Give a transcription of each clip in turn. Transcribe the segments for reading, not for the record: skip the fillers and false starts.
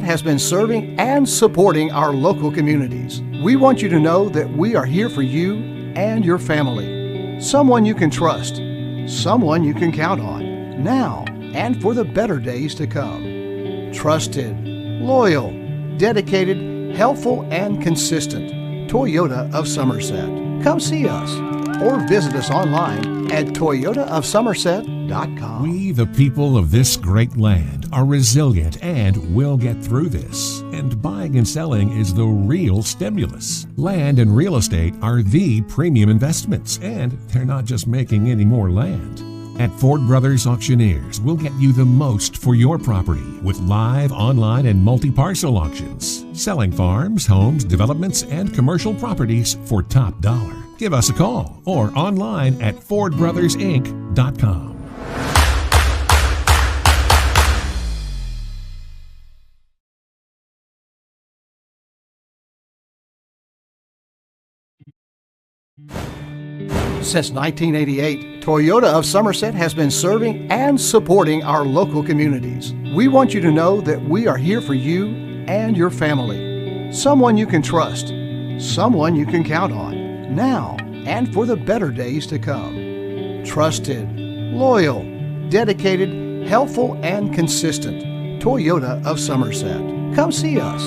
has been serving and supporting our local communities. We want you to know that we are here for you and your family. Someone you can trust, someone you can count on, now and for the better days to come. Trusted, loyal, dedicated, helpful, and consistent. Toyota of Somerset. Come see us or visit us online at toyotaofsomerset.com. We, the people of this great land, are resilient and will get through this. And buying and selling is the real stimulus. Land and real estate are the premium investments, and they're not just making any more land. At Ford Brothers Auctioneers, we'll get you the most for your property with live, online, and multi-parcel auctions. Selling farms, homes, developments, and commercial properties for top dollar. Give us a call or online at FordBrothersInc.com. Since 1988, Toyota of Somerset has been serving and supporting our local communities. We want you to know that we are here for you and your family. Someone you can trust, someone you can count on, now and for the better days to come. Trusted, loyal, dedicated, helpful, and consistent. Toyota of Somerset. Come see us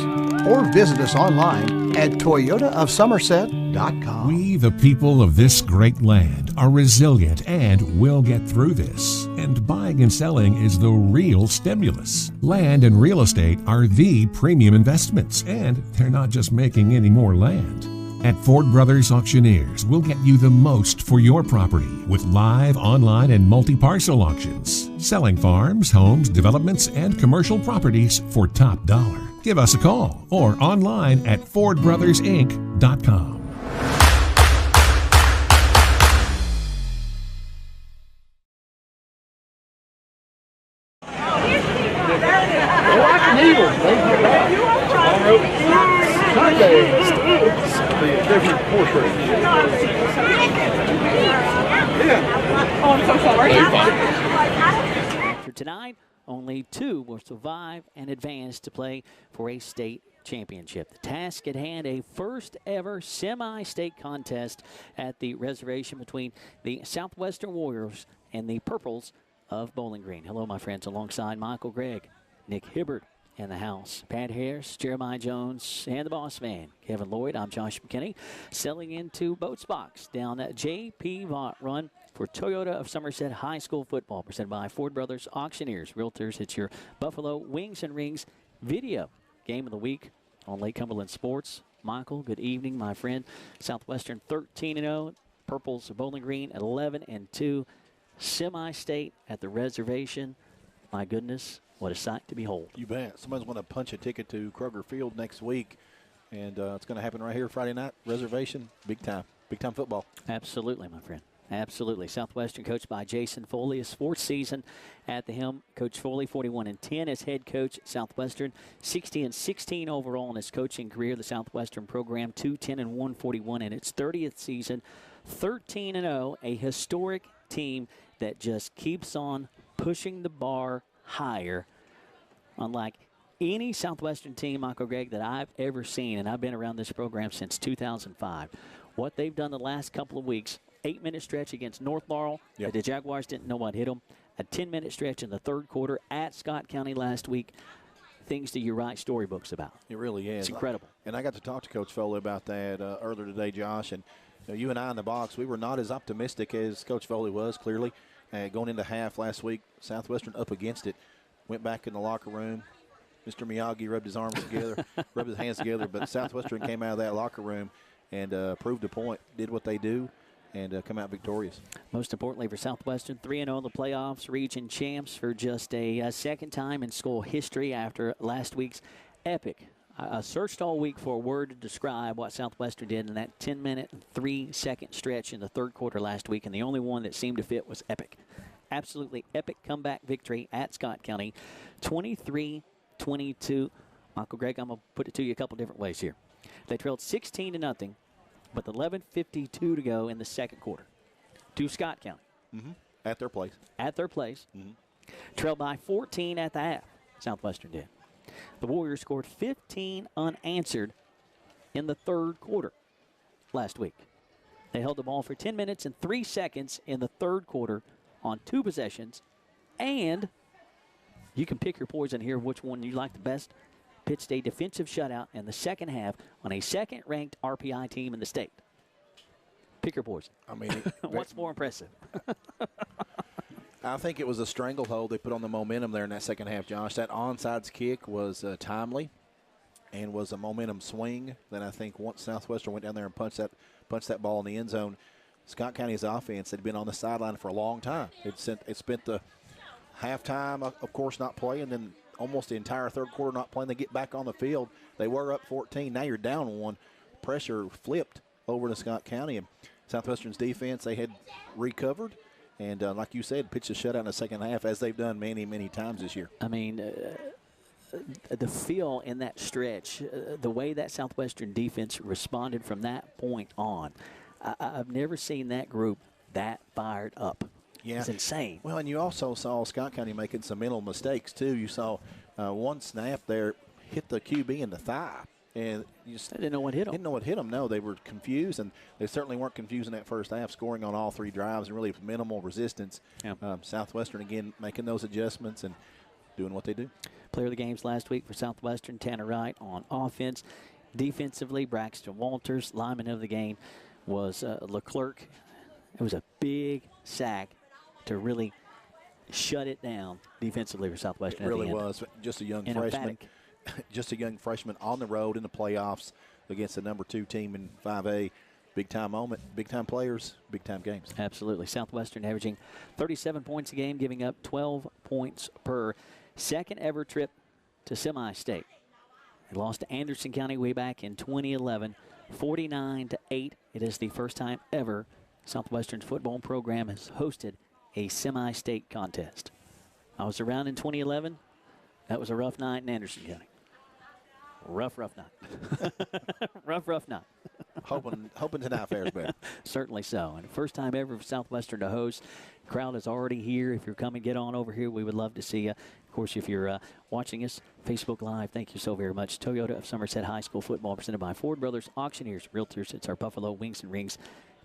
or visit us online at toyotaofsomerset.com. We, the people of this great land, are resilient and will get through this. And buying and selling is the real stimulus. Land and real estate are the premium investments, and they're not just making any more land. At Ford Brothers Auctioneers, we'll get you the most for your property with live, online, and multi-parcel auctions. Selling farms, homes, developments, and commercial properties for top dollar. Give us a call or online at FordBrothersInc.com. Tonight, only two will survive and advance to play for a state championship. The task at hand, a first ever semi-state contest at the reservation between the Southwestern Warriors and the Purples of Bowling Green. Hello, my friends, alongside Michael Gregg, Nick Hibbert in the house, Pat Harris, Jeremiah Jones, and the boss man, Kevin Lloyd. I'm Josh McKinney, selling into Boats Box down that J.P. Vaught run for Toyota of Somerset High School football, presented by Ford Brothers Auctioneers. Realtors, it's your Buffalo Wings and Rings video game of the week on Lake Cumberland Sports. Michael, good evening, my friend. Southwestern 13-0, Purples of Bowling Green 11-2. Semi-state at the reservation. My goodness, what a sight to behold. You bet. Somebody's going to punch a ticket to Kroger Field next week, and it's going to happen right here Friday night. Reservation, big time football. Absolutely, my friend. Absolutely. Southwestern, coached by Jason Foley, his fourth season at the helm. Coach Foley, 41-10 as head coach at Southwestern, 60-16 overall in his coaching career. The Southwestern program, 210-141 in its 30th season, 13-0, a historic team that just keeps on pushing the bar higher. Unlike any Southwestern team, Michael Gregg, that I've ever seen, and I've been around this program since 2005. What they've done the last couple of weeks, 8-minute stretch against North Laurel. Yep. The Jaguars didn't know what hit them. A 10-minute stretch in the third quarter at Scott County last week. Things that you write storybooks about. It really is. It's incredible. And I got to talk to Coach Foley about that earlier today, Josh. And you and I in the box, we were not as optimistic as Coach Foley was, clearly. Going into half last week, Southwestern up against it. Went back in the locker room. Mr. Miyagi rubbed his arms together, rubbed his hands together. But Southwestern came out of that locker room and proved a point, did what they do, and come out victorious. Most importantly for Southwestern, 3-0 in the playoffs, region champs for just a second time in school history after last week's epic. I searched all week for a word to describe what Southwestern did in that 10-minute, 3-second stretch in the third quarter last week, and the only one that seemed to fit was epic. Absolutely epic comeback victory at Scott County, 23-22. Michael Gregg, I'm going to put it to you a couple different ways here. They trailed 16-0, with 11:52 to go in the second quarter to Scott County. Mm-hmm. At their place. At their place. Mm-hmm. Trailed by 14 at the half, Southwestern did. The Warriors scored 15 unanswered in the third quarter last week. They held the ball for 10 minutes and 3 seconds in the third quarter on 2 possessions. And you can pick your poison here, which one you like the best. Pitched a defensive shutout in the second half on a second-ranked RPI team in the state. Pick your poison. I mean, what's more impressive? I think it was a stranglehold they put on the momentum there in that second half, Josh. That onside kick was timely and was a momentum swing. Then I think once Southwestern went down there and punched that ball in the end zone, Scott County's offense had been on the sideline for a long time. It spent the halftime, of course, not playing, then almost the entire third quarter not playing. They get back on the field. They were up 14. Now you're down 1. Pressure flipped over to Scott County. And Southwestern's defense, they had recovered. And like you said, pitched a shutout in the second half, as they've done many, many times this year. I mean, the feel in that stretch, the way that Southwestern defense responded from that point on, I've never seen that group that fired up. Yeah. It's insane. Well, and you also saw Scott County making some mental mistakes, too. You saw one snap there hit the QB in the thigh. And you just didn't know what hit them. Didn't know what hit them. No, they were confused, and they certainly weren't confused in that first half, scoring on all 3 drives and really minimal resistance. Yeah. Southwestern, again, making those adjustments and doing what they do. Player of the games last week for Southwestern, Tanner Wright on offense. Defensively, Braxton Walters. Lineman of the game was Leclerc. It was a big sack to really shut it down defensively for Southwestern. It really was. Just a young freshman. Just a young freshman on the road in the playoffs against the number 2 team in 5A. Big-time moment, big-time players, big-time games. Absolutely. Southwestern averaging 37 points a game, giving up 12 points per. Second ever trip to semi-state. They lost to Anderson County way back in 2011, 49-8. It is the first time ever Southwestern's football program has hosted a semi-state contest. I was around in 2011. That was a rough night in Anderson County. Rough night. rough night. hoping tonight fares better. Certainly so. And first time ever for Southwestern to host. Crowd is already here. If you're coming, get on over here. We would love to see you. Of course, if you're watching us, Facebook Live, thank you so very much. Toyota of Somerset High School football presented by Ford Brothers Auctioneers Realtors. It's our Buffalo Wings and Rings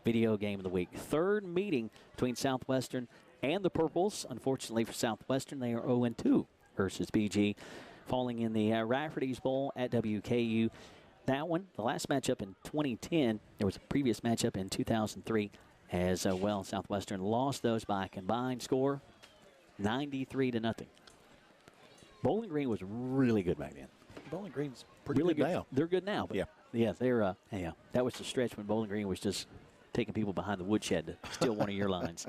video game of the week. Third meeting between Southwestern and the Purples. Unfortunately for Southwestern, they are 0-2 versus BG, falling in the Rafferty's Bowl at WKU. That one, the last matchup in 2010, there was a previous matchup in 2003 as well. Southwestern lost those by a combined score, 93-0. Bowling Green was really good back then. Bowling Green's pretty really good now. They're good now. But yeah, they're that was the stretch when Bowling Green was just taking people behind the woodshed to steal one of your lines.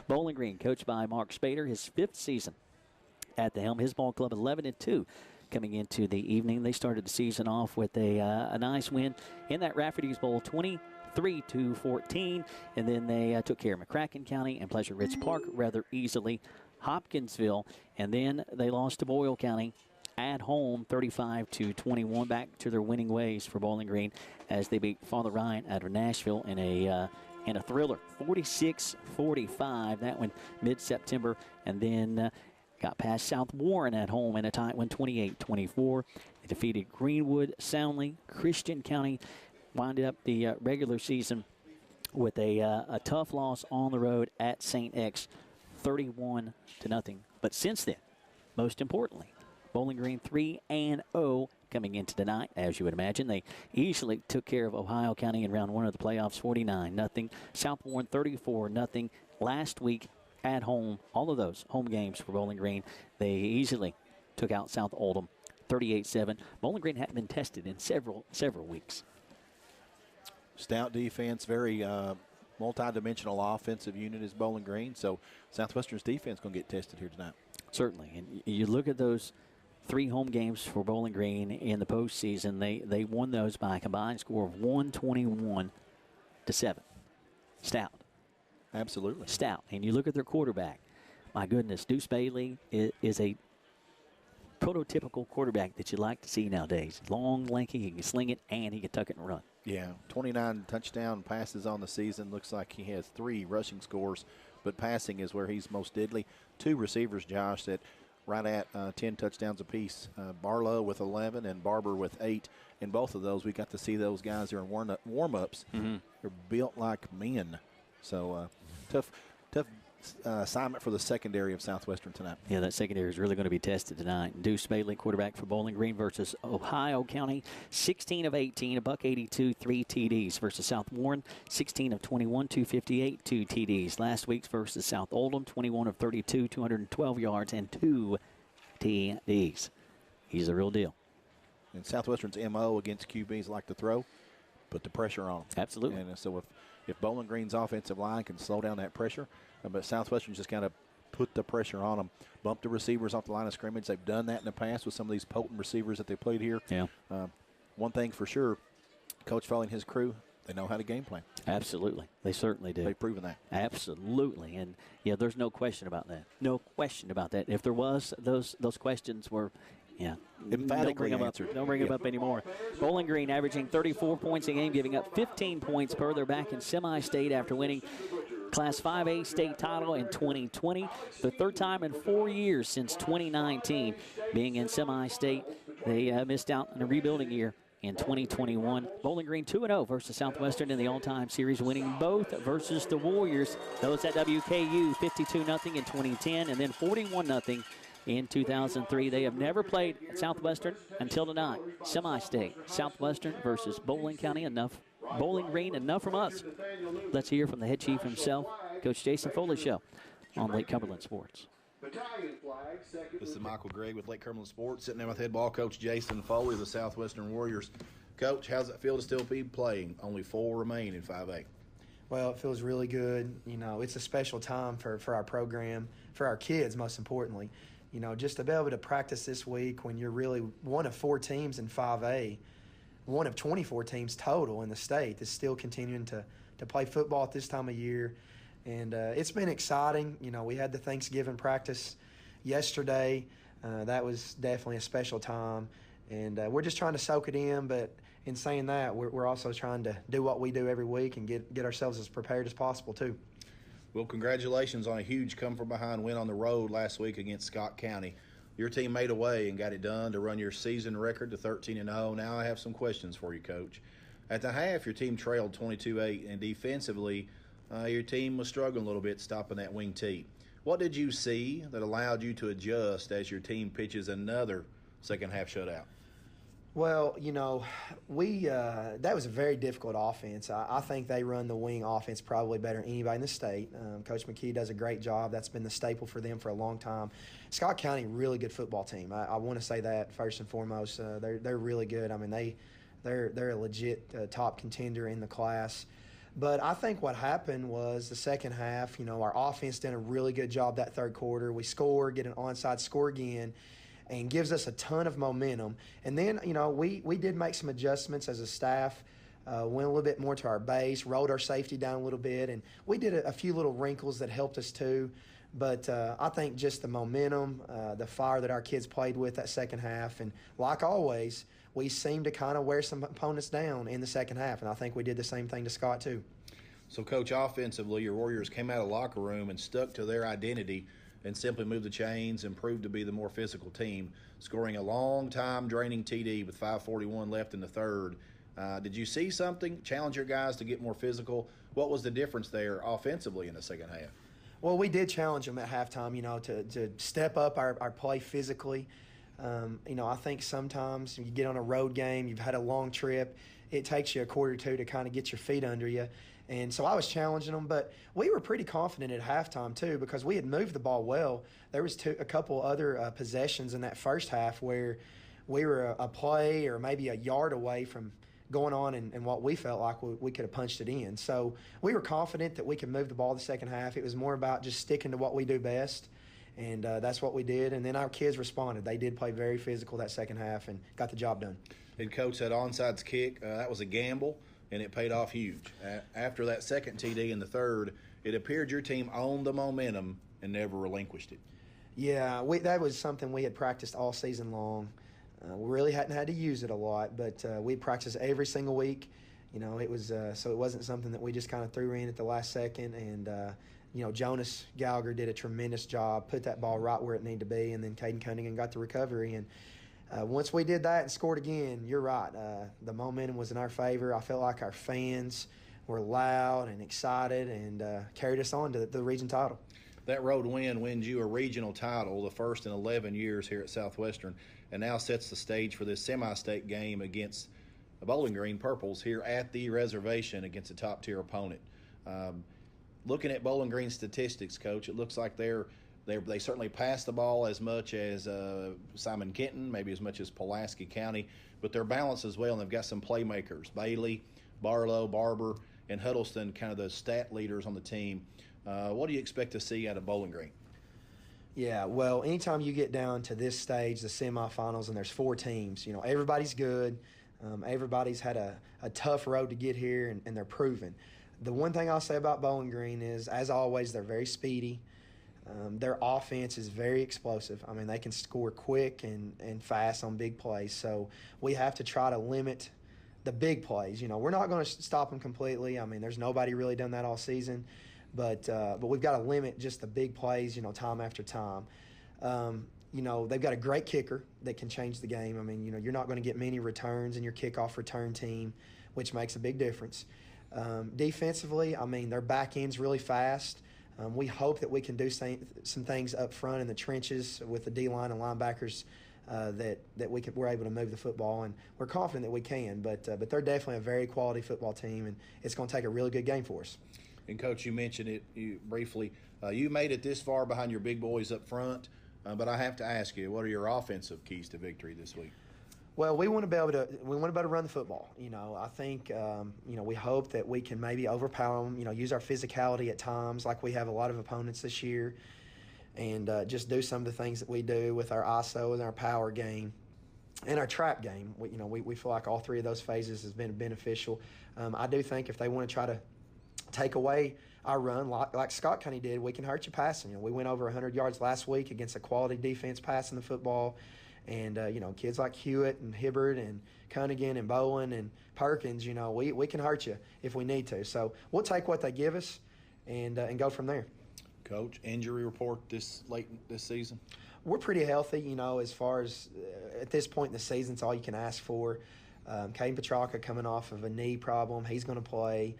Bowling Green, coached by Mark Spader, his 5th season at the helm. His ball club 11-2 coming into the evening. They started the season off with a nice win in that Rafferty's Bowl, 23-14, and then they took care of McCracken County and Pleasure Ridge Park rather easily. Hopkinsville, and then they lost to Boyle County at home, 35-21. Back to their winning ways for Bowling Green as they beat Father Ryan out of Nashville in a thriller, 46-45. That one mid-September, and then got past South Warren at home in a tight one, 28-24. They defeated Greenwood soundly. Christian County winded up the regular season with a tough loss on the road at St. X, 31-0. But since then, most importantly, Bowling Green 3-0 coming into tonight, as you would imagine. They easily took care of Ohio County in round 1 of the playoffs, 49-0. South Warren 34-0. Last week at home, all of those home games for Bowling Green, they easily took out South Oldham 38-7. Bowling Green hadn't been tested in several weeks. Stout defense, very multi-dimensional offensive unit is Bowling Green. So Southwestern's defense going to get tested here tonight. Certainly. And you look at those 3 home games for Bowling Green in the postseason. They won those by a combined score of 121-7. Stout. Absolutely. Stout. And you look at their quarterback. My goodness, Deuce Bailey is a prototypical quarterback that you like to see nowadays. Long, lanky, he can sling it, and he can tuck it and run. Yeah, 29 touchdown passes on the season. Looks like he has 3 rushing scores, but passing is where he's most deadly. 2 receivers, Josh, that right at 10 touchdowns apiece. Barlow with 11 and Barber with 8. In both of those, we got to see those guys during warm-ups. They're built like men. So tough assignment for the secondary of Southwestern tonight. Yeah, that secondary is really going to be tested tonight. Deuce Bailey, quarterback for Bowling Green versus Ohio County, 16 of 18, a $182, 3 TDs versus South Warren, 16 of 21, 258, 2 TDs. Last week's versus South Oldham, 21 of 32, 212 yards and 2 TDs. He's the real deal. And Southwestern's MO against QBs like to throw, put the pressure on them. Absolutely. And so if Bowling Green's offensive line can slow down that pressure, but Southwestern just kind of put the pressure on them, bump the receivers off the line of scrimmage. They've done that in the past with some of these potent receivers that they played here. Yeah. One thing for sure, Coach Foley and his crew, they know how to game plan. Absolutely. They certainly do. They've proven that. Absolutely. And, yeah, there's no question about that. No question about that. If there was, those questions were, emphatically answered. Don't bring them up anymore. Bowling Green averaging 34 points a game, giving up 15 points per. They're back in semi-state after winning Class 5A state title in 2020. The third time in 4 years since 2019 being in semi-state. They missed out on a rebuilding year in 2021. Bowling Green 2-0 versus Southwestern in the all-time series, winning both versus the Warriors. Those at WKU 52-0 in 2010 and then 41-0 in 2003. They have never played at Southwestern until tonight. Semi-state. Southwestern versus Bowling Green, enough from us. Let's hear from the head chief himself, Coach Jason Foley Show on Lake Cumberland Sports. This is Michael Gregg with Lake Cumberland Sports, sitting there with head ball coach Jason Foley of the Southwestern Warriors. Coach, how's it feel to still be playing? Only 4 remain in 5A. Well, it feels really good. It's a special time for our program, for our kids most importantly. Just to be able to practice this week when you're really one of 4 teams in 5A, one of 24 teams total in the state that's still continuing to play football at this time of year. And it's been exciting. We had the Thanksgiving practice yesterday. That was definitely a special time. And we're just trying to soak it in. But in saying that, we're also trying to do what we do every week and get ourselves as prepared as possible, too. Well, congratulations on a huge come-from-behind win on the road last week against Scott County. Your team made a way and got it done to run your season record to 13-0. Now I have some questions for you, Coach. At the half, your team trailed 22-8, and defensively, your team was struggling a little bit stopping that wing tee. What did you see that allowed you to adjust as your team pitches another second-half shutout? Well, that was a very difficult offense. I think they run the wing offense probably better than anybody in the state. Coach McKee does a great job. That's been the staple for them for a long time. Scott County, really good football team. I want to say that first and foremost. They're really good. I mean, they're a legit top contender in the class. But I think what happened was the second half, our offense did a really good job that third quarter. We score, get an onside score again, and gives us a ton of momentum. And then, we did make some adjustments as a staff, went a little bit more to our base, rolled our safety down a little bit, and we did a few little wrinkles that helped us too. But I think just the momentum, the fire that our kids played with that second half, and like always, we seemed to kind of wear some opponents down in the second half, and I think we did the same thing to Scott too. So, Coach, offensively, your Warriors came out of the locker room and stuck to their identity and simply moved the chains and proved to be the more physical team, scoring a long-time draining TD with 5:41 left in the third. Did you see something, challenge your guys to get more physical? What was the difference there offensively in the second half? Well, we did challenge them at halftime, to step up our play physically. I think sometimes you get on a road game, you've had a long trip, it takes you a quarter or two to kind of get your feet under you. And so I was challenging them, but we were pretty confident at halftime too because we had moved the ball well. There was a couple other possessions in that first half where we were a play or maybe a yard away from going on and what we felt like we could have punched it in. So we were confident that we could move the ball the second half. It was more about just sticking to what we do best, and that's what we did. And then our kids responded. They did play very physical that second half and got the job done. And, Coach, that onside kick, that was a gamble, and it paid off huge. After that second TD in the third, it appeared your team owned the momentum and never relinquished it. Yeah, that was something we had practiced all season long. We really hadn't had to use it a lot, but we practiced every single week. It was so it wasn't something that we just kind of threw in at the last second, and Jonas Gallagher did a tremendous job, put that ball right where it needed to be, and then Caden Cunningham got the recovery. And once we did that and scored again, you're right. The momentum was in our favor. I felt like our fans were loud and excited and carried us on to the region title. That road win wins you a regional title, the first in 11 years here at Southwestern, and now sets the stage for this semi-state game against the Bowling Green Purples here at the reservation against a top-tier opponent. Looking at Bowling Green statistics, Coach, it looks like they certainly pass the ball as much as Simon Kenton, maybe as much as Pulaski County, but they're balanced as well, and they've got some playmakers. Bailey, Barlow, Barber, and Huddleston, kind of the stat leaders on the team. What do you expect to see out of Bowling Green? Yeah, well, anytime you get down to this stage, the semifinals, and there's 4 teams, everybody's good. Everybody's had a tough road to get here, and they're proven. The one thing I'll say about Bowling Green is, as always, they're very speedy. Their offense is very explosive. I mean, they can score quick and fast on big plays. So we have to try to limit the big plays. We're not going to stop them completely. I mean, there's nobody really done that all season. But we've got to limit just the big plays, time after time. They've got a great kicker that can change the game. I mean, you're not going to get many returns in your kickoff return team, which makes a big difference. Defensively, I mean, their back end's really fast. We hope that we can do some things up front in the trenches with the D-line and linebackers that we're able to move the football, and we're confident that we can. But they're definitely a very quality football team, and it's going to take a really good game for us. And, Coach, you mentioned it briefly. You made it this far behind your big boys up front, but I have to ask you, what are your offensive keys to victory this week? Well, we want to be able to run the football. I think we hope that we can maybe overpower them. Use our physicality at times, like we have a lot of opponents this year, and just do some of the things that we do with our ISO and our power game and our trap game. We feel like all 3 of those phases has been beneficial. I do think if they want to try to take away our run, like Scott County did, we can hurt you passing. We went over 100 yards last week against a quality defense passing the football. And, kids like Hewitt and Hibbert and Cunningham and Bowen and Perkins, we can hurt you if we need to. So we'll take what they give us and go from there. Coach, injury report this late this season? We're pretty healthy, as far as at this point in the season, it's all you can ask for. Caden Petrarca coming off of a knee problem. He's going to play.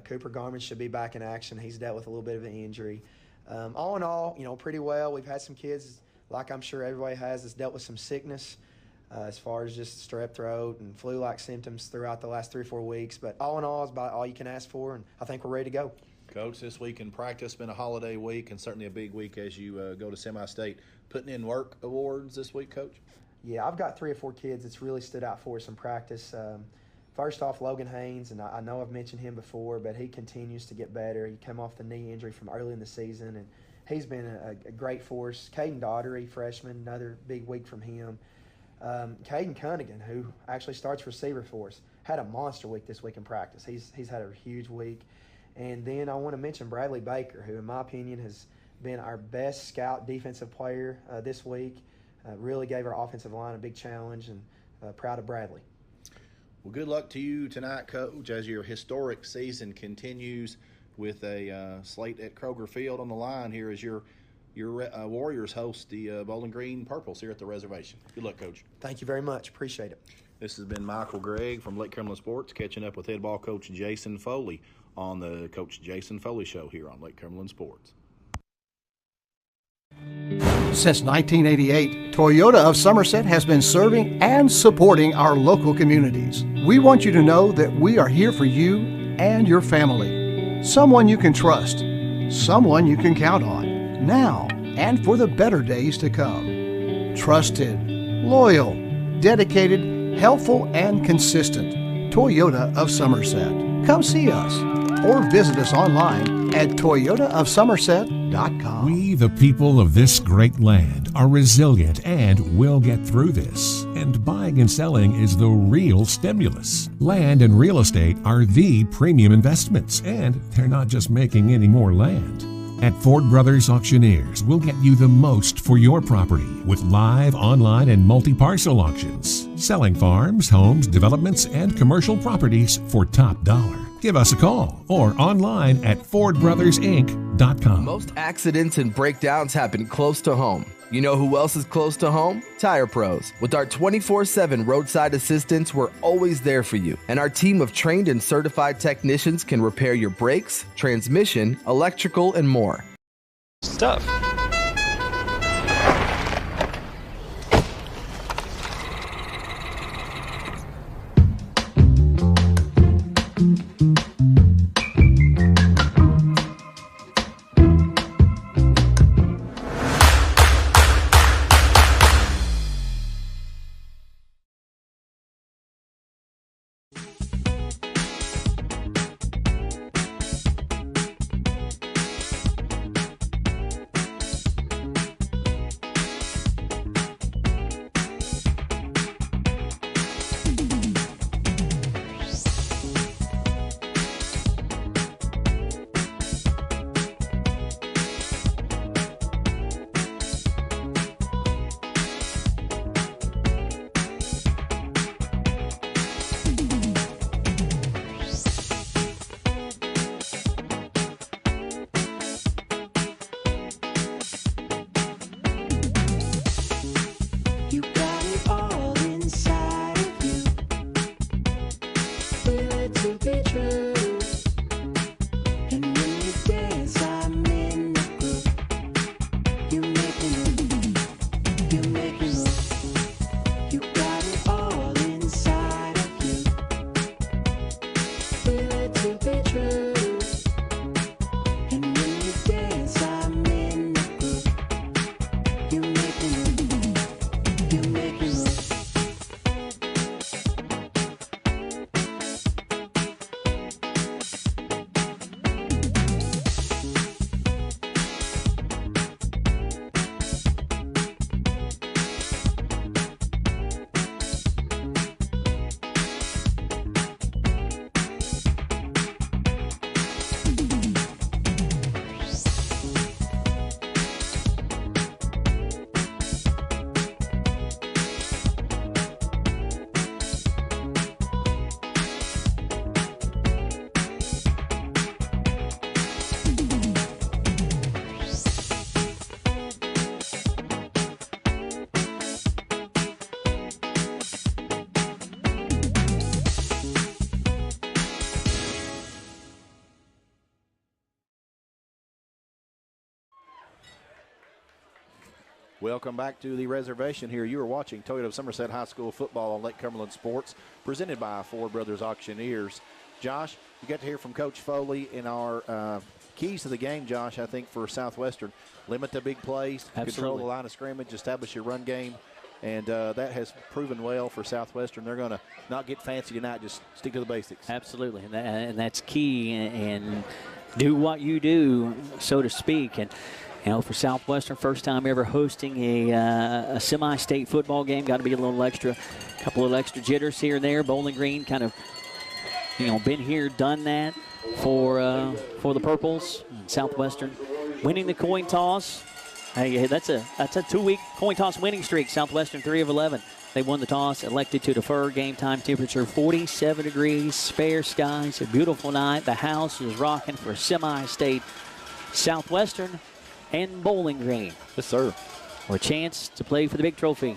Cooper Garman should be back in action. He's dealt with a little bit of an injury. All in all, pretty well. We've had some kids, like I'm sure everybody has, that's dealt with some sickness as far as just strep throat and flu-like symptoms throughout the last 3 or 4 weeks. But all in all, it's about all you can ask for, and I think we're ready to go. Coach, this week in practice been a holiday week and certainly a big week as you go to semi-state. Putting in work awards this week, Coach? Yeah, I've got 3 or 4 kids that's really stood out for us in practice. First off, Logan Haynes, and I know I've mentioned him before, but he continues to get better. He came off the knee injury from early in the season, and he's been a great force. Caden Daughtery, freshman, another big week from him. Caden Cunningham, who actually starts receiver for us, had a monster week this week in practice. He's had a huge week. And then I want to mention Bradley Baker, who in my opinion has been our best scout defensive player this week. Really gave our offensive line a big challenge, and proud of Bradley. Well, good luck to you tonight, Coach, as your historic season continues with a slate at Kroger Field on the line here as your Warriors host the Bowling Green Purples here at the reservation. Good luck, Coach. Thank you very much. Appreciate it. This has been Michael Gregg from Lake Cumberland Sports, catching up with head ball coach Jason Foley on the Coach Jason Foley Show here on Lake Cumberland Sports. Since 1988, Toyota of Somerset has been serving and supporting our local communities. We want you to know that we are here for you and your family. Someone you can trust, someone you can count on, now and for the better days to come. Trusted, loyal, dedicated, helpful, and consistent. Toyota of Somerset. Come see us or visit us online at toyotaofsomerset.com. We, the people of this great land, are resilient and will get through this. And buying and selling is the real stimulus. Land and real estate are the premium investments, and they're not just making any more land. At Ford Brothers Auctioneers, we'll get you the most for your property with live, online, and multi-parcel auctions. Selling farms, homes, developments, and commercial properties for top dollar. Give us a call or online at FordBrothersInc.com. Most accidents and breakdowns happen close to home. You know who else is close to home? Tire Pros. With our 24/7 roadside assistance, we're always there for you. And our team of trained and certified technicians can repair your brakes, transmission, electrical, and more. Stuff. Welcome back to the reservation here. You are watching Toyota of Somerset High School football on Lake Cumberland Sports, presented by Ford Brothers Auctioneers. Josh, you got to hear from Coach Foley in our keys to the game, Josh, I think, for Southwestern. Limit the big plays, control the line of scrimmage, establish your run game, and that has proven well for Southwestern. They're going to not get fancy tonight, just stick to the basics. Absolutely, and that's key, and do what you do, so to speak. And you know, for Southwestern, first time ever hosting a semi-state football game. Got to be a little extra, couple of extra jitters here and there. Bowling Green kind of, you know, been here, done that for the Purples. Southwestern winning the coin toss. Hey, that's a 2-week coin toss winning streak. Southwestern 3 of 11. They won the toss, elected to defer. Game time temperature 47 degrees, fair skies, a beautiful night. The house is rocking for semi-state Southwestern and Bowling Green. Yes, sir. For a chance to play for the big trophy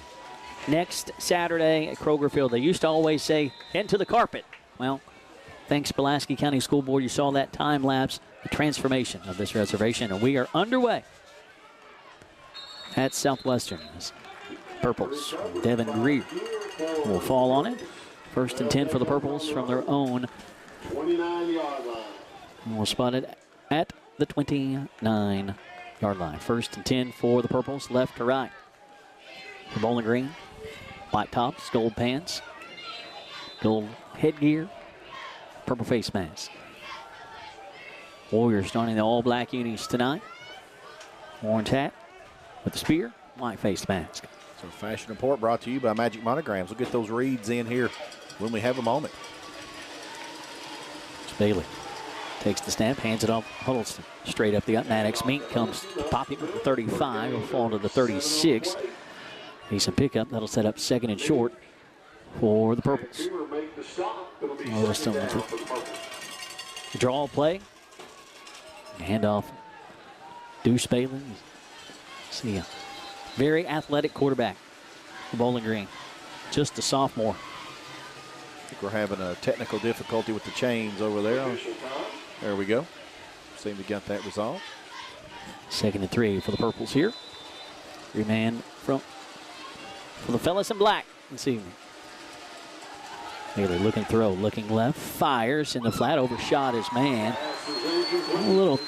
next Saturday at Kroger Field. They used to always say, into the carpet. Well, thanks Pulaski County School Board, you saw that time lapse, the transformation of this reservation, and we are underway at Southwestern. Purples, Devin Greer will fall on it. 1st and 10 for the Purples from their own 29-yard line. We'll spot it at the 29-yard line. 1st and 10 for the Purples, left to right. For Bowling Green, white tops, gold pants, gold headgear, purple face mask. Warriors starting the all-black unis tonight. Orange hat with the spear, white face mask. So Fashion Report brought to you by Magic Monograms. We'll get those reads in here when we have a moment. It's Bailey. Takes the snap, hands it off Huddleston. Straight up the gut. Maddox Mink comes popping with the 35. Will fall to the 36. Decent pickup. That'll set up 2nd and short for the Purples. Draw play. Handoff. Deuce Bailey. See ya. Very athletic quarterback for Bowling Green. Just a sophomore. I think we're having a technical difficulty with the chains over there. There we go. Seem to get that resolved. 2nd and 3 for the Purples here. 3-man for the fellas in black this evening. Bailey looking throw, looking left, fires in the flat, overshot his man. A little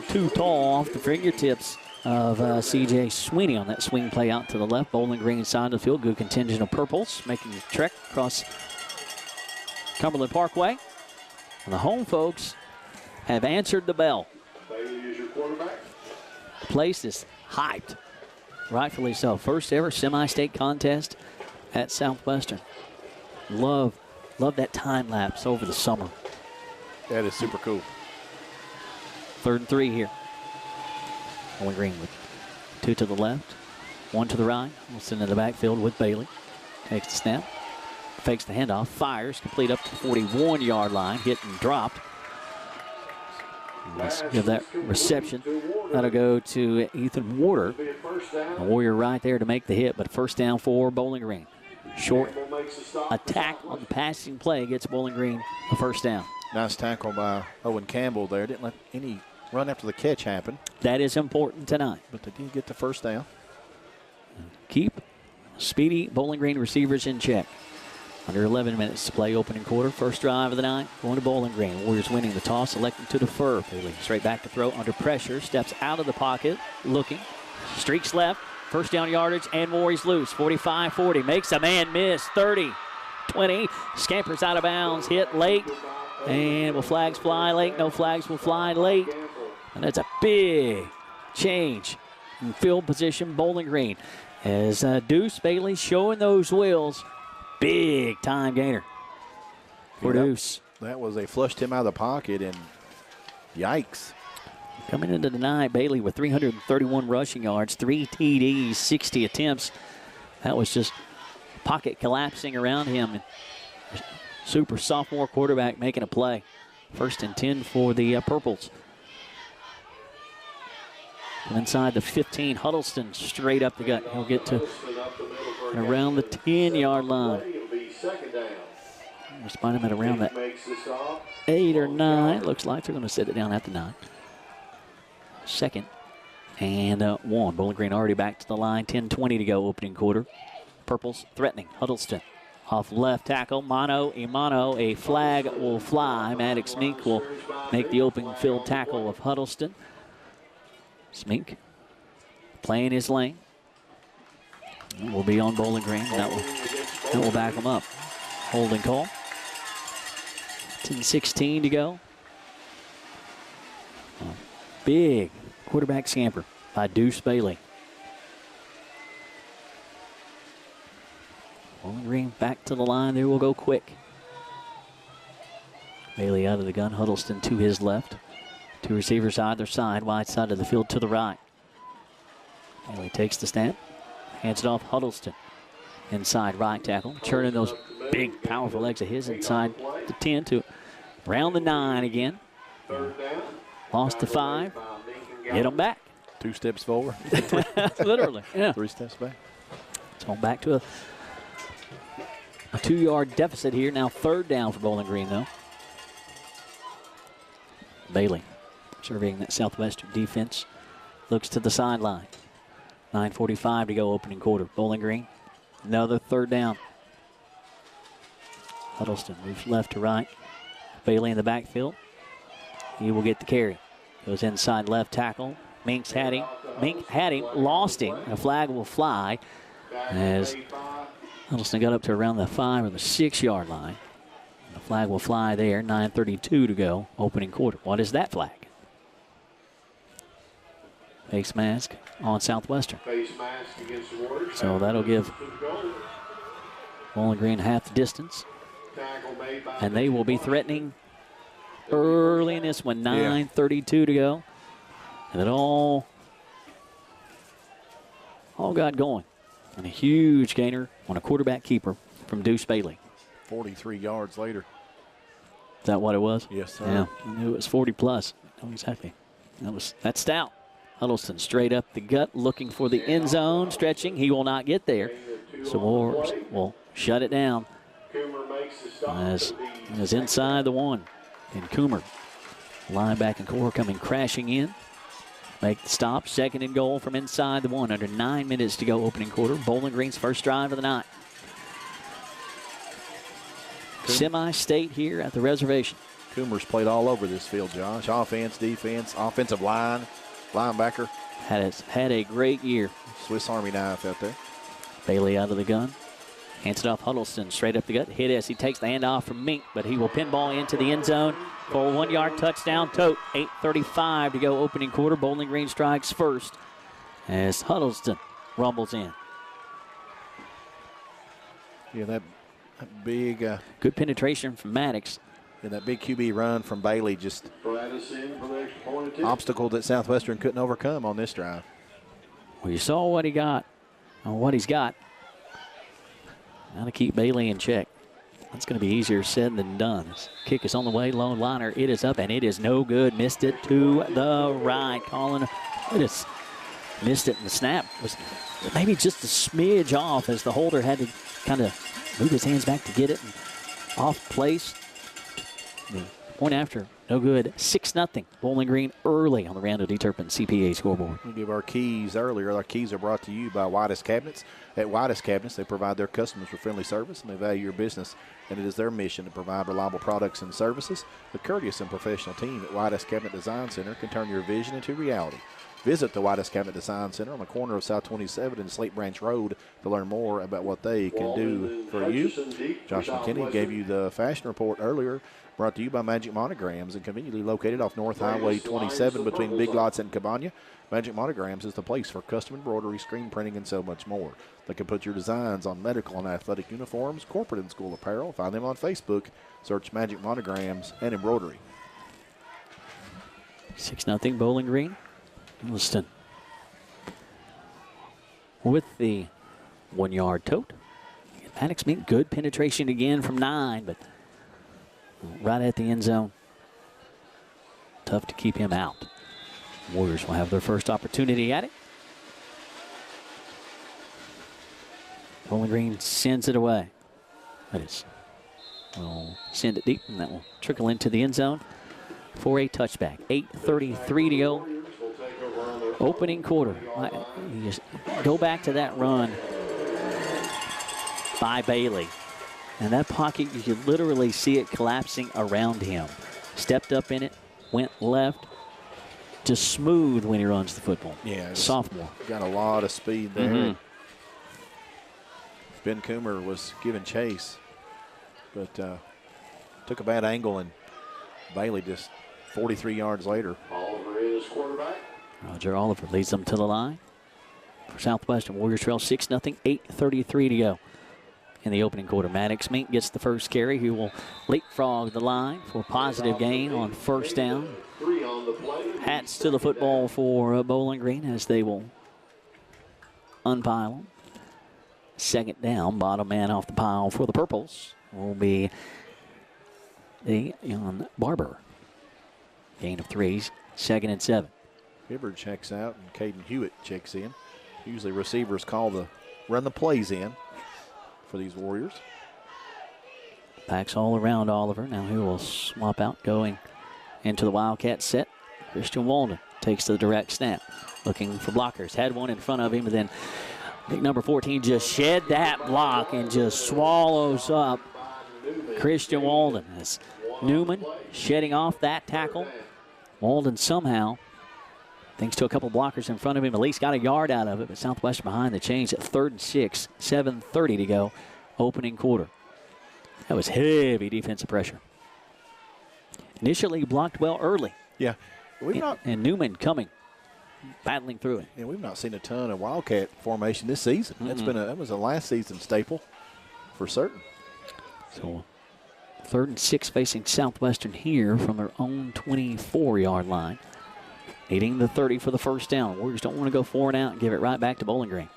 too tall off the fingertips of C.J. Sweeney on that swing play out to the left. Bowling Green side of the field. Good contingent of Purples making the trek across Cumberland Parkway. And the home folks have answered the bell. The place is hyped. Rightfully so. First ever semi-state contest at Southwestern. Love that time lapse over the summer. That is super cool. 3rd and 3 here. Bowling Green with 2 to the left, 1 to the right. Wilson in the backfield with Bailey. Takes the snap, fakes the handoff, fires, complete up to the 41-yard line, hit and dropped. Let's give that reception. That'll go to Ethan Warder. The Warrior right there to make the hit, but first down for Bowling Green. Short attack on the passing play gets Bowling Green a first down. Nice tackle by Owen Campbell there. Didn't let any run after the catch happen. That is important tonight. But they did get the first down. Keep speedy Bowling Green receivers in check. Under 11 minutes to play opening quarter. First drive of the night going to Bowling Green. Warriors winning the toss, electing to defer. Bailey straight back to throw under pressure. Steps out of the pocket, looking. Streaks left. First down yardage and more. He's loose. 45-40. Makes a man miss. 30, 20. Scampers out of bounds. Hit late. And will flags fly late? No flags will fly late. And that's a big change in field position. Bowling Green as Deuce Bailey showing those wheels. Big time gainer for Deuce. That was, they flushed him out of the pocket, and yikes. Coming into the night, Bailey with 331 rushing yards, 3 TDs, 60 attempts. That was just pocket collapsing around him. Super sophomore quarterback making a play. 1st and 10 for the Purples. From inside the 15, Huddleston straight up the gut. He'll get to around the 10-yard line. We'll spot him at around that 8 or 9. Looks like they're going to set it down at the 9. 2nd and 1. Bowling Green already back to the line. 10:20 to go opening quarter. Purples threatening. Huddleston off left tackle. Mano Imano. A flag will fly. Maddox Mink will make the open field tackle of Huddleston. Smink playing his lane. Will be on Bowling Green. That will back him up. Holding call. 10:16 to go. Big quarterback scamper by Deuce Bailey. Bowling Green back to the line. They will go quick. Bailey out of the gun. Huddleston to his left. 2 receivers either side. Wide side of the field to the right. Bailey takes the snap. Hands it off Huddleston. Inside right tackle. Churning those big, powerful legs of his inside the 10 to around the 9 again. Lost to 5. Get them back. 2 steps forward. Literally, yeah. 3 steps back. So back to a 2-yard deficit here. Now 3rd down for Bowling Green, though. Bailey surveying that Southwestern defense. Looks to the sideline. 9:45 to go opening quarter. Bowling Green, another 3rd down. Huddleston moves left to right. Bailey in the backfield. He will get the carry. Goes inside left tackle. Mink had him, lost him. A flag will fly as Huddleston got up to around the 5 or the 6-yard line. The flag will fly there. 9:32 to go opening quarter. What is that flag? Face mask on Southwestern. So that'll give Bowling Green half the distance. And they will be threatening early in this one. 9:32 to go. And it all got going. And a huge gainer on a quarterback keeper from Deuce Bailey. 43 yards later. that what it was? Yes, sir. Yeah, I knew it was 40 plus. Oh, exactly. That's stout. Huddleston straight up the gut, looking for the end zone, stretching. He will not get there. So Wars will shut it down as inside the 1. And Coomer, linebacker core coming crashing in. Make the stop. 2nd and goal from inside the 1. Under 9 minutes to go, opening quarter. Bowling Green's first drive of the night. Semi-state here at the reservation. Coomer's played all over this field, Josh. Offense, defense, offensive line, linebacker. Had a great year. Swiss Army knife out there. Bailey out of the gun. Hands it off Huddleston, straight up the gut. Hit as he takes the handoff from Mink, but he will pinball into the end zone for a 1-yard touchdown tote. 8:35 to go, opening quarter. Bowling Green strikes first as Huddleston rumbles in. Yeah, that big... good penetration from Maddox. And that big QB run from Bailey, just obstacle that Southwestern couldn't overcome on this drive. Well, you saw what he got, or what he's got. Got to keep Bailey in check. That's going to be easier said than done. This kick is on the way. Lone liner. It is up, and it is no good. Missed it to the right. Colin, it is missed it, and the snap was maybe just a smidge off as the holder had to kind of move his hands back to get it and off place. The point after, no good. 6-0. Bowling Green early on the Randall D. Turpin CPA scoreboard. We'll give our keys earlier. Our keys are brought to you by Whitest Cabinets. At Whitest Cabinets, they provide their customers with friendly service, and they value your business. And it is their mission to provide reliable products and services. The courteous and professional team at Whitest Cabinet Design Center can turn your vision into reality. Visit the Whitest Cabinet Design Center on the corner of South 27 and Slate Branch Road to learn more about what they can do for you. Josh McKinney gave you the fashion report earlier, brought to you by Magic Monograms and conveniently located off North Highway 27 between Big Lots and Cabana. Magic Monograms is the place for custom embroidery, screen printing, and so much more. They can put your designs on medical and athletic uniforms, corporate and school apparel. Find them on Facebook. Search Magic Monograms and Embroidery. 6-0 Bowling Green. Williston with the 1-yard tote. Maddox Mink, good penetration again from 9, but right at the end zone. Tough to keep him out. Warriors will have their first opportunity at it. Bowling Green sends it away. That is, will send it deep, and that will trickle into the end zone for a touchback. 8:33 to go. Opening quarter. You just go back to that run by Bailey. And that pocket, you can literally see it collapsing around him. Stepped up in it, went left. Just smooth when he runs the football. Yeah. Sophomore. Got a lot of speed there. Ben Coomer was giving chase, but took a bad angle, and Bailey just 43 yards later. Oliver is quarterback. Roger Oliver leads them to the line. For Southwestern, Warriors trail 6-0, 8:33 to go in the opening quarter. Maddox Mink gets the first carry. He will leapfrog the line for a positive gain on first down. Hats to the football for Bowling Green as they will unpile them. 2nd down, bottom man off the pile for the Purples will be the young Barber. Gain of 3, 2nd and 7. Hibbard checks out, and Caden Hewitt checks in. Usually receivers run the plays in for these Warriors. Backs all around Oliver. Now he will swap out going into the Wildcat set. Christian Walden takes the direct snap. Looking for blockers. Had one in front of him, and then big number 14 just shed that block and just swallows up Christian Walden. As Newman shedding off that tackle. Walden somehow, thanks to a couple blockers in front of him, at least got a yard out of it, but Southwestern behind the chains at 3rd and 6, 7:30 to go, opening quarter. That was heavy defensive pressure. Initially blocked well early. Yeah. And Newman coming, battling through it. Yeah, we've not seen a ton of Wildcat formation this season. That was a last season staple for certain. So 3rd and 6 facing Southwestern here from their own 24-yard line. Needing the 30 for the first down. Warriors don't want to go 4 and out and give it right back to Bowling Green.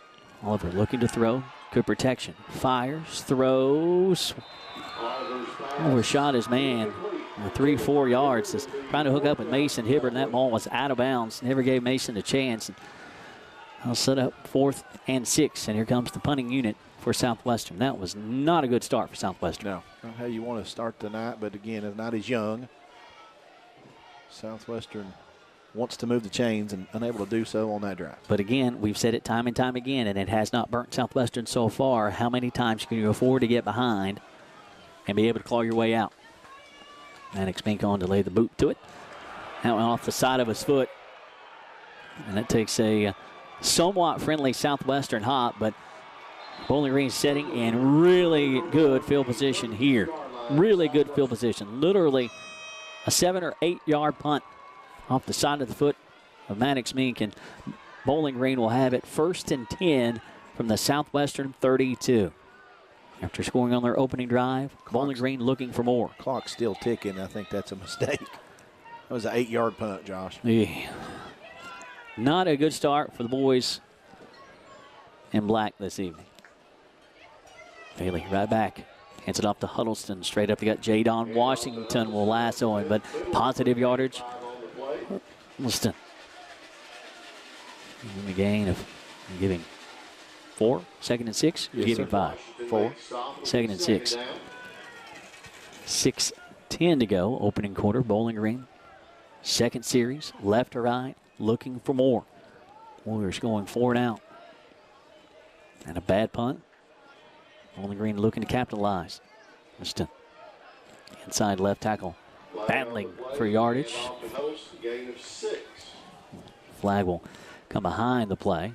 Oliver looking to throw. Good protection. Fires, throws. Overshot his man. 3-4 yards. Just trying to hook up with Mason Hibbert, and that ball was out of bounds. Never gave Mason a chance. I'll set up 4th and 6, and here comes the punting unit for Southwestern. That was not a good start for Southwestern. No, not how you want to start the night, but again, the night is young. Southwestern wants to move the chains and unable to do so on that drive. But again, we've said it time and time again, and it has not burnt Southwestern so far. How many times can you afford to get behind and be able to claw your way out? Maddox Mink on to lay the boot to it. That went off the side of his foot. And that takes a somewhat friendly Southwestern hop, but Bowling Green setting in really good field position here. Really good field position. Literally a 7 or 8 yard punt off the side of the foot of Maddox Mink, and Bowling Green will have it 1st and 10 from the Southwestern 32. After scoring on their opening drive, Bowling Green looking for more. Clock's still ticking. I think that's a mistake. That was an 8 yard punt, Josh. Yeah. Not a good start for the boys in black this evening. Bailey right back. Hands it off to Huddleston. Straight up, you got Jadon Washington will lasso him, but positive yardage. Huddleston. Giving a gain of giving 4, 2nd and 6. You're giving 5. 4. 2nd and 6. 6:10 to go. Opening quarter. Bowling Green. Second series. Left to right. Looking for more. Warriors going 4 and out. And a bad punt. Bowling Green looking to capitalize. Just inside left tackle. Battling for yardage. Flag will come behind the play.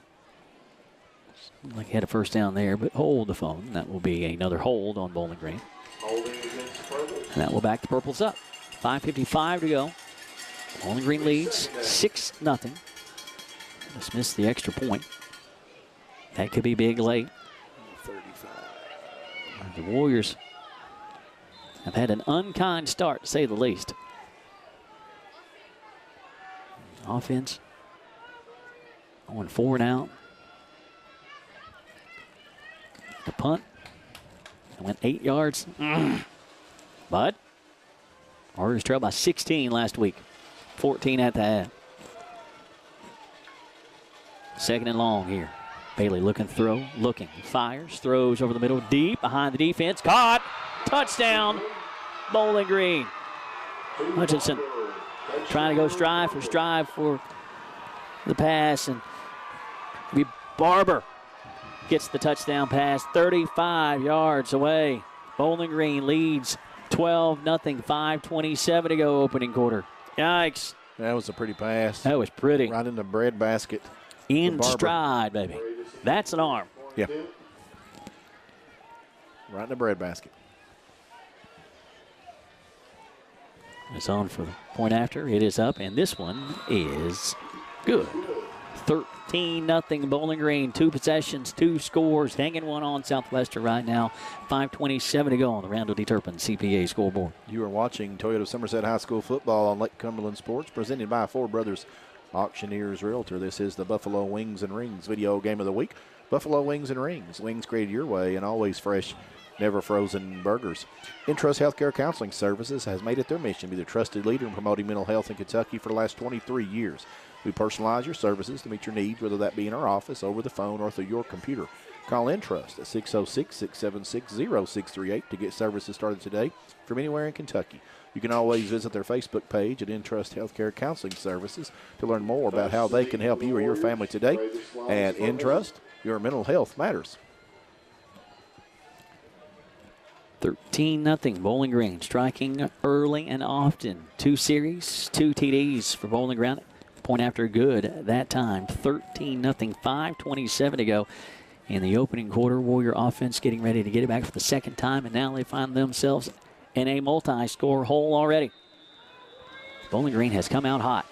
Like he had a first down there, but hold the phone. That will be another hold on Bowling Green. And that will back the Purples up. 5:55 to go. Bowling Green leads 6-0. Just missed the extra point. That could be big late. 35. The Warriors have had an unkind start, to say the least. Offense going 4 and out. The punt went 8 yards. But Warriors trailed by 16 last week. 14 at the half. 2nd and long here. Bailey looking, fires, throws over the middle, deep behind the defense. Caught. Touchdown. Bowling Green. Hutchinson trying to go strive for the pass, and Barber gets the touchdown pass 35 yards away. Bowling Green leads 12-0, 5:27 to go opening quarter. Yikes. That was a pretty pass. That was pretty. Right in the bread basket. In stride, baby. That's an arm. Yeah. Right in the bread basket. It's on for the point after. It is up, and this one is good. 13-0 Bowling Green. 2 possessions, 2 scores. Hanging one on Southwestern right now. 5:27 to go on the Randall D. Turpin CPA scoreboard. You are watching Toyota Somerset High School football on Lake Cumberland Sports, presented by Four Brothers Auctioneers Realtor. This is the Buffalo Wings and Rings video game of the week. Buffalo Wings and Rings. Wings created your way, and always fresh, never frozen burgers. Intrust Healthcare Counseling Services has made it their mission to be the trusted leader in promoting mental health in Kentucky for the last 23 years. We personalize your services to meet your needs, whether that be in our office, over the phone, or through your computer. Call Intrust at 606-676-0638 to get services started today from anywhere in Kentucky. You can always visit their Facebook page at Intrust Healthcare Counseling Services to learn more about how they can help you or your family today. At Intrust, your mental health matters. 13-0 Bowling Green, striking early and often. 2 series, 2 TDs for Bowling Green. Point after good that time. 13-0, 5:27 to go in the opening quarter. Warrior offense getting ready to get it back for the second time, and now they find themselves in a multi-score hole already. Bowling Green has come out hot.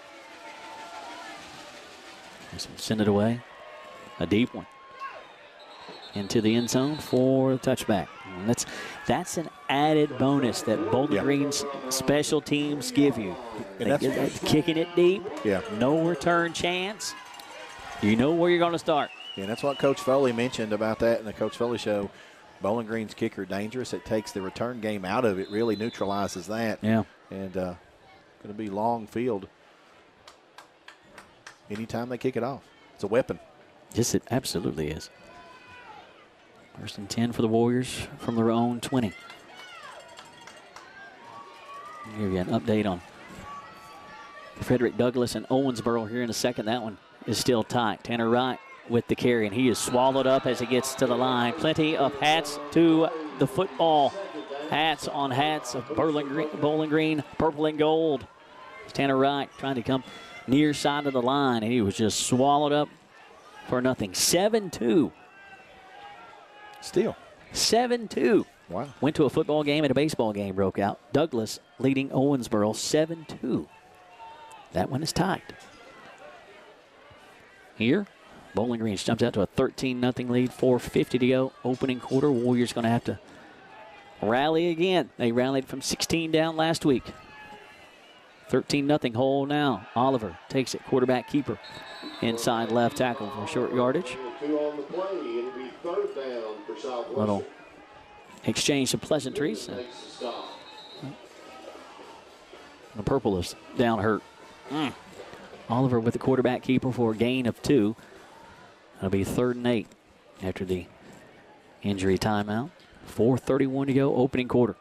Send it away. A deep one. Into the end zone for the touchback. And that's an added bonus that Bowling Green's special teams give you. That's kicking it deep. Yeah. No return chance. You know where you're going to start. Yeah, and that's what Coach Foley mentioned about that in the Coach Foley show. Bowling Green's kicker dangerous. It takes the return game out of it, really neutralizes that. Yeah. And going to be long field anytime they kick it off. It's a weapon. Yes, it absolutely is. First and 10 for the Warriors from their own 20. I'll give you an update on Frederick Douglass and Owensboro here in a second. That one is still tight. Tanner Wright with the carry, and he is swallowed up as he gets to the line. Plenty of hats to the football. Hats on hats of Bowling Green, purple and gold. Tanner Wright trying to come near side of the line, and he was just swallowed up for nothing. 7-2. Still. 7-2. Wow. Went to a football game and a baseball game broke out. Douglas leading Owensboro 7-2. That one is tied. Here, Bowling Green jumps out to a 13-0 lead, 4:50 to go. Opening quarter, Warriors going to have to rally again. They rallied from 16 down last week. 13-0 hole now. Oliver takes it, quarterback keeper. Inside left tackle for short yardage. Little exchange of pleasantries. The purple is down hurt. Oliver with the quarterback keeper for a gain of 2. It'll be 3rd and 8 after the injury timeout. 4:31 to go, opening quarter.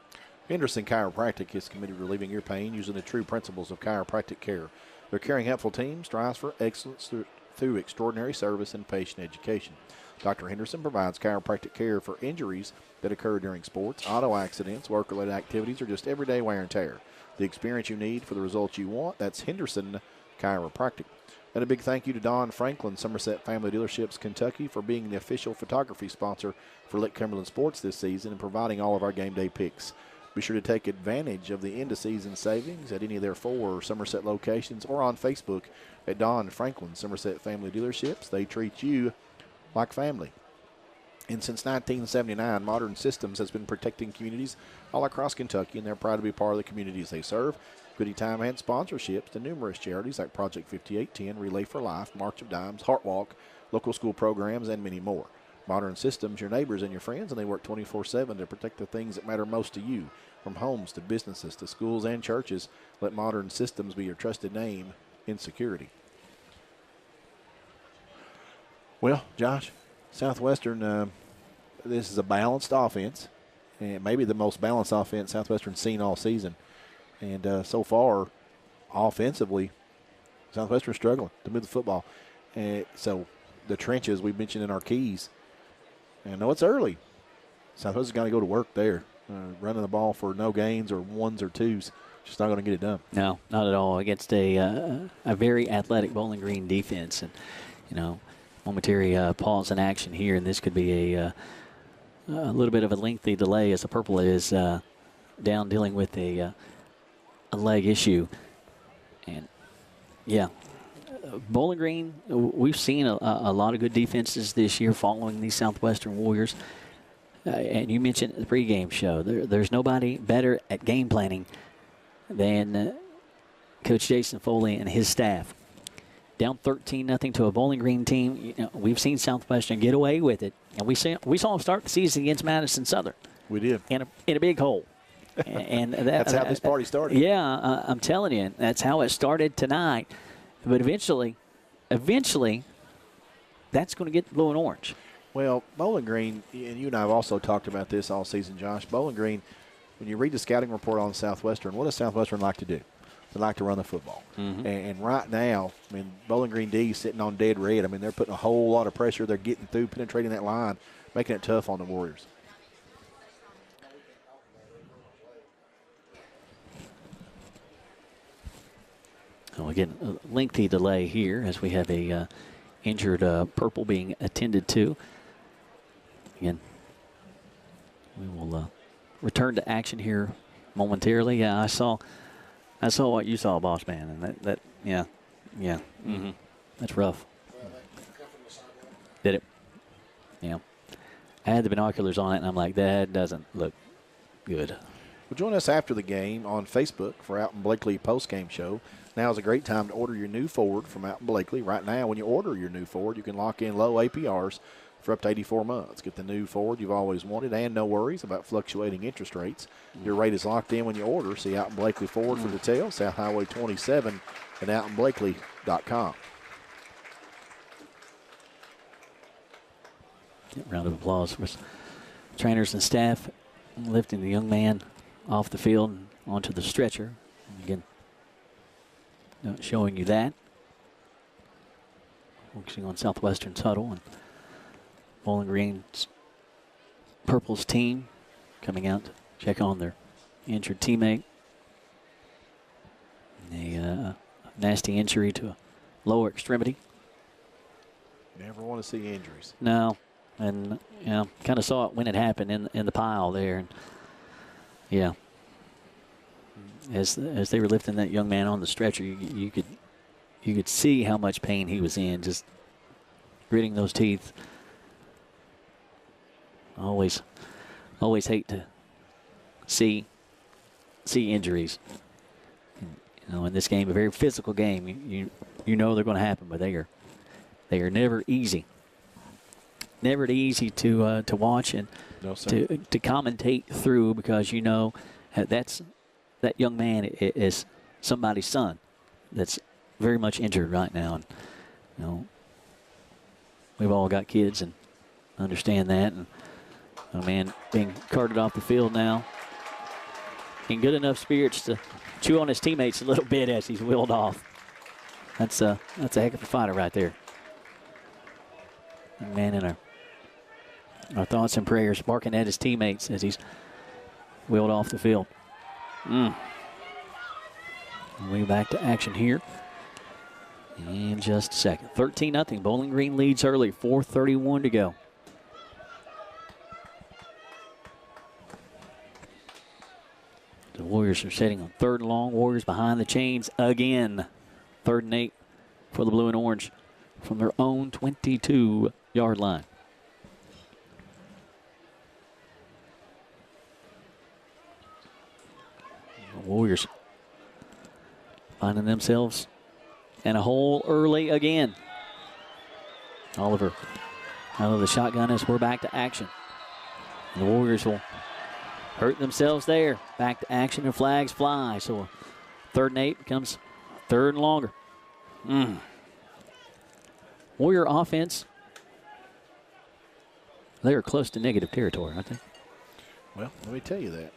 Henderson Chiropractic is committed to relieving your pain using the true principles of chiropractic care. Their caring, helpful team strives for excellence through extraordinary service and patient education. Dr. Henderson provides chiropractic care for injuries that occur during sports, auto accidents, work-related activities, or just everyday wear and tear. The experience you need for the results you want, that's Henderson Chiropractic. And a big thank you to Don Franklin, Somerset Family Dealerships, Kentucky, for being the official photography sponsor for Lake Cumberland Sports this season and providing all of our game day picks. Be sure to take advantage of the end-of-season savings at any of their 4 Somerset locations or on Facebook at Don Franklin, Somerset Family Dealerships. They treat you like family. And since 1979, Modern Systems has been protecting communities all across Kentucky, and they're proud to be part of the communities they serve. Goodie time and sponsorships to numerous charities like Project 5810, Relay for Life, March of Dimes, Heart Walk, local school programs, and many more. Modern Systems, your neighbors and your friends, and they work 24/7 to protect the things that matter most to you. From homes to businesses to schools and churches, let Modern Systems be your trusted name in security. Well, Josh, Southwestern, this is a balanced offense, and maybe the most balanced offense Southwestern's seen all season. And so far, offensively, Southwestern's struggling to move the football. And so the trenches we mentioned in our keys, and I know it's early. Southwestern's got to go to work there. Running the ball for no gains or 1s or 2s, just not going to get it done. No, not at all. Against a very athletic Bowling Green defense. And, you know, momentary pause in action here, and this could be a little bit of a lengthy delay as the purple is down dealing with a leg issue. And, yeah, Bowling Green, we've seen a lot of good defenses this year following these Southwestern Warriors. And you mentioned the pregame show. There's nobody better at game planning than Coach Jason Foley and his staff. Down 13-0 to a Bowling Green team. You know, we've seen Southwestern get away with it, and we saw them start the season against Madison Southern. We did in a big hole. And that's how this party started. Yeah, I'm telling you, that's how it started tonight. But eventually, that's going to get blue and orange. Well, Bowling Green, and you and I have also talked about this all season, Josh. Bowling Green, when you read the scouting report on Southwestern, what does Southwestern like to do? They like to run the football. Mm-hmm. And right now, I mean, Bowling Green D is sitting on dead red. I mean, they're putting a whole lot of pressure. They're getting through, penetrating that line, making it tough on the Warriors. Oh, again, a lengthy delay here as we have a injured purple being attended to. Again, we will return to action here momentarily. Yeah, I saw what you saw, boss man, and yeah, mm-hmm. That's rough. Did it? Yeah. I had the binoculars on it, and I'm like, that doesn't look good. Well, join us after the game on Facebook for Alton Blakely postgame show. Now is a great time to order your new Ford from Alton Blakely. Right now, when you order your new Ford, you can lock in low APRs for up to 84 months. Get the new Ford you've always wanted and no worries about fluctuating interest rates. Your rate is locked in when you order. See Alton Blakely Ford for details. South Highway 27 at AltonBlakely.com. Round of applause for trainers and staff lifting the young man off the field and onto the stretcher. Again, showing you that. Focusing on Southwestern's huddle and Bowling Green's Purple's team coming out to check on their injured teammate. A nasty injury to a lower extremity. Never want to see injuries. No. And, kind of saw it when it happened in the pile there. And, yeah. As they were lifting that young man on the stretcher, you could see how much pain he was in, just gritting those teeth. Always hate to see injuries. In this game, a very physical game. You know they're going to happen, but they are never easy. Never easy to watch and to commentate through, because that young man is somebody's son that's very much injured right now. And, we've all got kids and understand that. And a man being carted off the field now in good enough spirits to chew on his teammates a little bit as he's wheeled off. That's a heck of a fighter right there. A man in our thoughts and prayers, barking at his teammates as he's wheeled off the field. Way back to action here in just a second. 13-0. Bowling Green leads early. 4:31 to go. The Warriors are sitting on 3rd and long. Warriors behind the chains again. 3rd and 8 for the blue and orange from their own 22-yard line. The Warriors finding themselves in a hole early again. Oliver out of the shotgun as we're back to action. The Warriors will hurt themselves there. Back to action and flags fly. So 3rd and 8 becomes 3rd and longer. Warrior offense, they are close to negative territory, aren't they? Well, let me tell you that.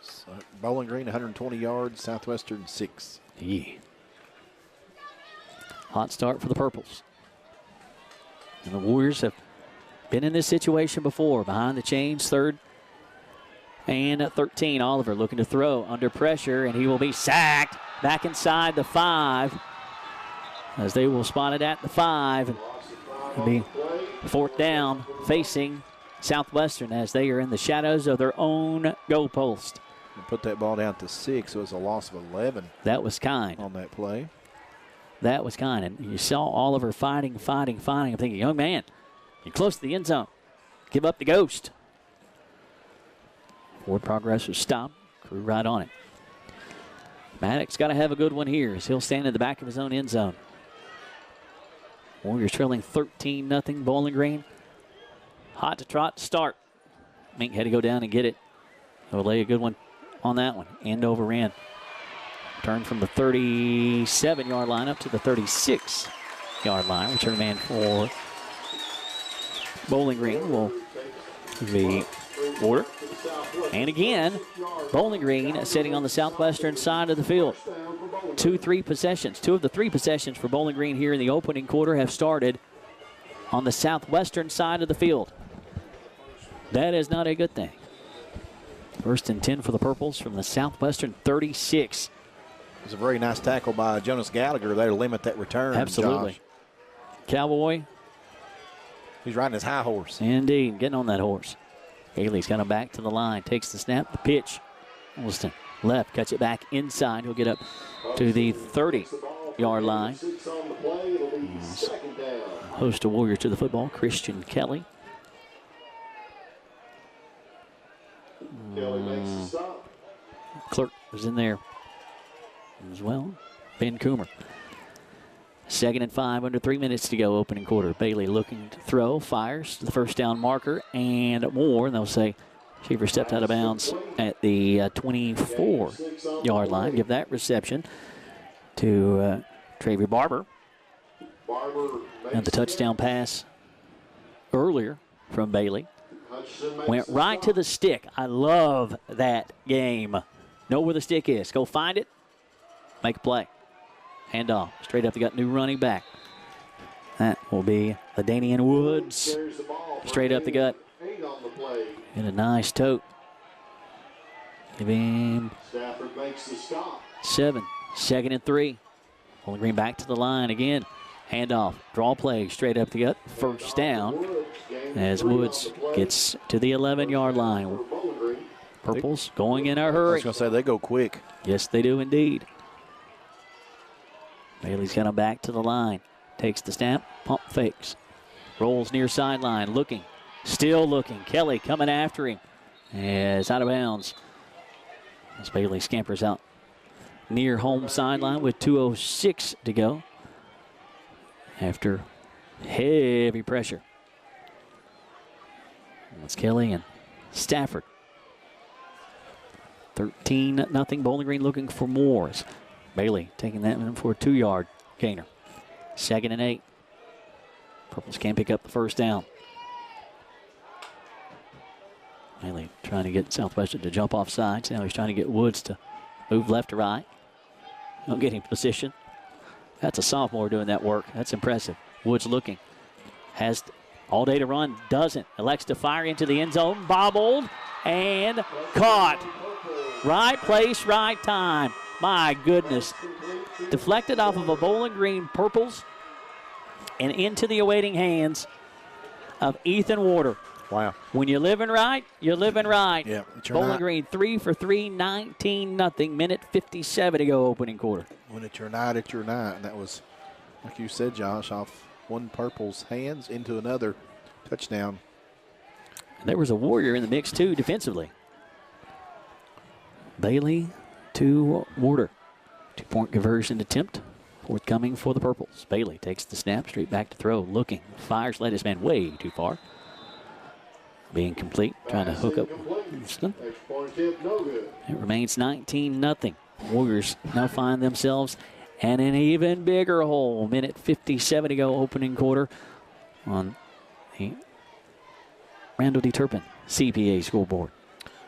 So Bowling Green 120 yards, Southwestern 6. Yeah. Hot start for the Purples. And the Warriors have been in this situation before. Behind the chains, 3rd and 13. Oliver looking to throw under pressure, and he will be sacked back inside the 5 as they will spot it at the 5. And it'll be 4th down facing Southwestern as they are in the shadows of their own goalpost. Put that ball down to 6. It was a loss of 11. That was kind. On that play. That was kind. And you saw Oliver fighting. I'm thinking, young man, you're close to the end zone. Give up the ghost. Forward progress was stopped. Crew right on it. Maddox got to have a good one here as he'll stand in the back of his own end zone. Warriors trailing 13-0 Bowling Green. Hot to trot to start. Mink had to go down and get it. He'll lay a good one on that one. End over end. Turn from the 37-yard line up to the 36-yard line. Return man for Bowling Green will be Porter. And again, Bowling Green sitting on the Southwestern side of the field. 2-3 possessions. 2 of the 3 possessions for Bowling Green here in the opening quarter have started on the Southwestern side of the field. That is not a good thing. 1st and 10 for the Purples from the Southwestern 36. It was a very nice tackle by Jonas Gallagher there to limit that return. Absolutely. Josh. Cowboy. He's riding his high horse. Indeed, getting on that horse. Haley's got him back to the line. Takes the snap, the pitch. Williston left, cuts it back inside. He'll get up to the 30-yard line. Host a Warrior to the football, Christian Kelly. Clerk was in there as well. Ben Coomer. 2nd and 5, under 3 minutes to go, opening quarter. Bailey looking to throw, fires the first down marker, and more. And they'll say Cheever stepped out of bounds at the 24-yard line. Give that reception to Traver Barber. And the touchdown pass earlier from Bailey went right to the stick. I love that game. Know where the stick is. Go find it. Make a play. Hand off. Straight up, they got new running back. That will be LaDanian Woods. Straight up the gut. And a nice tote. Give him 7. 2nd and 3. Bowling Green back to the line again. Hand off. Draw play. Straight up the gut. First down as Woods gets to the 11-yard line. Purples going in a hurry. I was going to say, they go quick. Yes, they do indeed. Bailey's got him back to the line. Takes the snap. Pump fakes. Rolls near sideline. Looking. Still looking. Kelly coming after him. As out of bounds. As Bailey scampers out near home sideline with 2:06 to go. After heavy pressure. That's Kelly and Stafford. 13-0. Bowling Green looking for more. Bailey taking that one for a 2-yard gainer. 2nd and 8. Purples can't pick up the first down. Bailey trying to get Southwestern to jump off sides. Now he's trying to get Woods to move left to right. Don't get him position. That's a sophomore doing that work. That's impressive. Woods looking. Has all day to run. Doesn't. Elects to fire into the end zone. Bobbled and caught. Right place, right time. My goodness. Deflected off of a Bowling Green Purples and into the awaiting hands of Ethan Warder. Wow. When you're living right, you're living right. Yeah, Bowling Green 3 for 3, 19-0. Minute 57 to go, opening quarter. When it's your night, it's your night. And that was, like you said, Josh, off one Purple's hands into another touchdown. And there was a Warrior in the mix, too, defensively. Bailey to Warder. 2-point conversion attempt forthcoming for the Purples. Bailey takes the snap, straight back to throw, looking, fires, led his man way too far. Being complete, trying to hook up Houston. It remains 19-0. Warriors now find themselves in an even bigger hole. Minute 57 to go, opening quarter on the Randall D. Turpin CPA scoreboard.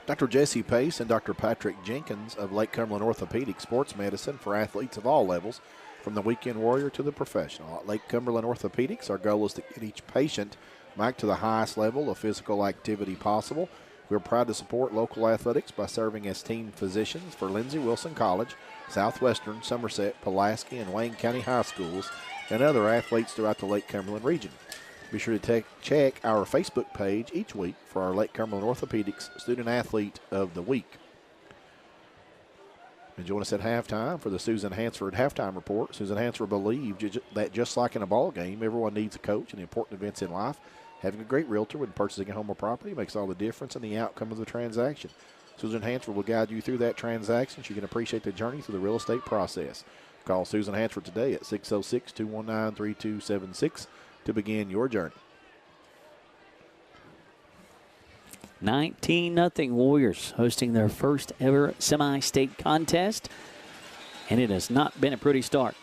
Dr. Jesse Pace and Dr. Patrick Jenkins of Lake Cumberland Orthopedic Sports Medicine for athletes of all levels, from the weekend warrior to the professional. At Lake Cumberland Orthopedics, our goal is to get each patient back to the highest level of physical activity possible. We're proud to support local athletics by serving as team physicians for Lindsey Wilson College, Southwestern, Somerset, Pulaski, and Wayne County High Schools, and other athletes throughout the Lake Cumberland region. Be sure to check our Facebook page each week for our Lake Cumberland Orthopedics Student Athlete of the Week. And join us at halftime for the Susan Hansford Halftime Report. Susan Hansford believed that just like in a ball game, everyone needs a coach in important events in life. Having a great realtor when purchasing a home or property makes all the difference in the outcome of the transaction. Susan Hansford will guide you through that transaction so you can appreciate the journey through the real estate process. Call Susan Hansford today at 606-219-3276 to begin your journey. 19-0 Warriors hosting their first ever semi-state contest. And it has not been a pretty start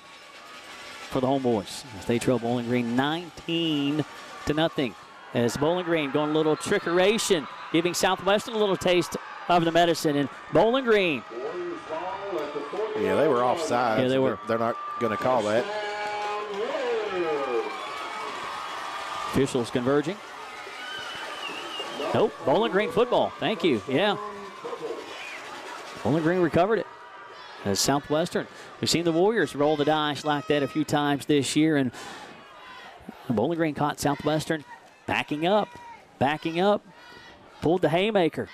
for the Homeboys. They trail Bowling Green 19-0. As Bowling Green going a little trickeration, giving Southwestern a little taste of the medicine. And Bowling Green. Yeah, they were offside. Yeah, they were. They're not going to call that. Officials converging. Nope, Bowling Green football. Thank you. Yeah. Bowling Green recovered it. As Southwestern, we've seen the Warriors roll the dice like that a few times this year, and Bowling Green caught Southwestern backing up, pulled the haymaker.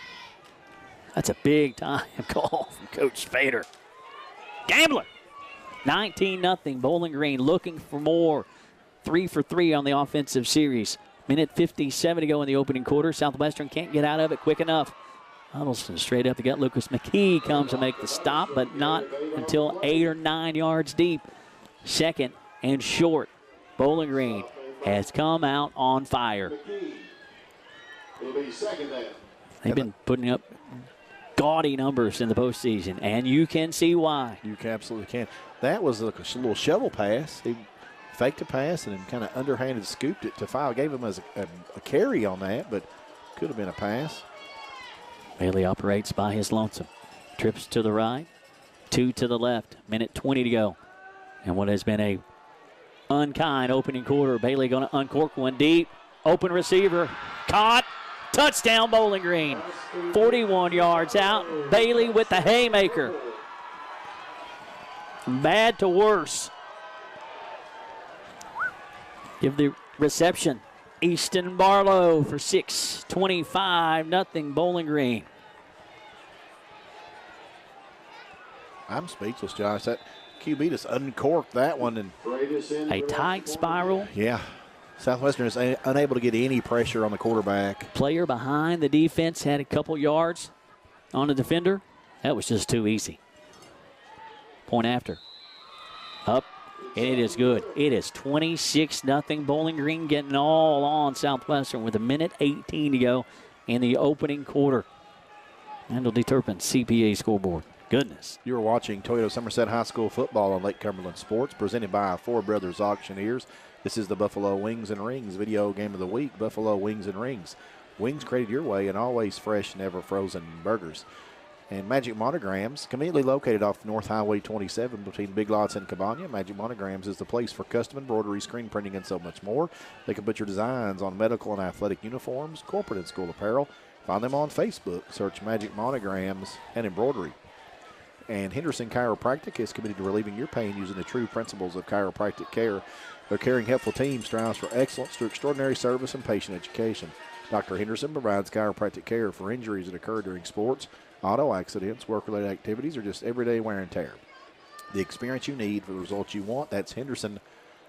That's a big time call from Coach Spader. Gambler. 19-0 Bowling Green looking for more. 3 for 3 on the offensive series. Minute 57 to go in the opening quarter. Southwestern can't get out of it quick enough. Huddleston straight up the gut. Lucas McKee comes to make the stop, but not until 8 or 9 yards deep. 2nd and short. Bowling Green has come out on fire. It'll be second down. They've been putting up gaudy numbers in the postseason, and you can see why. You absolutely can. That was a little shovel pass. He faked a pass and then kind of underhanded scooped it to foul. Gave him as a carry on that, but could have been a pass. Bailey operates by his lonesome. Trips to the right, 2 to the left. Minute 20 to go. And what has been a unkind opening quarter. Bailey going to uncork one deep. Open receiver. Caught. Touchdown Bowling Green. 41 yards out. Bailey with the haymaker. Bad to worse. Give the reception. Easton Barlow for 6. 25-0 Bowling Green. I'm speechless, Josh. That QB just uncorked that one. And a tight spiral. Yeah. Southwestern is unable to get any pressure on the quarterback. Player behind the defense had a couple yards on the defender. That was just too easy. Point after. Up. And it is good. It is 26-0 Bowling Green getting all on Southwestern with 1:18 to go in the opening quarter. Randall D. Turpin, CPA scoreboard. Goodness. You are watching Toyota Somerset High School football on Lake Cumberland Sports, presented by our Four Brothers Auctioneers. This is the Buffalo Wings and Rings video game of the week. Buffalo Wings and Rings. Wings created your way and always fresh, never frozen burgers. And Magic Monograms, conveniently located off North Highway 27 between Big Lots and Cabana. Magic Monograms is the place for custom embroidery, screen printing, and so much more. They can put your designs on medical and athletic uniforms, corporate and school apparel. Find them on Facebook. Search Magic Monograms and Embroidery. And Henderson Chiropractic is committed to relieving your pain using the true principles of chiropractic care. Their caring, helpful team strives for excellence through extraordinary service and patient education. Dr. Henderson provides chiropractic care for injuries that occur during sports, auto accidents, work-related activities, or just everyday wear and tear. The experience you need for the results you want, that's Henderson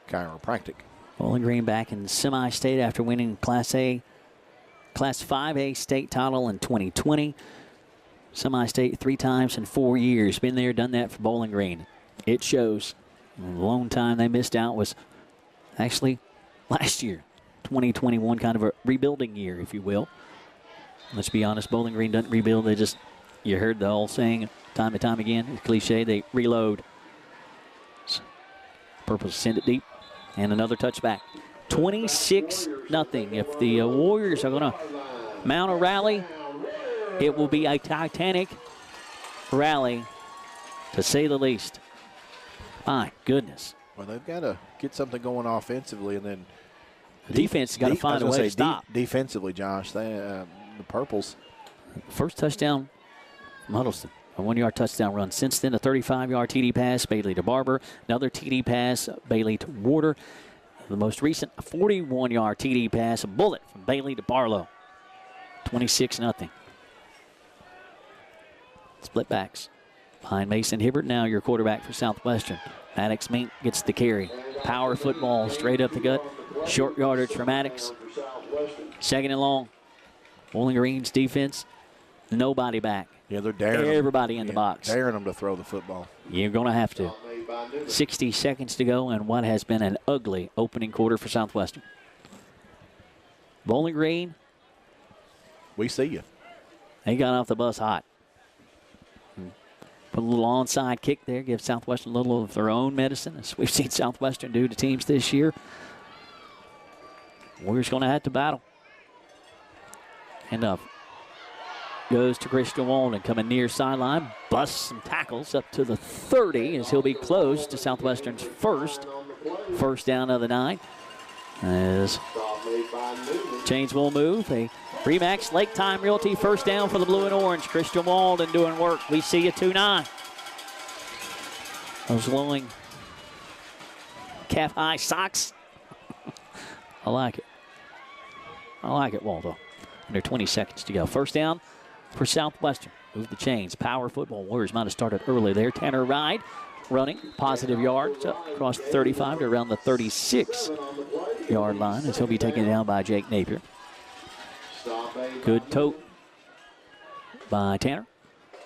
Chiropractic. Bowling Green back in semi-state after winning Class 5A state title in 2020. Semi-state 3 times in 4 years. Been there, done that for Bowling Green. It shows. The long time they missed out was actually last year. 2021, kind of a rebuilding year, if you will. Let's be honest, Bowling Green doesn't rebuild. They just, you heard the old saying time and time again, it's cliche, they reload. Purples send it deep. And another touchback. 26-0. If the Warriors are going to mount a rally, it will be a Titanic rally, to say the least. My goodness. Well, they've got to get something going offensively, and then the defense has got to find a way to stop. Defensively, Josh, the Purples. First touchdown from Huddleston. A 1-yard touchdown run. Since then, a 35-yard TD pass, Bailey to Barber. Another TD pass, Bailey to Warder. The most recent, a 41-yard TD pass, a bullet from Bailey to Barlow. 26-0. Split backs. Behind Mason Hibbert, now your quarterback for Southwestern. Maddox Mink gets the carry. Power football straight up the gut. Short yardage for Maddox. Second and long. Bowling Green's defense, nobody back. Yeah, they're daring everybody in the box. Daring them to throw the football. You're going to have to. 60 seconds to go and what has been an ugly opening quarter for Southwestern. Bowling Green. We see you. They got off the bus hot. Put a little onside kick there, give Southwestern a little of their own medicine, as we've seen Southwestern do to teams this year. Warriors going to have to battle. And goes to Christian Walden, coming near sideline, busts some tackles up to the 30 as he'll be close to Southwestern's first down of the night. As chains will move. A Remax Lake Time Realty first down for the blue and orange. Christian Walden doing work. We see you 2-9. Those glowing calf-high socks. I like it. I like it, Waldo. Under 20 seconds to go. First down for Southwestern. Move the chains. Power football. Warriors might have started early there. Tanner Ride running. Positive yards up across the 35 to around the 36-yard line as he'll be taken down by Jake Napier. Good tote by Tanner.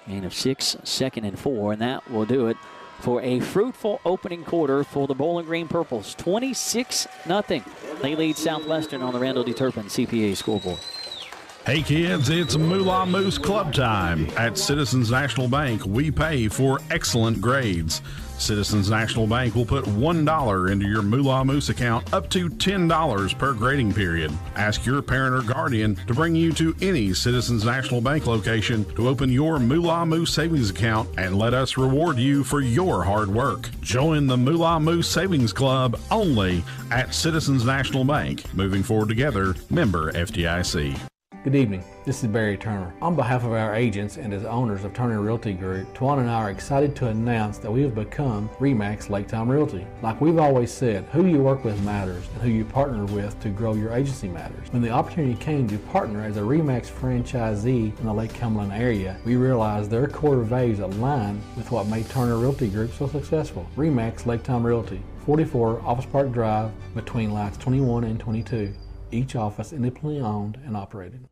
Gain of 6, 2nd and 4, and that will do it for a fruitful opening quarter for the Bowling Green Purples. 26-0. They lead Southwestern on the Randall D. Turpin CPA scoreboard. Hey kids, it's Moolah Moose Club time. At Citizens National Bank, we pay for excellent grades. Citizens National Bank will put $1 into your Moolah Moose account up to $10 per grading period. Ask your parent or guardian to bring you to any Citizens National Bank location to open your Moolah Moose savings account and let us reward you for your hard work. Join the Moolah Moose Savings Club only at Citizens National Bank. Moving forward together, member FDIC. Good evening, this is Barry Turner. On behalf of our agents and as owners of Turner Realty Group, Tawana and I are excited to announce that we have become RE/MAX Lake Time Realty. Like we've always said, who you work with matters and who you partner with to grow your agency matters. When the opportunity came to partner as a RE/MAX franchisee in the Lake Cumberland area, we realized their core values align with what made Turner Realty Group so successful. RE/MAX Lake Time Realty, 44 Office Park Drive between lots 21 and 22. Each office independently owned and operated.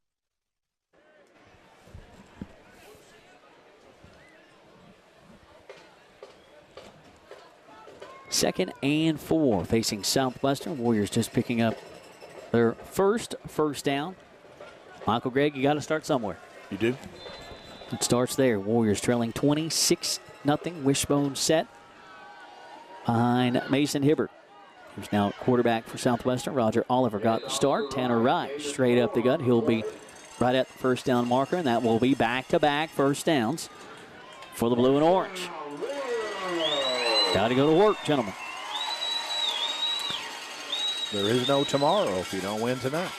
Second and 4 facing Southwestern. Warriors just picking up their first down. Michael Gregg, you got to start somewhere. You do. It starts there. Warriors trailing 26-0. Wishbone set behind Mason Hibbert, who's now quarterback for Southwestern. Roger Oliver got the start. Tanner Wright straight up the gut. He'll be right at the first down marker, and that will be back-to-back first downs for the blue and orange. Got to go to work, gentlemen. There is no tomorrow if you don't win tonight.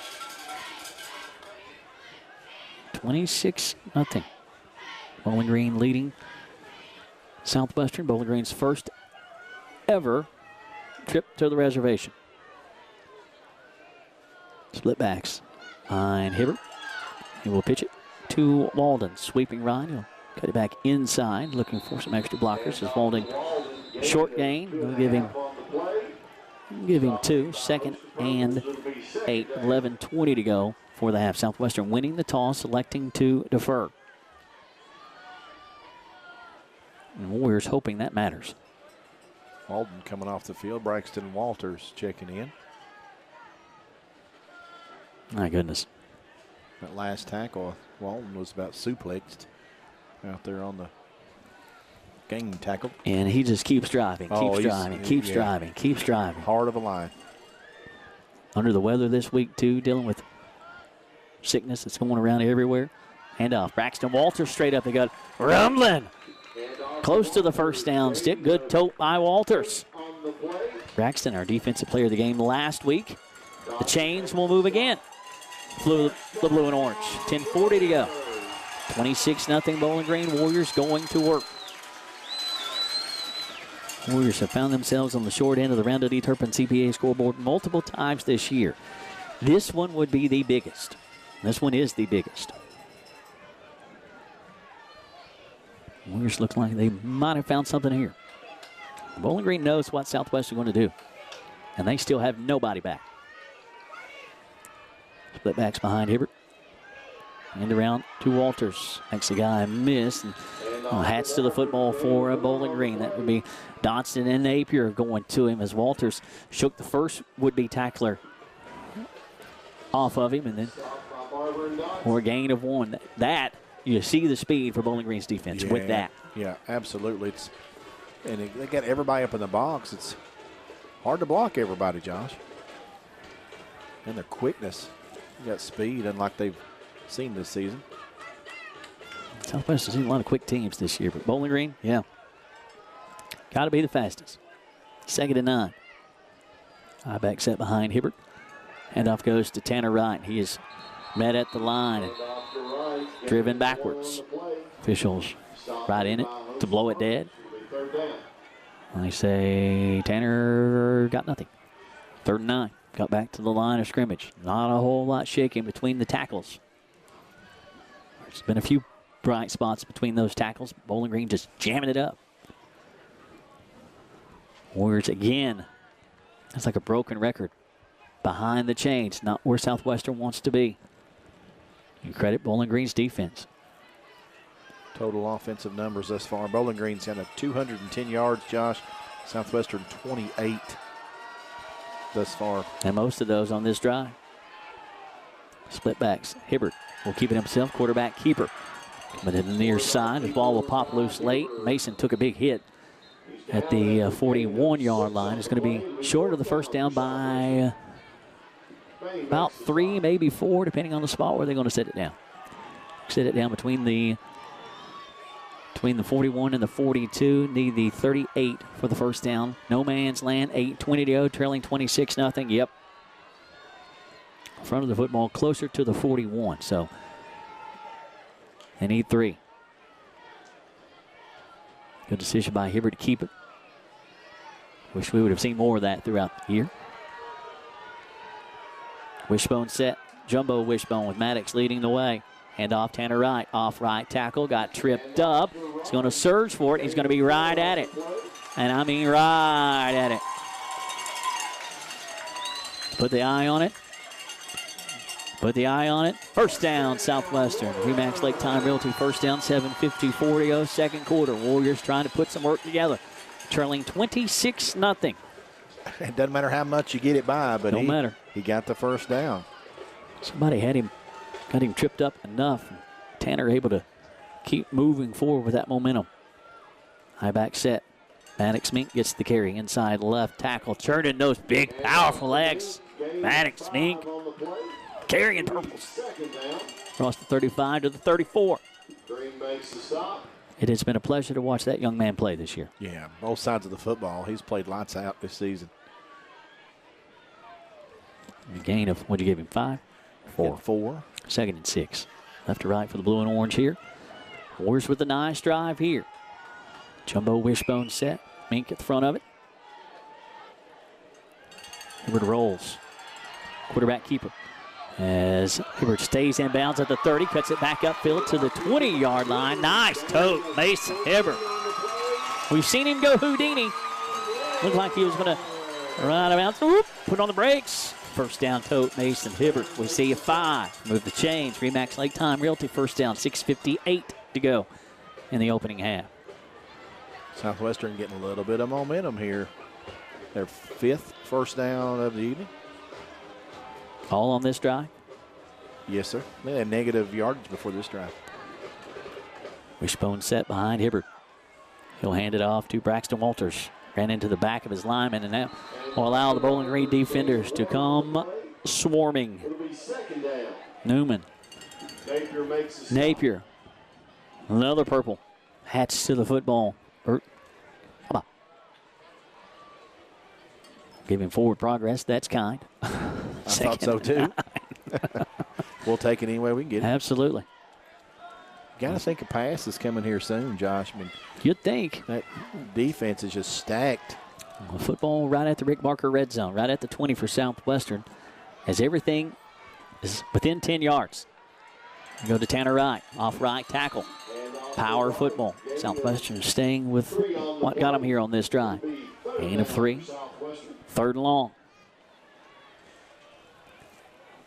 26-0. Bowling Green leading Southwestern. Bowling Green's first ever trip to the reservation. Split backs. And Hibbert. He will pitch it to Walden. Sweeping Ryan. He'll cut it back inside, looking for some extra blockers as Walden. Short gain. We'll give him 2. Second and 8. 11:20 to go for the half. Southwestern winning the toss, electing to defer. And Warriors hoping that matters. Walden coming off the field. Braxton Walters checking in. My goodness. That last tackle, Walden was about suplexed out there on the game tackle. And he just keeps driving, keeps driving. Hard of a line. Under the weather this week, too, dealing with sickness that's going around everywhere. Handoff. Braxton Walters straight up the gut. Rumbling. Close to the first down stick. Good tote by Walters. Braxton, our defensive player of the game last week. The chains will move again. The blue and orange. 10:40 to go. 26-0 Bowling Green. Warriors going to work. Warriors have found themselves on the short end of the Randall D. Turpin CPA scoreboard multiple times this year. This one would be the biggest. This one is the biggest. Warriors look like they might have found something here. Bowling Green knows what Southwest is going to do, and they still have nobody back. Split backs behind Hibbert. End around to Walters. Makes the guy miss. And, hats to the football for Bowling Green. That would be Dodson and Napier going to him as Walters shook the first would-be tackler off of him, and then for a gain of 1. That, you see the speed for Bowling Green's defense with that. Yeah, absolutely. And they got everybody up in the box. It's hard to block everybody, Josh. And their quickness. You got speed, unlike they've seen this season. Southwest has seen a lot of quick teams this year, but Bowling Green, yeah. Got to be the fastest. 2nd and 9. High back set behind Hibbert. Handoff goes to Tanner Wright. He is met at the line and driven backwards. Officials right in it to blow it dead. They say Tanner got nothing. 3rd and 9. Got back to the line of scrimmage. Not a whole lot shaking between the tackles. There's been a few bright spots between those tackles. Bowling Green just jamming it up. Warriors again. That's like a broken record. Behind the chains, not where Southwestern wants to be. You credit Bowling Green's defense. Total offensive numbers thus far. Bowling Green's had a 210 yards, Josh. Southwestern 28 thus far. And most of those on this drive. Split backs. Hibbert will keep it himself. Quarterback keeper. But in the near side, the ball will pop loose late. Mason took a big hit at the 41-yard line. It's going to be short of the first down by about 3, maybe 4, depending on the spot where they're going to set it down. Set it down between the 41 and the 42. Need the 38 for the first down. No man's land. 8:20 to go. Trailing 26-0. Yep. Front of the football, closer to the 41. So they need 3. Good decision by Hibbert to keep it. Wish we would have seen more of that throughout the year. Wishbone set. Jumbo wishbone with Maddox leading the way. Hand off Tanner Wright. Off right tackle. Got tripped up. He's going to surge for it. He's going to be right at it. And I mean right at it. Put the eye on it. Put the eye on it. First down, Southwestern. Remax Lake Time Realty first down, 7:54 to go, second quarter. Warriors trying to put some work together. Trailing 26-0. It doesn't matter how much you get it by, but Don't matter. He got the first down. Somebody got him tripped up enough. Tanner able to keep moving forward with that momentum. High back set. Maddox Mink gets the carry inside left tackle. Turning those big, powerful legs. Maddox Mink carrying purples. Across the 35 to the 34. It has been a pleasure to watch that young man play this year. Yeah, both sides of the football. He's played lights out this season. A gain of, what'd you give him, 5? 4. 4. Second and 6. Left to right for the blue and orange here. Warriors with a nice drive here. Jumbo wishbone set. Mink at the front of it. Hibbert rolls. Quarterback keeper. As Hibbert stays in bounds at the 30, cuts it back upfield to the 20-yard line. Nice tote, Mason Hibbert. We've seen him go Houdini. Looked like he was going to run out of bounds. Whoop, put on the brakes. First down tote, Mason Hibbert. We see a 5. Move the chains. Remax Lake Time Realty first down, 6:58 to go in the opening half. Southwestern getting a little bit of momentum here. Their 5th first down of the evening. All on this drive? Yes, sir. They had negative yardage before this drive. Wishbone set behind Hibbert. He'll hand it off to Braxton Walters. Ran into the back of his lineman, and that will allow the Bowling Green defenders to come swarming. Newman. Napier. Another purple. Hats to the football. Come on. Giving forward progress. That's kind. I thought so, too. We'll take it any way we can get it. Absolutely. Got to think a pass is coming here soon, Josh. I mean, you'd think. That defense is just stacked. Well, football right at the Rick Barker red zone, right at the 20 for Southwestern, as everything is within 10 yards. You go to Tanner Wright, off right tackle. Power football. Southwestern staying with what got them here on this drive. Gain of 3. 3rd and long.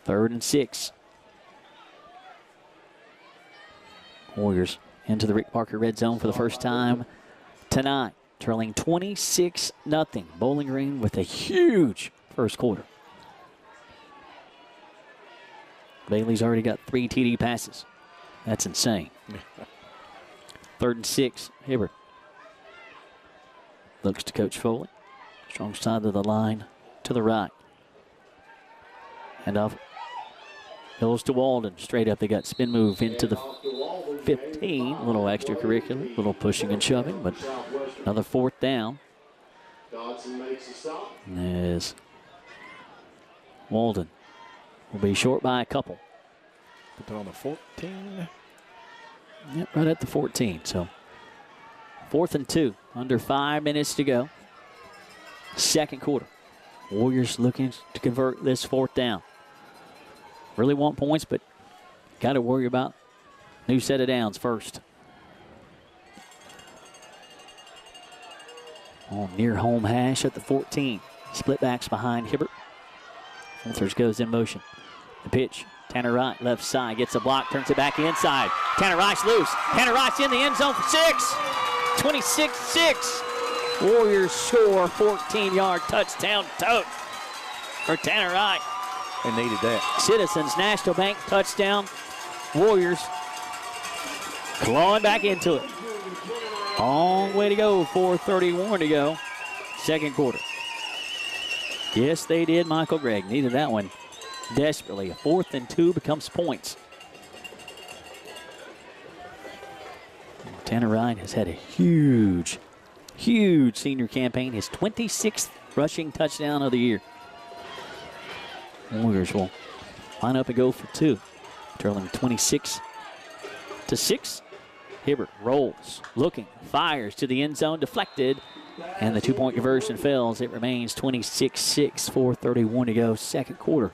3rd and 6. Warriors into the Rick Barker red zone for the first time tonight. Trailing 26-0. Bowling Green with a huge first quarter. Bailey's already got 3 TD passes. That's insane. 3rd and 6. Hibbert looks to Coach Foley. Strong side of the line to the right. And off. Goes to Walden. Straight up, they got spin move into the 15. A little extracurricular, a little pushing and shoving, but another 4th down. As Walden will be short by a couple. Put it on the 14. Yep, right at the 14. So 4th and 2. Under 5 minutes to go. Second quarter. Warriors looking to convert this 4th down. Really want points, but got to worry about new set of downs first. On near home hash at the 14. Split backs behind Hibbert. Walters goes in motion. The pitch Tanner Wright, left side, gets a block, turns it back inside. Tanner Wright's loose. Tanner Wright's in the end zone for 6. 26-6. Warriors score 14-yard touchdown tote for Tanner Wright. They needed that. Citizens National Bank touchdown. Warriors clawing back into it. Long way to go, 4:31 to go. Second quarter. Yes, they did, Michael Gregg. Needed that one desperately. A 4th and 2 becomes points. Tanner Wright has had a huge senior campaign. His 26th rushing touchdown of the year. Warriors will line up and go for 2. Trailing 26-6. Hibbert rolls, looking, fires to the end zone, deflected, and the 2-point conversion fails. It remains 26-6, 4:31 to go, second quarter.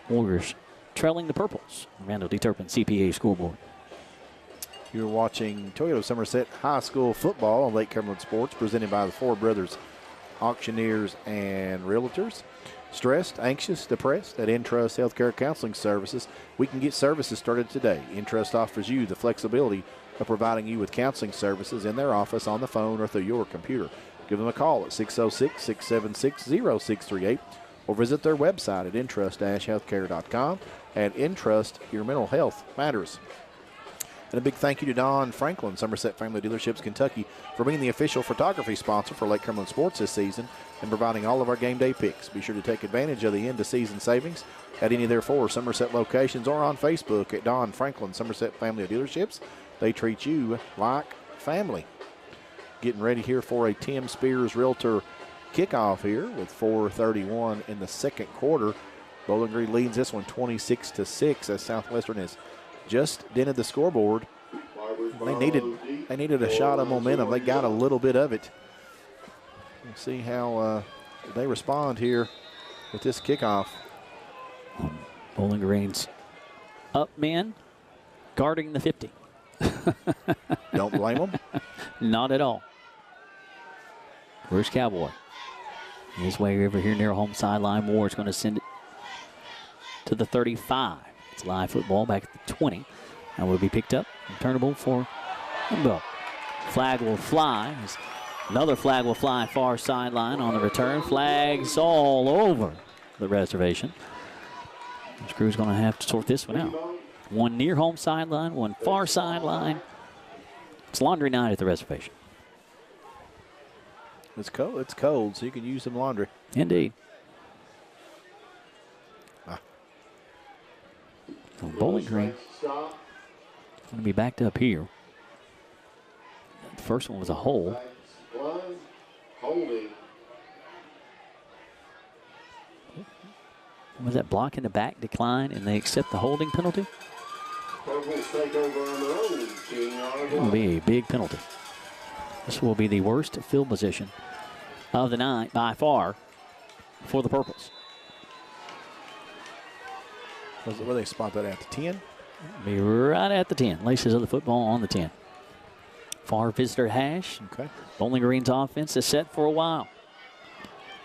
Warriors trailing the Purples. Randall D. Turpin, CPA scoreboard. You're watching Toyota Somerset High School football on Lake Cumberland Sports, presented by the Four Brothers Auctioneers and Realtors. Stressed, anxious, depressed? At Entrust Healthcare Counseling Services, we can get services started today. Entrust offers you the flexibility of providing you with counseling services in their office, on the phone, or through your computer. Give them a call at 606-676-0638 or visit their website at entrust-healthcare.com. At Entrust, your mental health matters. And a big thank you to Don Franklin, Somerset Family Dealerships, Kentucky, for being the official photography sponsor for Lake Cumberland Sports this season and providing all of our game day picks. Be sure to take advantage of the end-of-season savings at any of their 4 Somerset locations or on Facebook at Don Franklin, Somerset Family Dealerships. They treat you like family. Getting ready here for a Tim Spears Realtor kickoff here with 4:31 in the second quarter. Bowling Green leads this one 26-6 as Southwestern has just dented the scoreboard. They needed a shot of momentum. They got a little bit of it. We'll see how they respond here with this kickoff. Bowling Green's up men guarding the 50. Don't blame them. Not at all. Where's Cowboy? His way over here near home sideline. Moore's going to send it to the 35. It's live football back at the 20. And will be picked up and turnable for Humboldt. Flag will fly. Another flag will fly far sideline on the return. Flags all over the reservation. This crew's going to have to sort this one out. One near home sideline, one far sideline. It's laundry night at the reservation. It's cold, so you can use some laundry. Indeed. Bowling Green going to be backed up here. The first one was a hole. Was that block in the back decline and they accept the holding penalty? It will be a big penalty. This will be the worst field position of the night by far for the Purples. Where they spot that at, the 10? Be right at the 10. Laces of the football on the 10. Far visitor hash. Okay. Bowling Green's offense is set for a while.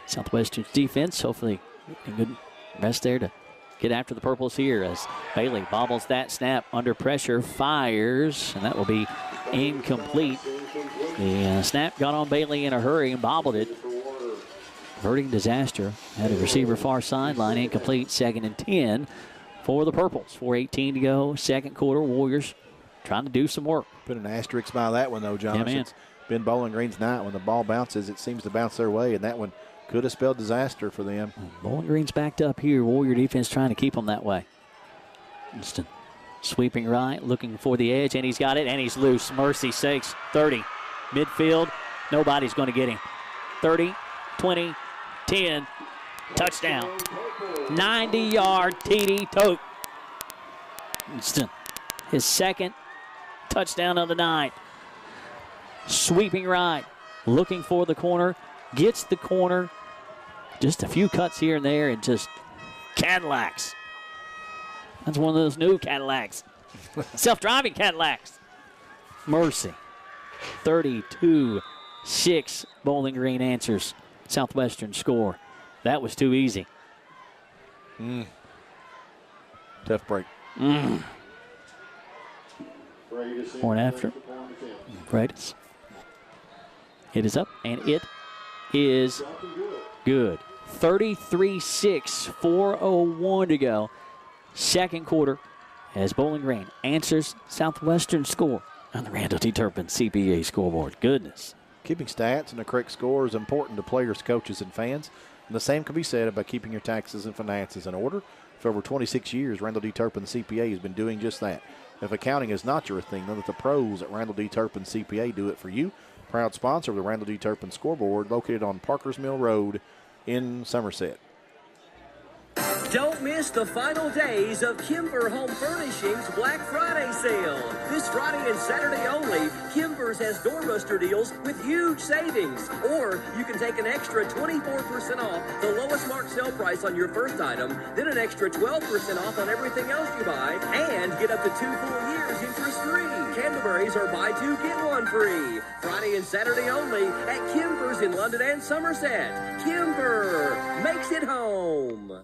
Southwestern's defense, hopefully a good rest there to get after the Purples here as Bailey bobbles that snap under pressure, fires, and that will be incomplete. The snap got on Bailey in a hurry and bobbled it. Averting disaster. Had a receiver far sideline, incomplete, 2nd and 10 for the Purples. 4:18 to go, second quarter. Warriors trying to do some work. Put an asterisk by that one, though, Josh. Yeah, man. It's been Bowling Green's night. When the ball bounces, it seems to bounce their way, and that one could have spelled disaster for them. Bowling Green's backed up here. Warrior defense trying to keep them that way. Instant sweeping right, looking for the edge, and he's got it, and he's loose. Mercy sakes, 30. Midfield, nobody's going to get him. 30, 20, 10, touchdown. 90-yard TD tote. Instant. His second touchdown of the night. Sweeping right, looking for the corner, gets the corner. Just a few cuts here and there and just Cadillacs. That's one of those new Cadillacs. Self-driving Cadillacs. Mercy. 32-6. Bowling Green answers. Southwestern score. That was too easy. Tough break. Point after. Freitas. It is up, and it is good. 33-6, 4:01 to go. Second quarter as Bowling Green answers Southwestern score on the Randall T. Turpin CPA scoreboard. Goodness. Keeping stats and a correct score is important to players, coaches, and fans. And the same can be said about keeping your taxes and finances in order. For over 26 years, Randall D. Turpin CPA has been doing just that. If accounting is not your thing, then let the pros at Randall D. Turpin CPA do it for you. Proud sponsor of the Randall D. Turpin scoreboard, located on Parkers Mill Road in Somerset. Don't miss the final days of Kimber Home Furnishings Black Friday sale. This Friday and Saturday only, Kimber's has doorbuster deals with huge savings. Or you can take an extra 24% off the lowest marked sale price on your first item, then an extra 12% off on everything else you buy, and get up to 2 full years interest-free. Canterbury's are buy two, get one free. Friday and Saturday only at Kimber's in London and Somerset. Kimber makes it home.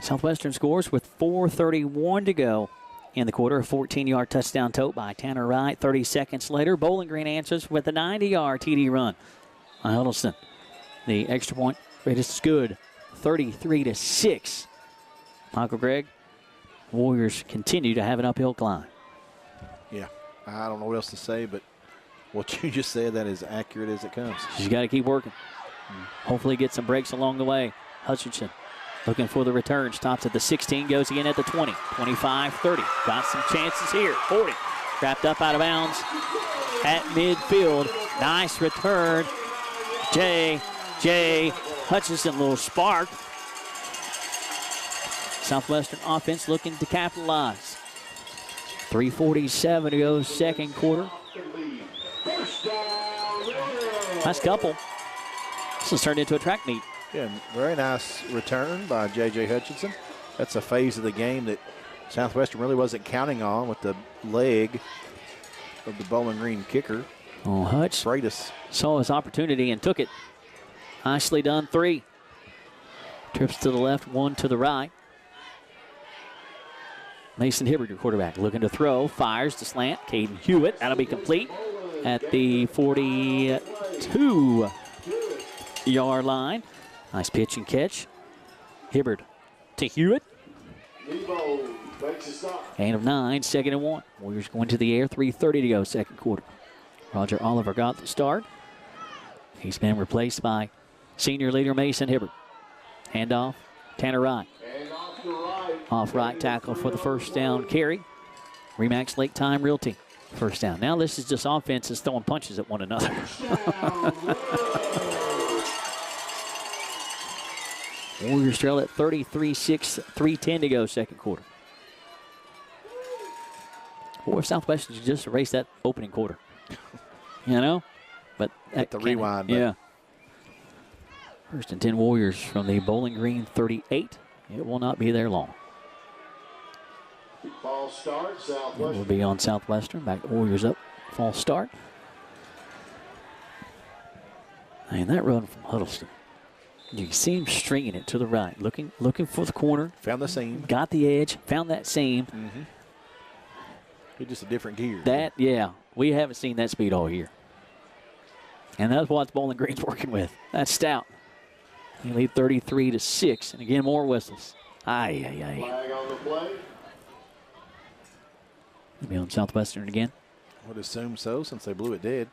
Southwestern scores with 4:31 to go in the quarter. A 14-yard touchdown tote by Tanner Wright. 30 seconds later, Bowling Green answers with a 90-yard TD run by Huddleston. The extra point rate is good, 33-6. Michael Gregg, Warriors continue to have an uphill climb. Yeah, I don't know what else to say, but what you just said, that is accurate as it comes. You got to keep working. Hopefully get some breaks along the way. Hutchinson looking for the return. Stops at the 16, goes again at the 20. 25, 30. Got some chances here. 40. Wrapped up out of bounds at midfield. Nice return. Jay Hutchinson, little spark. Southwestern offense looking to capitalize. 3:47 to go, second quarter. Nice couple. This has turned into a track meet. Yeah, very nice return by J.J. Hutchinson. That's a phase of the game that Southwestern really wasn't counting on with the leg of the Bowling Green kicker. Oh, Hutch Freitas saw his opportunity and took it. Nicely done, 3. Trips to the left, 1 to the right. Mason Hibbert, your quarterback, looking to throw. Fires to slant. Caden Hewitt. That'll be complete at the 42-yard line. Nice pitch and catch. Hibbert to Hewitt. Gain of 9, 2nd and 1. Warriors going to the air, 3:30 to go, second quarter. Roger Oliver got the start. He's been replaced by senior leader Mason Hibbert. Handoff, Tanner Wright. Off right tackle for the first down carry. Remax Lake Time Realty. First down. Now this is just offenses throwing punches at one another. Warriors trail at 33-6, 3:10 to go, second quarter. Or Southwestern should just erase that opening quarter. You know? But at the rewind. Yeah. First and 10 Warriors from the Bowling Green 38. It will not be there long. False start, Southwestern. It will be on Southwestern. Back to Warriors up. False start. And that run from Huddleston. You can see him stringing it to the right, looking for the corner. Found the seam. Got the edge. Found that seam. Mm-hmm. It's just a different gear. We haven't seen that speed all year. And that's what Bowling Green's working with. That's stout. They lead 33-6. And again, more whistles. Flag on the play. Be on Southwestern again. I would assume so, since they blew it dead.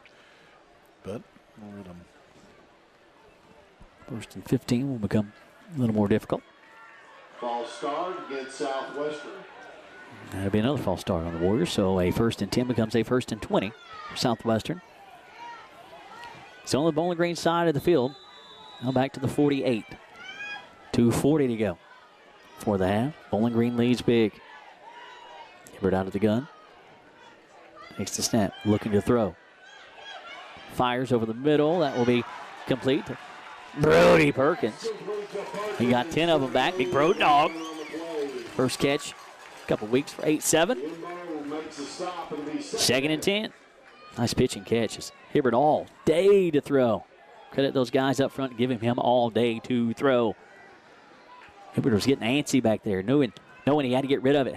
But we'll let them. First and 15 will become a little more difficult. False start against Southwestern. That'll be another false start on the Warriors. So a first and 10 becomes a first and 20 for Southwestern. It's on the Bowling Green side of the field. Now back to the 48. 2:40 to go for the half. Bowling Green leads big. Hibbert out of the gun. Takes the snap, looking to throw. Fires over the middle. That will be complete. Brody Perkins. He got 10 of them back. Big Bro Dog. First catch, a couple weeks for 8-7. Second and 10. Nice pitch and catches. Hibbert all day to throw. Credit those guys up front giving him all day to throw. Hibbert was getting antsy back there, knowing he had to get rid of it.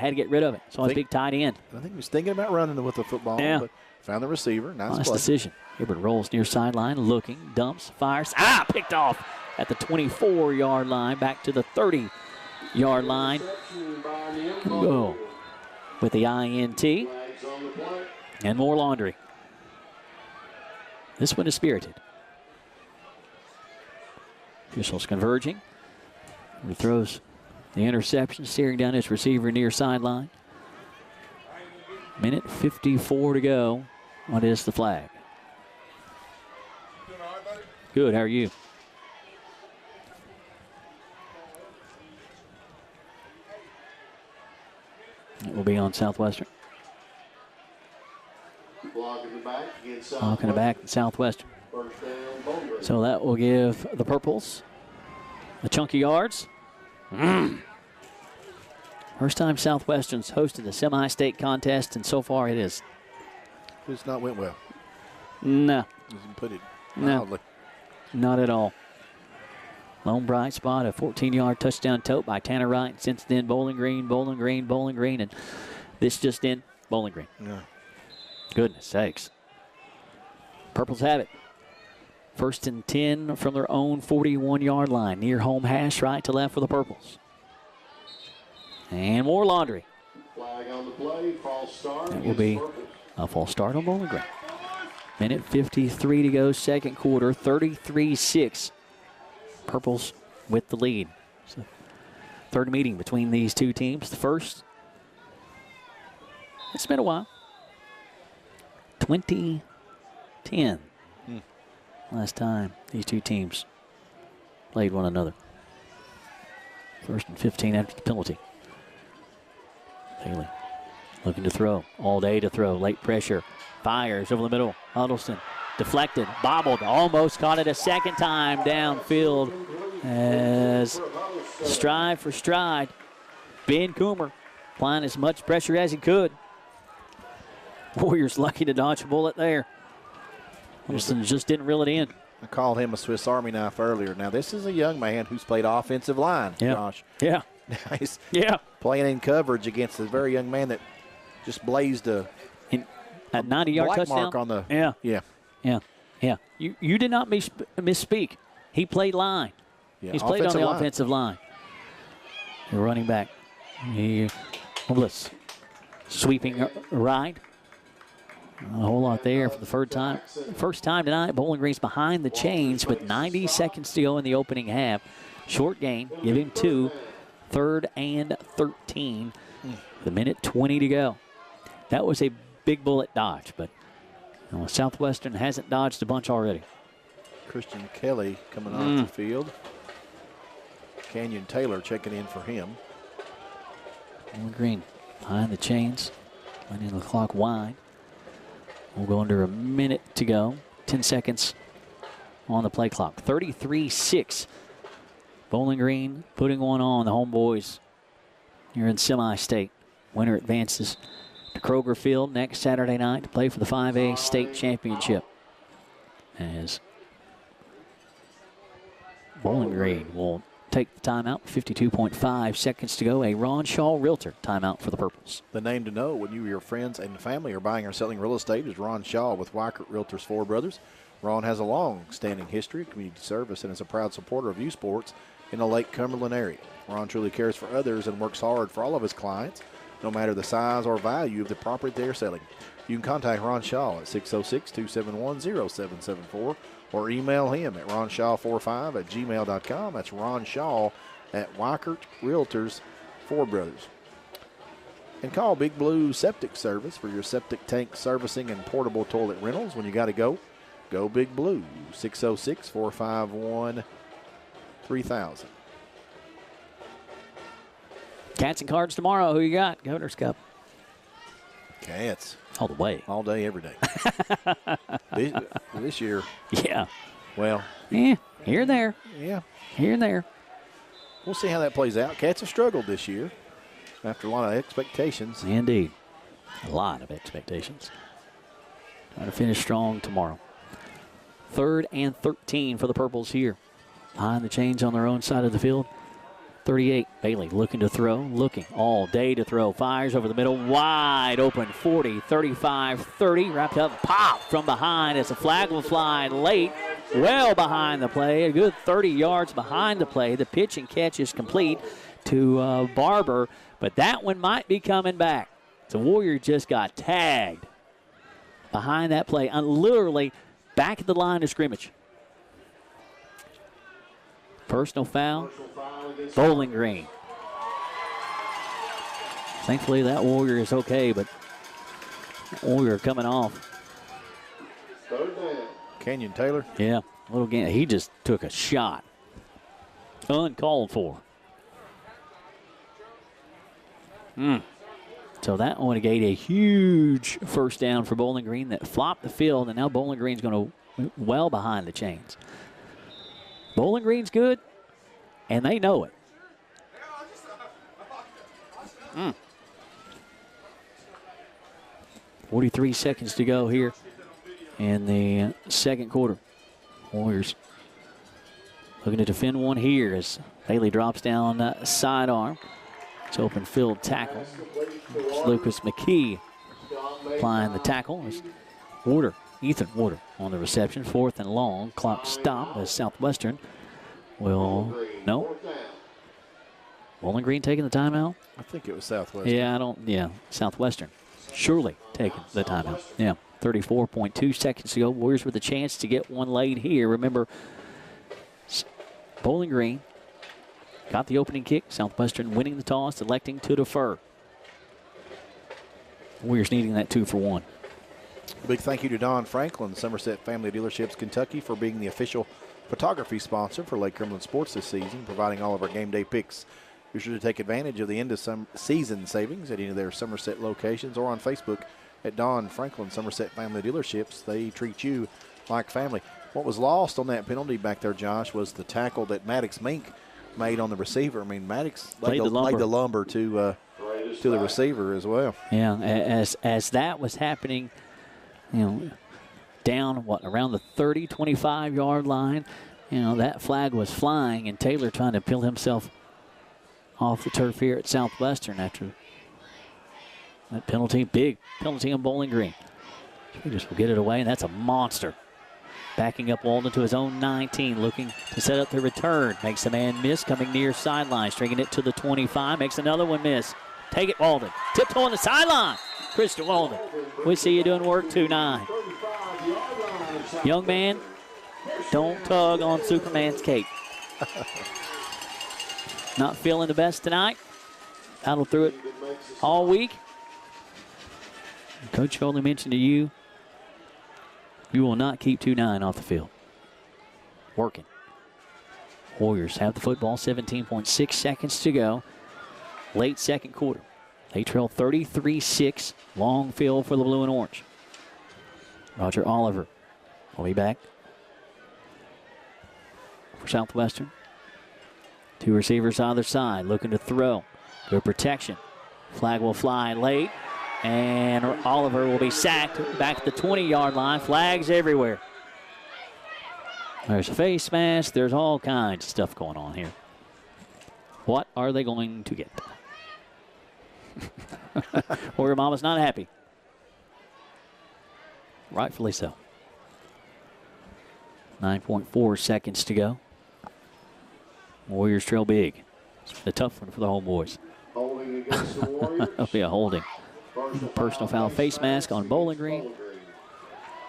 So his big tight end. I think he was thinking about running with the football, but found the receiver. Nice play. Decision. Hibbert rolls near sideline, looking, dumps, fires. Picked off at the 24-yard line, back to the 30-yard line. Go with the INT. And more laundry. This one is spirited. Officials converging. He throws the interception, steering down his receiver near sideline. Minute 54 to go. What is the flag? Good, how are you? It will be on Southwestern. Blocking the back, Southwestern. So that will give the Purples a chunk of yards. First time Southwestern's hosted a semi-state contest, and so far it is. It's not went well. No. Doesn't put it No, mildly. not at all. Lone bright spot, a 14-yard touchdown tote by Tanner Wright. Since then, Bowling Green, and this just in, Bowling Green. Yeah. Goodness sakes. Purples have it. 1st and 10 from their own 41-yard line. Near home hash, right to left for the Purples. And more laundry. Flag on the play, false start. That will be a false start on Bowling Green. Minute 53 to go, second quarter, 33-6. Purples with the lead. So third meeting between these two teams. The first, it's been a while. 2010. Last time these two teams played one another. 1st and 15 after the penalty. Haley looking to throw. All day to throw. Late pressure. Fires over the middle. Huddleston deflected. Bobbled. Almost caught it a second time downfield as stride for stride. Ben Coomer applying as much pressure as he could. Warriors lucky to dodge a bullet there. Huddleston just didn't reel it in. I called him a Swiss Army knife earlier. Now, this is a young man who's played offensive line, Josh. Yeah. He's Yeah. playing in coverage against a very young man that just blazed a 90-yard black touchdown. mark on the Yeah. You did not misspeak. He played line. Yeah, He's played on the offensive line. The running back. Bliss. Sweeping right. A whole lot there for the first time tonight. Bowling Green's behind the chains with 90 seconds to go in the opening half. Short gain. Give him 2. 3rd and 13. The minute 20 to go. That was a big bullet dodge, but Southwestern hasn't dodged a bunch already. Christian Kelly coming off the field. Canyon Taylor checking in for him. Bowling Green behind the chains. Running the clock wide. We'll go under a minute to go. 10 seconds on the play clock. 33-6. Bowling Green putting one on the homeboys here in semi-state. Winner advances to Kroger Field next Saturday night to play for the 5A state championship. As Bowling Green will take the timeout. 52.5 seconds to go. A Ron Shaw Realtor timeout for the Purples. The name to know when you or your friends and family are buying or selling real estate is Ron Shaw with Weichert Realtors Four Brothers. Ron has a long-standing history of community service and is a proud supporter of youth sports in the Lake Cumberland area. Ron truly cares for others and works hard for all of his clients, no matter the size or value of the property they're selling. You can contact Ron Shaw at 606-271-0774 or email him at ronshaw45@gmail.com. That's Ron Shaw at Weichert Realtors Four Brothers. And call Big Blue Septic Service for your septic tank servicing and portable toilet rentals. When you got to go Big Blue, 606-451-3000. Cats and Cards tomorrow. Who you got? Governor's Cup. Cats. All the way. All day, every day. this year. Yeah. Well. Yeah. Here and there. Yeah. Here and there. We'll see how that plays out. Cats have struggled this year after a lot of expectations. Indeed. A lot of expectations. Trying to finish strong tomorrow. 3rd and 13 for the Purples here. Behind the chains on their own side of the field. 38, Bailey looking to throw, looking all day to throw. Fires over the middle, wide open, 40, 35, 30. Wrapped up, pop from behind as the flag will fly late. Well behind the play, a good 30 yards behind the play. The pitch and catch is complete to Barber, but that one might be coming back. The Warrior just got tagged behind that play, literally back at the line of scrimmage. Personal foul, Bowling Green. Thankfully that Warrior is okay, but Warrior coming off. Kenyon Taylor? Yeah, little game. He just took a shot. Uncalled for. So that one gave a huge first down for Bowling Green that flopped the field, and now Bowling Green's going to well behind the chains. Bowling Green's good, and they know it. 43 seconds to go here in the second quarter. Warriors looking to defend one here as Bailey drops down sidearm. It's open field tackle. It's Lucas McKee applying the tackle. It's Ethan Warder on the reception. 4th and long. Clock stopped as Southwestern will, no. Bowling Green taking the timeout? I think it was Southwestern. Southwestern. Surely taking the timeout. Yeah, 34.2 seconds to go. Warriors with a chance to get one laid here. Remember, Bowling Green got the opening kick. Southwestern winning the toss, electing to defer. Warriors needing that 2-for-1. Big thank you to Don Franklin, Somerset Family Dealerships, Kentucky, for being the official photography sponsor for Lake Cumberland Sports this season, providing all of our game day picks. Be sure to take advantage of the end of some season savings at any of their Somerset locations or on Facebook at Don Franklin Somerset Family Dealerships. They treat you like family. What was lost on that penalty back there, Josh, was the tackle that Maddox Mink made on the receiver. I mean, Maddox laid the lumber to the receiver as well. Yeah, as that was happening, down around the 30, 25-yard line, that flag was flying, and Taylor trying to peel himself off the turf here at Southwestern after that penalty. Big penalty on Bowling Green. Just will get it away, and that's a monster. Backing up Walden to his own 19, looking to set up the return. Makes a man miss, coming near sideline, stringing it to the 25. Makes another one miss. Take it, Walden. Tiptoe on the sideline. Christian Walden. We see you doing work 2-9. Young man, don't tug on Superman's cape. Not feeling the best tonight. Battled through it all week. Coach Foley mentioned to you, you will not keep 2-9 off the field. Working. Warriors have the football, 17.6 seconds to go. Late second quarter. They trail 33-6. Long field for the blue and orange. Roger Oliver will be back for Southwestern. 2 receivers either side looking to throw. Good protection. Flag will fly late. And Oliver will be sacked back at the 20-yard line. Flags everywhere. There's a face mask. There's all kinds of stuff going on here. What are they going to get? Warrior Mama's not happy. Rightfully so. 9.4 seconds to go. Warriors trail big. It's a tough one for the Homeboys. Holding against the Warriors. That'll be a holding. Personal foul face mask on Bowling Green.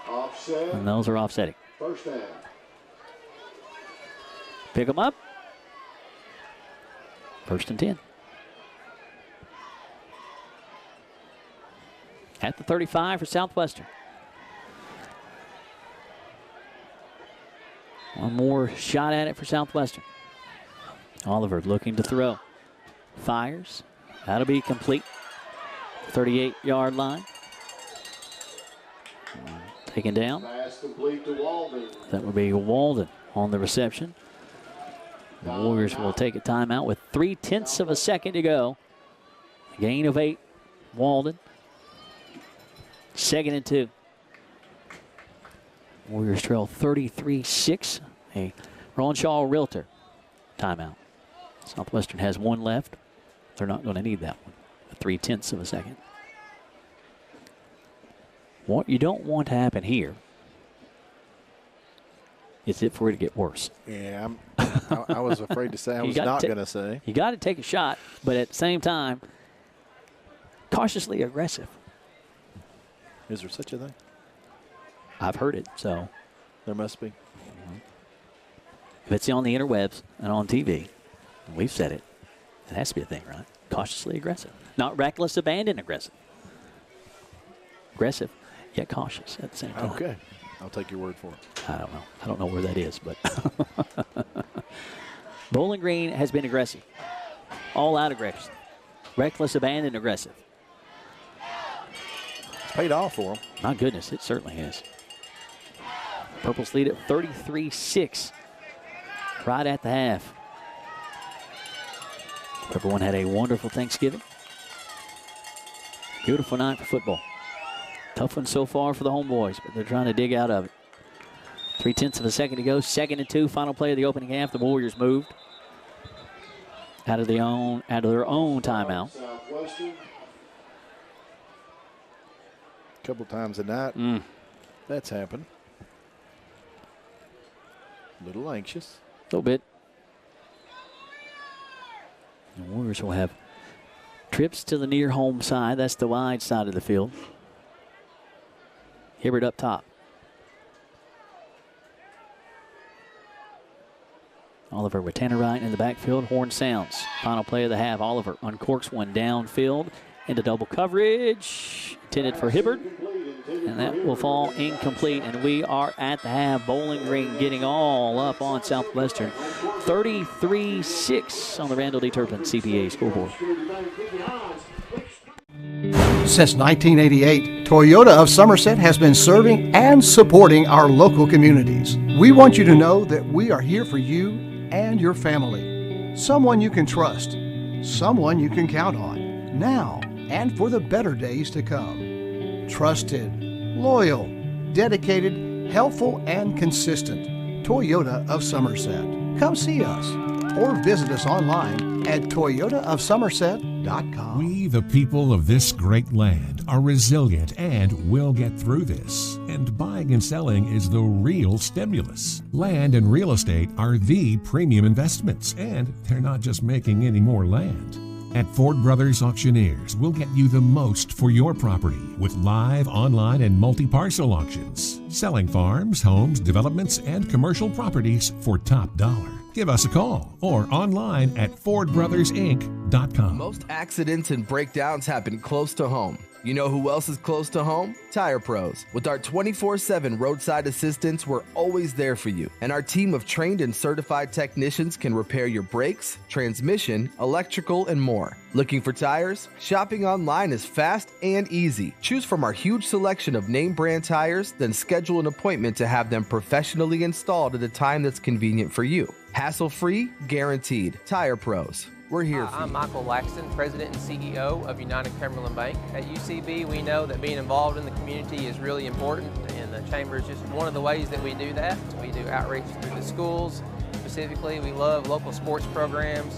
Offset. And those are offsetting. First down. Pick them up. 1st and 10. At the 35 for Southwestern. One more shot at it for Southwestern. Oliver looking to throw. Fires. That'll be complete. 38-yard line. Taken down. Pass complete to Walden. That would be Walden on the reception. The Warriors will take a timeout with 0.3 of a second to go. Gain of 8. Walden. 2nd and 2. Warriors trail 33-6. A Ron Shaw Realtor timeout. Southwestern has one left. They're not going to need that one. 0.3 of a second. What you don't want to happen here is it for it to get worse. Yeah, I was afraid to say. I was not going to say. You got to take a shot, but at the same time, cautiously aggressive. Is there such a thing? I've heard it, so. There must be. If it's on the interwebs and on TV, and we've said it, it has to be a thing, right? Cautiously aggressive. Not reckless, abandon aggressive. Aggressive, yet cautious at the same time. Okay. I'll take your word for it. I don't know. I don't know where that is, but. Bowling Green has been aggressive. All out aggressive. Reckless, abandon aggressive. It's paid off for them. My goodness, it certainly is. Purples lead at 33-6. Right at the half. Everyone had a wonderful Thanksgiving. Beautiful night for football. Tough one so far for the homeboys, but they're trying to dig out of it. 0.3 of a second to go. 2nd and 2. Final play of the opening half. The Warriors moved out of their own timeout. A couple times a night. That's happened. A little anxious. A little bit. The Warriors will have trips to the near home side. That's the wide side of the field. Hibbert up top. Oliver with Tanner Wright in the backfield. Horn sounds. Final play of the half. Oliver uncorks one downfield into double coverage. Intended for Hibbert. And that will fall incomplete. And we are at the half. Bowling Green getting all up on Southwestern. 33-6 on the Randall D. Turpin CPA scoreboard. Since 1988, Toyota of Somerset has been serving and supporting our local communities. We want you to know that we are here for you and your family. Someone you can trust. Someone you can count on. Now and for the better days to come. Trusted, loyal, dedicated, helpful, and consistent. Toyota of Somerset. Come see us or visit us online at toyotaofsomerset.com. We, the people of this great land, are resilient and will get through this. And buying and selling is the real stimulus. Land and real estate are the premium investments, and they're not just making any more land. At Ford Brothers Auctioneers, we'll get you the most for your property with live, online, and multi-parcel auctions. Selling farms, homes, developments, and commercial properties for top dollar. Give us a call or online at FordBrothersInc.com. Most accidents and breakdowns happen close to home. You know who else is close to home? Tire Pros. With our 24/7 roadside assistance, we're always there for you. And our team of trained and certified technicians can repair your brakes, transmission, electrical, and more. Looking for tires? Shopping online is fast and easy. Choose from our huge selection of name brand tires, then schedule an appointment to have them professionally installed at a time that's convenient for you. Hassle-free, guaranteed. Tire Pros. We're here for you. I'm Michael Laxton, President and CEO of United Cumberland Bank. At UCB, we know that being involved in the community is really important, and the Chamber is just one of the ways that we do that. We do outreach through the schools. Specifically, we love local sports programs,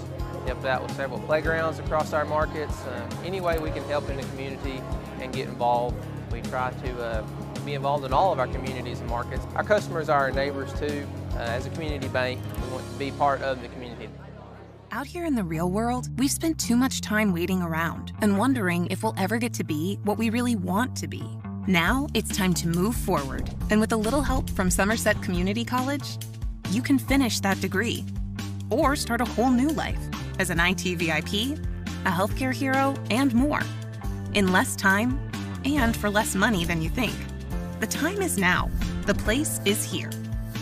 help out with several playgrounds across our markets. Any way we can help in the community and get involved. We try to be involved in all of our communities and markets. Our customers are our neighbors too. As a community bank, we want to be part of the community. Out here in the real world, we've spent too much time waiting around and wondering if we'll ever get to be what we really want to be. Now it's time to move forward, and with a little help from Somerset Community College, you can finish that degree or start a whole new life as an IT VIP, a healthcare hero, and more. In less time and for less money than you think. The time is now. The place is here.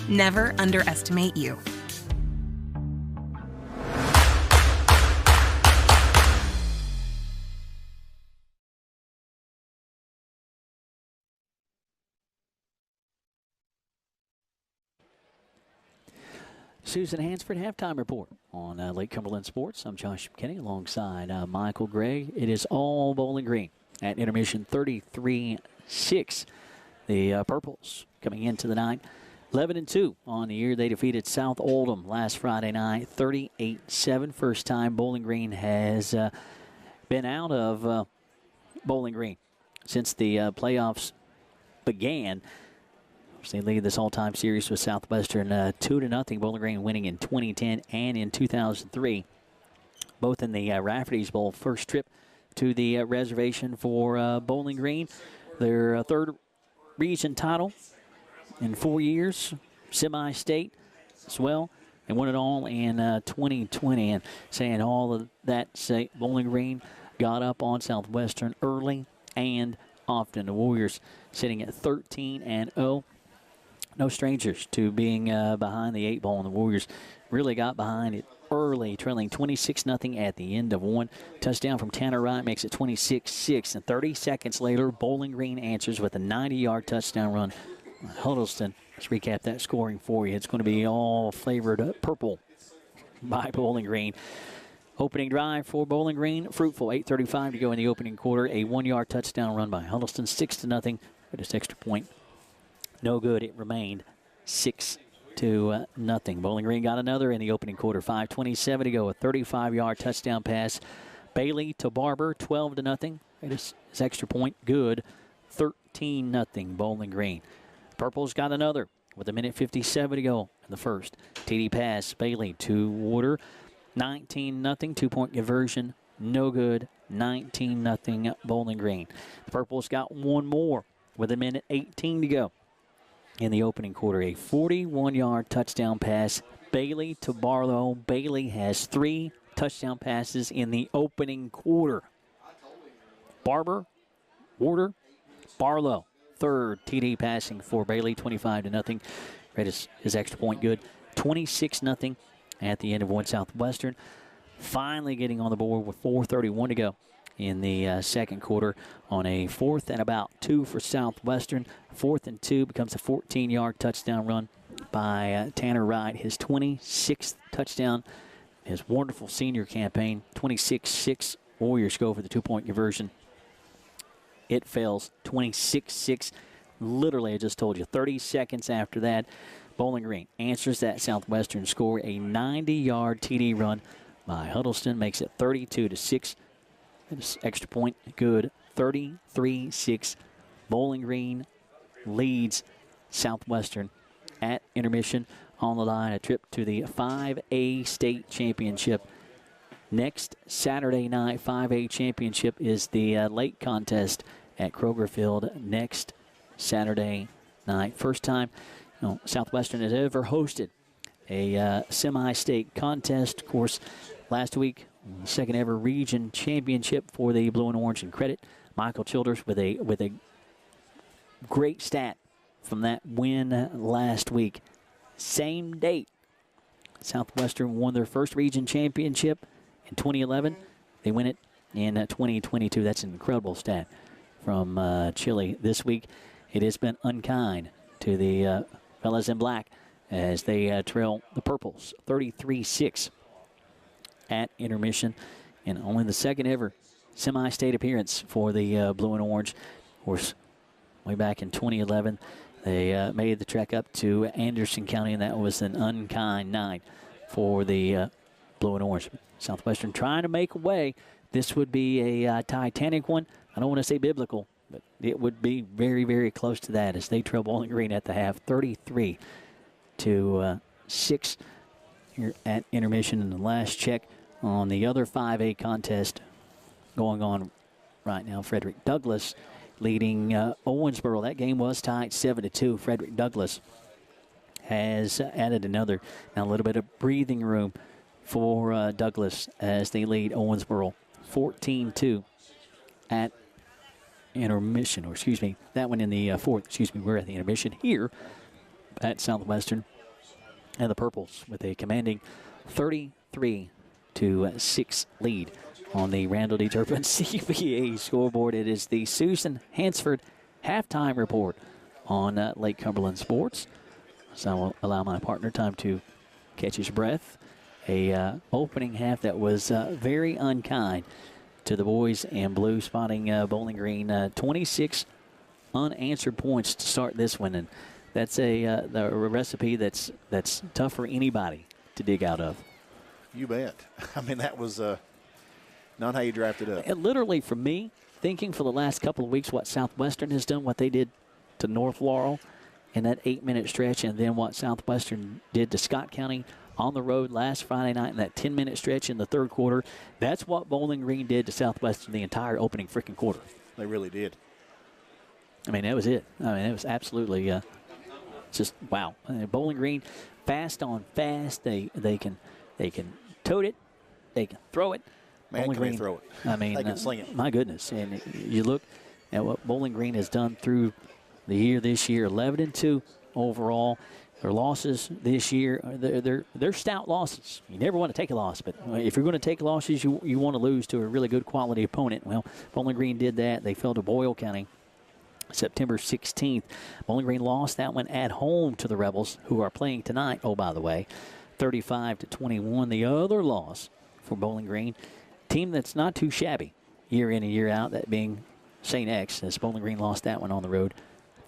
Never underestimate you. Susan Hansford, halftime report on Lake Cumberland Sports. I'm Josh McKinney alongside Michael Gregg. It is all Bowling Green at intermission 33-6. The Purples coming into the night 11-2 on the year. They defeated South Oldham last Friday night, 38-7. First time Bowling Green has been out of Bowling Green since the playoffs began. They lead this all-time series with Southwestern 2-0. Bowling Green winning in 2010 and in 2003, both in the Rafferty's Bowl. First trip to the reservation for Bowling Green. Their third region title in 4 years, semi-state as well. They won it all in 2020. And saying all of that, Bowling Green got up on Southwestern early and often. The Warriors sitting at 13-0. No strangers to being behind the 8 ball, and the Warriors really got behind it early, trailing 26-0 at the end of one. Touchdown from Tanner Wright makes it 26-6, and 30 seconds later, Bowling Green answers with a 90-yard touchdown run. Huddleston, let's recap that scoring for you. It's going to be all flavored purple by Bowling Green. Opening drive for Bowling Green, fruitful. 8:35 to go in the opening quarter. A 1-yard touchdown run by Huddleston, 6-0. But this extra point, no good. It remained 6-0. Bowling Green got another in the opening quarter. 5:27 to go. A 35-yard touchdown pass. Bailey to Barber, 12-0. This extra point, good. 13-0 Bowling Green. Purple's got another with 1:57 to go in the first. TD pass, Bailey to Water. 19-0, 2-point conversion, no good. 19-0 Bowling Green. The Purple's got one more with 1:18 to go in the opening quarter. A 41-yard touchdown pass. Bailey to Barlow. Bailey has 3 touchdown passes in the opening quarter. Barber, Warder, Barlow. Third TD passing for Bailey, 25-0. Read his extra point good. 26-0 at the end of one. Southwestern finally getting on the board with 4:31 to go in the second quarter on a 4th and about 2 for Southwestern. 4th and 2 becomes a 14-yard touchdown run by Tanner Wright. His 26th touchdown, his wonderful senior campaign. 26-6. Warriors go for the 2-point conversion. It fails. 26-6. Literally, I just told you, 30 seconds after that, Bowling Green answers that Southwestern score. A 90-yard TD run by Huddleston makes it 32-6. This extra point, good. 33-6. Bowling Green leads Southwestern at intermission. On the line, a trip to the 5A state championship. Next Saturday night, 5A championship is the lake contest at Kroger Field next Saturday night. First time Southwestern has ever hosted a semi-state contest. Of course, last week, second ever region championship for the Blue and Orange. And credit Michael Childers with a great stat from that win last week. Same date, Southwestern won their first region championship in 2011. They win it in 2022. That's an incredible stat from Chile. This week, it has been unkind to the fellas in black as they trail the Purples 33-6 at intermission, and only the second ever semi-state appearance for the Blue and Orange. Of course, way back in 2011, they made the trek up to Anderson County, and that was an unkind night for the Blue and Orange. Southwestern trying to make a way. This would be a Titanic one. I don't want to say biblical, but it would be very, very close to that as they trail Bowling Green at the half, 33-6 here at intermission. And the last check on the other 5A contest going on right now, Frederick Douglass leading Owensboro. That game was tied 7-2. Frederick Douglass has added another. Now a little bit of breathing room for Douglass as they lead Owensboro 14-2 at intermission, or excuse me, that one in the fourth. Excuse me, we're at the intermission here at Southwestern. And the Purples with a commanding 33-6 lead on the Randall D. Turpin CBA scoreboard. It is the Susan Hansford halftime report on Lake Cumberland Sports. So I will allow my partner time to catch his breath. A opening half that was very unkind to the boys in blue, spotting Bowling Green 26 unanswered points to start this one. And that's a recipe that's tough for anybody to dig out of. You bet. I mean, that was not how you drafted up. And literally, for me, thinking for the last couple of weeks what Southwestern has done, what they did to North Laurel in that 8-minute stretch, and then what Southwestern did to Scott County on the road last Friday night in that 10-minute stretch in the third quarter, that's what Bowling Green did to Southwestern the entire opening freaking quarter. They really did. I mean, that was it. I mean, it was absolutely just wow. Bowling Green, fast on fast. They can tote it. They can throw it. Man, Bowling can Green, they throw it? I mean, they can sling it. My goodness. And you look at what Bowling Green has done through the year this year, 11-2 overall. Their losses this year, they're stout losses. You never want to take a loss, but if you're going to take losses, you want to lose to a really good quality opponent. Well, Bowling Green did that. They fell to Boyle County September 16th. Bowling Green lost that one at home to the Rebels, who are playing tonight, oh, by the way, 35-21. The other loss for Bowling Green, team that's not too shabby year in and year out, that being St. X, as Bowling Green lost that one on the road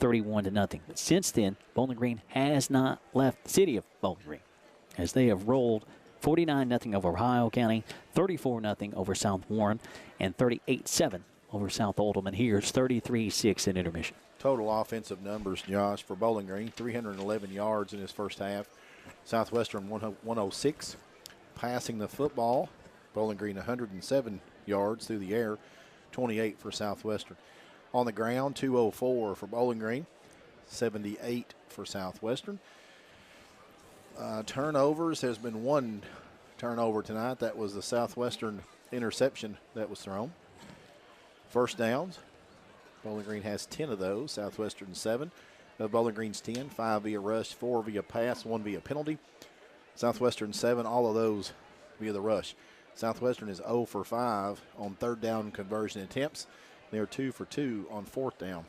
31-0. But since then, Bowling Green has not left the city of Bowling Green, as they have rolled 49-0 over Ohio County, 34-0 over South Warren, and 38-7 over South Oldham. And here's 33-6 in intermission. Total offensive numbers, Josh, for Bowling Green, 311 yards in his first half. Southwestern 106. Passing the football, Bowling Green 107 yards through the air, 28 for Southwestern. On the ground, 204 for Bowling Green, 78 for Southwestern. Turnovers, there's been one turnover tonight. That was the Southwestern interception that was thrown. First downs, Bowling Green has 10 of those, Southwestern 7. Bowling Green's 10, 5 via rush, 4 via pass, 1 via penalty. Southwestern 7, all of those via the rush. Southwestern is 0 for 5 on third down conversion attempts. They are 2 for 2 on fourth down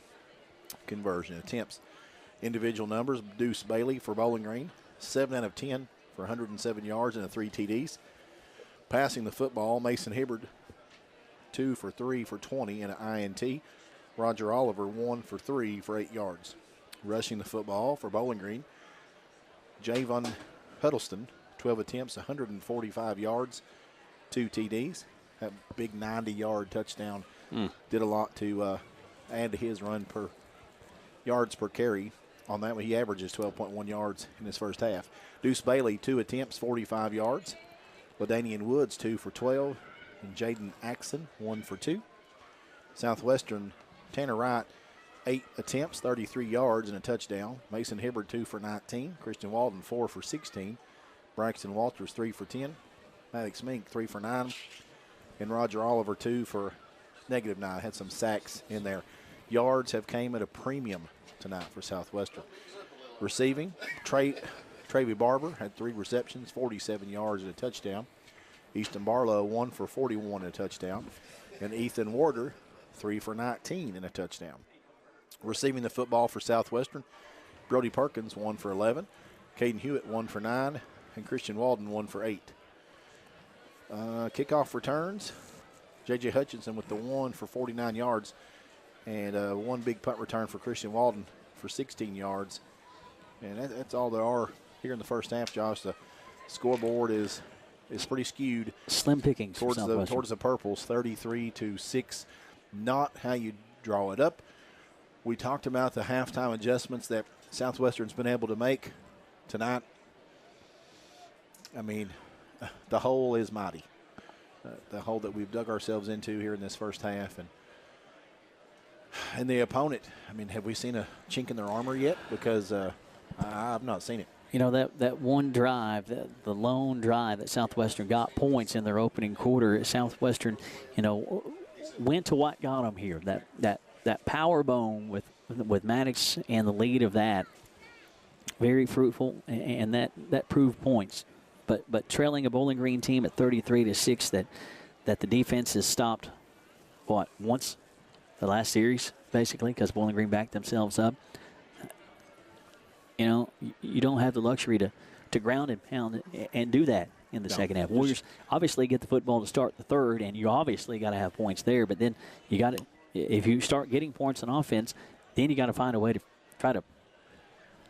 conversion attempts. Individual numbers, Deuce Bailey for Bowling Green, 7 out of 10 for 107 yards and 3 TDs. Passing the football, Mason Hibbard, 2 for 3 for 20 and an INT. Roger Oliver, 1 for 3 for 8 yards. Rushing the football for Bowling Green, Javon Huddleston, 12 attempts, 145 yards, 2 TDs. That big 90-yard touchdown did a lot to add to his run per yards per carry. On that one, he averages 12.1 yards in his first half. Deuce Bailey, 2 attempts, 45 yards. LaDanian Woods, 2 for 12. And Jaden Axon, 1 for 2. Southwestern, Tanner Wright, 8 attempts, 33 yards and a touchdown. Mason Hibbard, 2 for 19. Christian Walden, 4 for 16. Braxton Walters, 3 for 10. Maddox Mink, 3 for 9. And Roger Oliver, 2 for -9. Had some sacks in there. Yards have came at a premium tonight for Southwestern. Receiving, Travy Barber had 3 receptions, 47 yards and a touchdown. Easton Barlow, 1 for 41 and a touchdown. And Ethan Warder, 3 for 19 and a touchdown. Receiving the football for Southwestern, Brody Perkins, 1 for 11. Caden Hewitt, 1 for 9. And Christian Walden, 1 for 8. Kickoff returns, J.J. Hutchinson with the 1 for 49 yards. And 1 big punt return for Christian Walden for 16 yards. And that's all there are here in the first half, Josh. The scoreboard is pretty skewed. Slim pickings towards the Purples, 33-6. Not how you draw it up. We talked about the halftime adjustments that Southwestern's been able to make tonight. I mean, the hole is mighty. The hole that we've dug ourselves into here in this first half. And the opponent, I mean, have we seen a chink in their armor yet? Because I've not seen it. You know, that one drive, the lone drive that Southwestern got points in their opening quarter, Southwestern, you know, went to what got them here. That power bone with Maddox and the lead of that, very fruitful, and that proved points. But trailing a Bowling Green team at 33-6 that the defense has stopped, once the last series, basically, because Bowling Green backed themselves up. You know, you don't have the luxury to ground and pound and do that in the second half. Warriors obviously get the football to start the third, and you obviously got to have points there. But then you got to, if you start getting points on offense, then you got to find a way to try to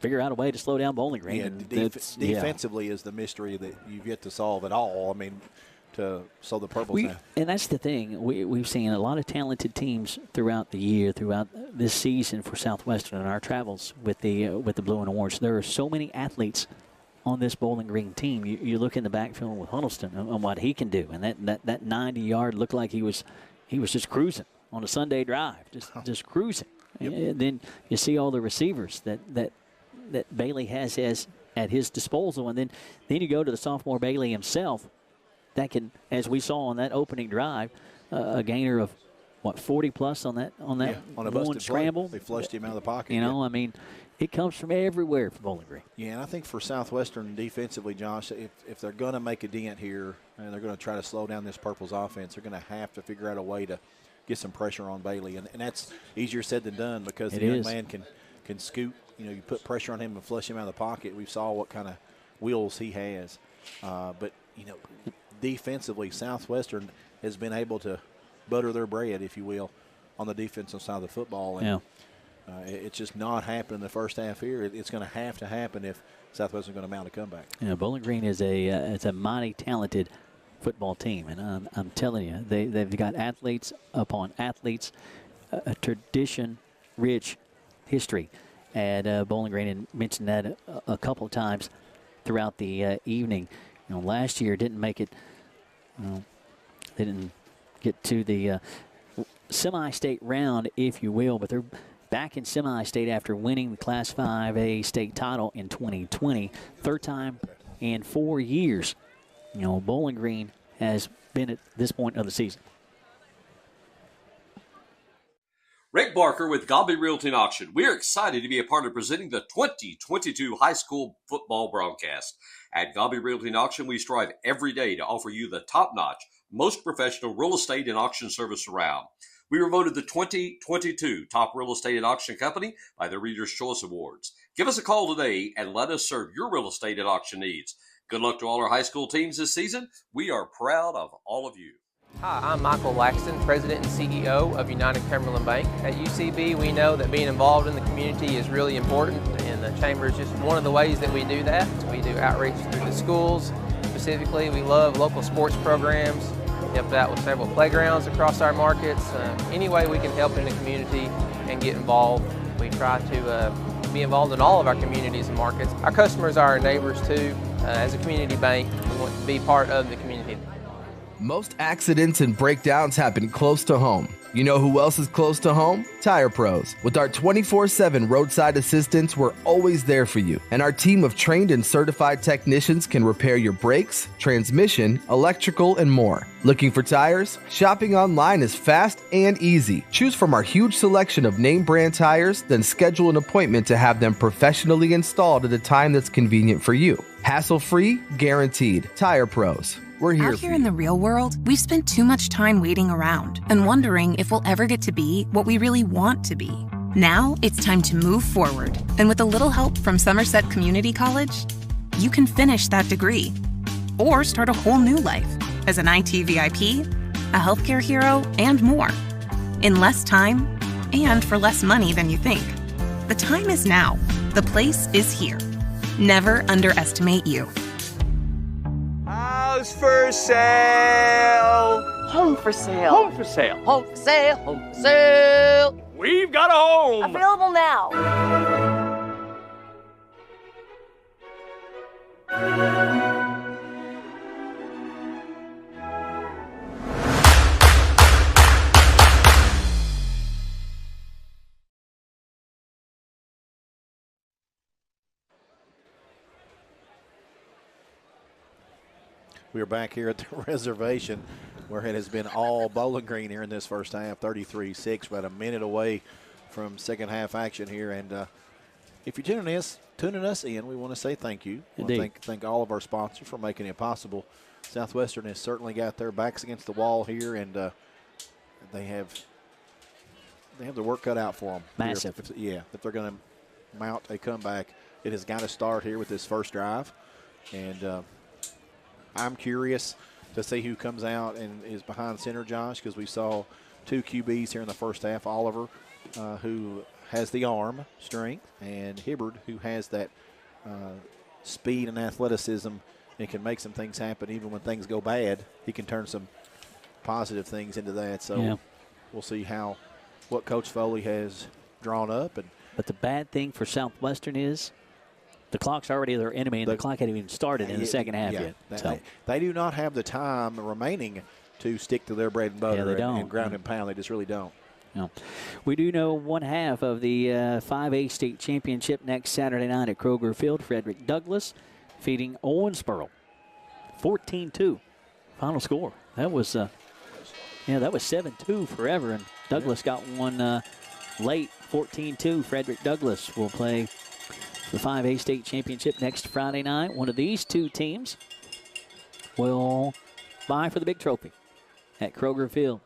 figure out a way to slow down Bowling Green. Yeah, And defensively is the mystery that you've yet to solve at all. I mean, to slow the Purples down. And that's the thing. We've seen a lot of talented teams throughout the year, throughout this season for Southwestern and our travels with the Blue and Orange. There are so many athletes on this Bowling Green team. You look in the backfield with Huddleston and what he can do, and that 90-yard looked like he was just cruising on a Sunday drive, just cruising. Yep. And then you see all the receivers that Bailey has at his disposal, and then you go to the sophomore Bailey himself. That can, as we saw on that opening drive, a gainer of 40 plus on that on a one scramble. They flushed him out of the pocket. I mean, it comes from everywhere for Bowling Green. Yeah, and I think for Southwestern defensively, Josh, if they're going to make a dent here and they're going to try to slow down this Purples offense, they're going to have to figure out a way to get some pressure on Bailey, and that's easier said than done because the young man can scoot. You put pressure on him and flush him out of the pocket. We saw what kind of wheels he has, but defensively, Southwestern has been able to butter their bread, if you will, on the defensive side of the football. And it's just not happening in the first half here. It's going to happen if Southwestern is going to mount a comeback. Bowling Green is a mighty talented football team, and I'm telling you, they've got athletes upon athletes, a tradition-rich history at Bowling Green, and mentioned that a couple of times throughout the evening. Last year didn't make it. They didn't get to the semi-state round, if you will, but they're back in semi-state after winning the Class 5A state title in 2020. Third time in 4 years. Bowling Green has been at this point of the season. Rick Barker with Galby Realty and Auction. We are excited to be a part of presenting the 2022 high school football broadcast. At Galby Realty and Auction, we strive every day to offer you the top-notch, most professional real estate and auction service around. We were voted the 2022 Top Real Estate and Auction Company by the Reader's Choice Awards. Give us a call today and let us serve your real estate and auction needs. Good luck to all our high school teams this season. We are proud of all of you. Hi, I'm Michael Laxton, President and CEO of United Cumberland Bank. At UCB, we know that being involved in the community is really important, and the Chamber is just one of the ways that we do that. We do outreach through the schools. Specifically, we love local sports programs. We help out with several playgrounds across our markets. Any way we can help in the community and get involved. We try to be involved in all of our communities and markets. Our customers are our neighbors too. As a community bank, we want to be part of the community. Most accidents and breakdowns happen close to home. You know who else is close to home? Tire Pros. With our 24/7 roadside assistance, we're always there for you. And our team of trained and certified technicians can repair your brakes, transmission, electrical, and more. Looking for tires? Shopping online is fast and easy. Choose from our huge selection of name brand tires, then schedule an appointment to have them professionally installed at a time that's convenient for you. Hassle-free, guaranteed. Tire Pros. We're here Out here in the real world, we've spent too much time waiting around and wondering if we'll ever get to be what we really want to be. Now it's time to move forward. And with a little help from Somerset Community College, you can finish that degree or start a whole new life as an IT VIP, a healthcare hero, and more. In less time and for less money than you think. The time is now. The place is here. Never underestimate you. House for sale. Home for sale. Home for sale. Home for sale. Home for sale. We've got a home. Available now. We are back here at the reservation where it has been all Bowling Green here in this first half, 33-6, about a minute away from second half action here. And if you're tuning us in, we want to say thank you. Indeed. We want to thank all of our sponsors for making it possible. Southwestern has certainly got their backs against the wall here, and they have their work cut out for them. Massive. If they're going to mount a comeback, it has got to start here with this first drive. And I'm curious to see who comes out and is behind center, Josh, because we saw two QBs here in the first half. Oliver, who has the arm strength, and Hibbard, who has that speed and athleticism and can make some things happen even when things go bad. He can turn some positive things into that. So we'll see what Coach Foley has drawn up. But the bad thing for Southwestern is the clock's already their enemy, and the clock hadn't even started in the second half yet. So they do not have the time remaining to stick to their bread and butter and ground and pound. They just really don't. No. We do know one half of the 5A state championship next Saturday night at Kroger Field. Frederick Douglass feeding Owensboro 14-2. Final score. That was that was 7-2 forever, and Douglass got one late, 14-2. Frederick Douglass will play the 5A state championship next Friday night. One of these two teams will vie for the big trophy at Kroger Field.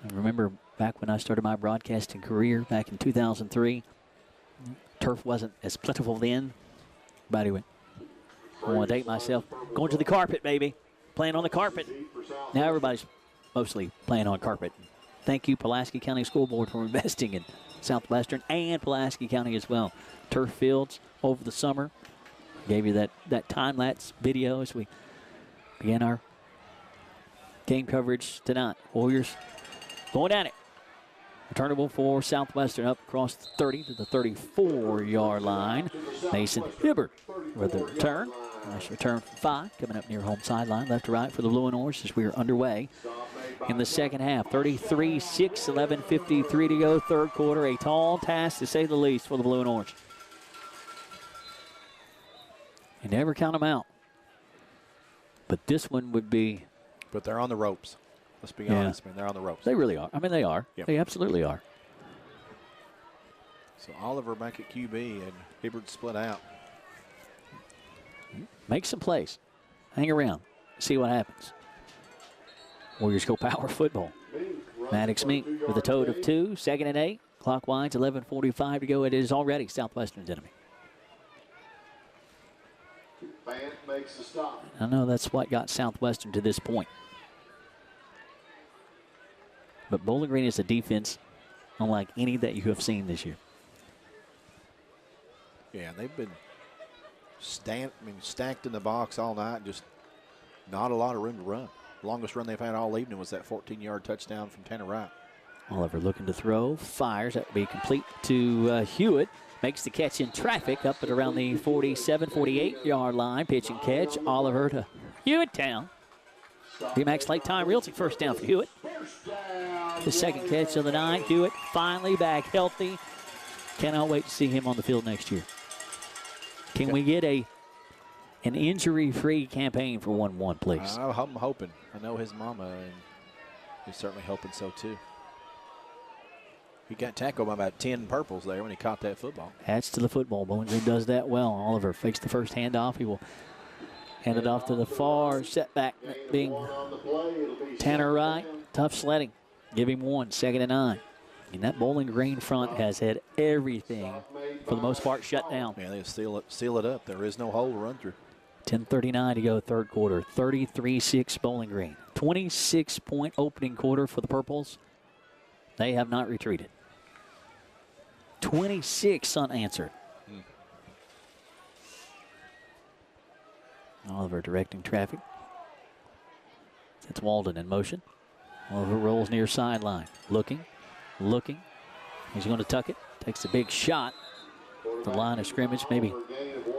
I remember back when I started my broadcasting career back in 2003, turf wasn't as plentiful then. But anyway, I want to date myself. Going to the carpet, baby. Playing on the carpet. Now everybody's mostly playing on carpet. Thank you, Pulaski County School Board, for investing in Southwestern and Pulaski County as well. Turf fields over the summer. Gave you that time-lapse video as we began our game coverage tonight. Warriors going at it. Returnable for Southwestern up across the 30 to the 34-yard line. Mason Hibbert with the return. Nice return from 5, coming up near home sideline, left to right for the Blue and Orange as we are underway in the second half. 33-6, 11:53 to go, third quarter. A tall task, to say the least, for the Blue and Orange. You never count them out. But this one would be... But they're on the ropes. Let's be honest, man. They're on the ropes. They really are. I mean, they are. Yep. They absolutely are. So Oliver back at QB and Hibbert split out. Make some plays. Hang around. See what happens. Warriors go power football. Maddox Mink with a total of 2, 2nd and 8. Clock winds, 11:45 to go. It is already Southwestern's enemy. Makes the stop. I know that's what got Southwestern to this point. But Bowling Green is a defense unlike any that you have seen this year. Yeah, they've been stacked in the box all night. Just not a lot of room to run. Longest run they've had all evening was that 14-yard touchdown from Tanner Wright. Oliver looking to throw, fires. That will be complete to Hewitt. Makes the catch in traffic up at around the 47, 48-yard line. Pitch and catch. Oliver to Hewitt down. Remax Lake Time Realty, first down for Hewitt. The second catch of the night. Hewitt finally back healthy. Cannot wait to see him on the field next year. Can we get an injury-free campaign for 1-1, please? I'm hoping. I know his mama, and he's certainly hoping so too. He got tackled by about 10 purples there when he caught that football. Adds to the football. Bowling Green does that well. Oliver fakes the first handoff. He will hand it off to the far setback, being Tanner Wright. Tough sledding. Give him 1, 2nd and 9. And that Bowling Green front has had everything, for the most part, shut down. Yeah, they seal it up. There is no hole to run through. 10:39 to go, third quarter. 33-6 Bowling Green. 26-point opening quarter for the Purples. They have not retreated. 26 unanswered. Oliver directing traffic. It's Walden in motion. Oliver rolls near sideline. Looking. He's going to tuck it. Takes a big shot. The line of scrimmage, maybe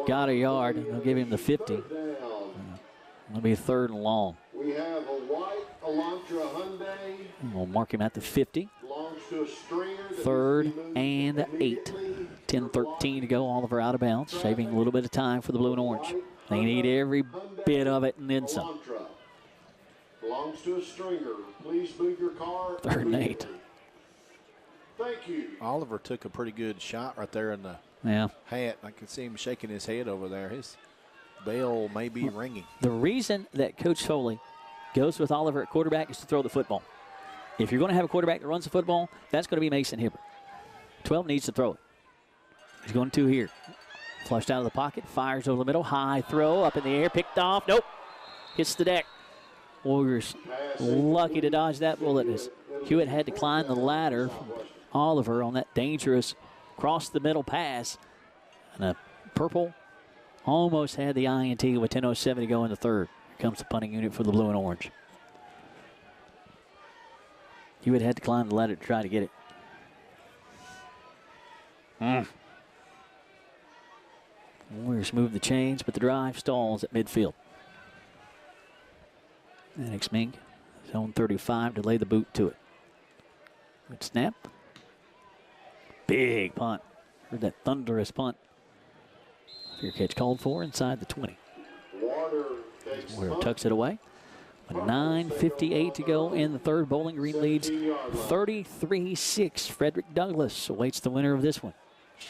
got a yard. They'll give him the 50. It'll be 3rd and long. We have a white Elantra Hyundai. We'll mark him at the 50. 3rd and 8. 10:13 to go. Oliver out of bounds, saving a little bit of time for the Blue and Orange. They need every bit of it and then some. Belongs to a stringer. Please move your car. 3rd and 8. Thank you. Oliver took a pretty good shot right there in the hat. I could see him shaking his head over there. His bell may be ringing. The reason that Coach Foley goes with Oliver at quarterback is to throw the football. If you're going to have a quarterback that runs the football, that's going to be Mason Hibbert. 12 needs to throw it. He's going to here. Flushed out of the pocket, fires over the middle, high throw, up in the air, picked off. Nope. Hits the deck. Warriors lucky to dodge that bullet as Hewitt had to climb the ladder from Oliver on that dangerous cross the middle pass. And a purple almost had the INT with 10:07 to go in the third. Here comes the punting unit for the blue and orange. You would have had to climb the ladder to try to get it. Warriors move the chains, but the drive stalls at midfield. Alex Mink, zone 35, to lay the boot to it. Good snap. Big punt. Heard that thunderous punt. Fair catch called for inside the 20. Warrior tucks it away. With 9:58 to go in the third, Bowling Green leads 33-6. Frederick Douglass awaits the winner of this one.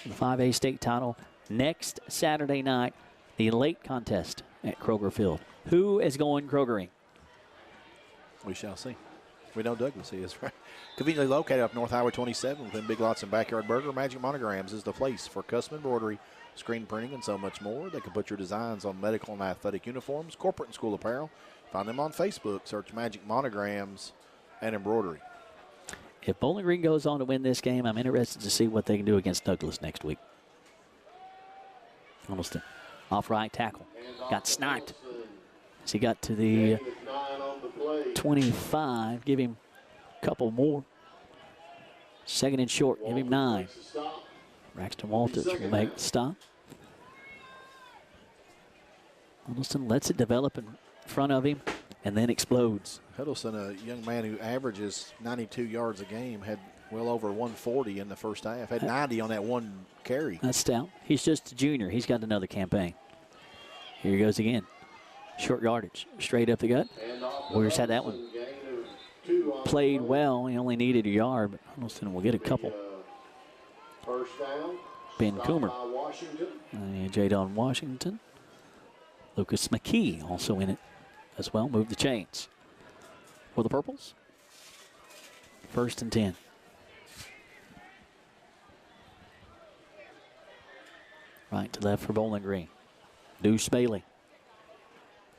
The 5A state title next Saturday night, the late contest at Kroger Field. Who is going Krogering? We shall see. We know Douglas is, right? Conveniently located off North Highway 27 within Big Lots and Backyard Burger, Magic Monograms is the place for custom embroidery, screen printing, and so much more. They can put your designs on medical and athletic uniforms, corporate and school apparel. Find them on Facebook. Search Magic Monograms and Embroidery. If Bowling Green goes on to win this game, I'm interested to see what they can do against Douglas next week. Almost off right tackle. Got sniped as he got to the 25. Give him a couple more. Second and short. Give him 9. Braxton Walters will make the stop. Huddleston lets it develop in front of him and then explodes. Huddleston, a young man who averages 92 yards a game, had well over 140 in the first half. Had 90 on that one carry. That's stout. He's just a junior. He's got another campaign. Here he goes again. Short yardage. Straight up the gut. Warriors had that one played well. He only needed a yard, but Huddleston will get a couple. Ben Coomer. Jadon Washington. Lucas McKee also in it as well. Move the chains. For the Purples, 1st and 10. Right to left for Bowling Green. Deuce Bailey.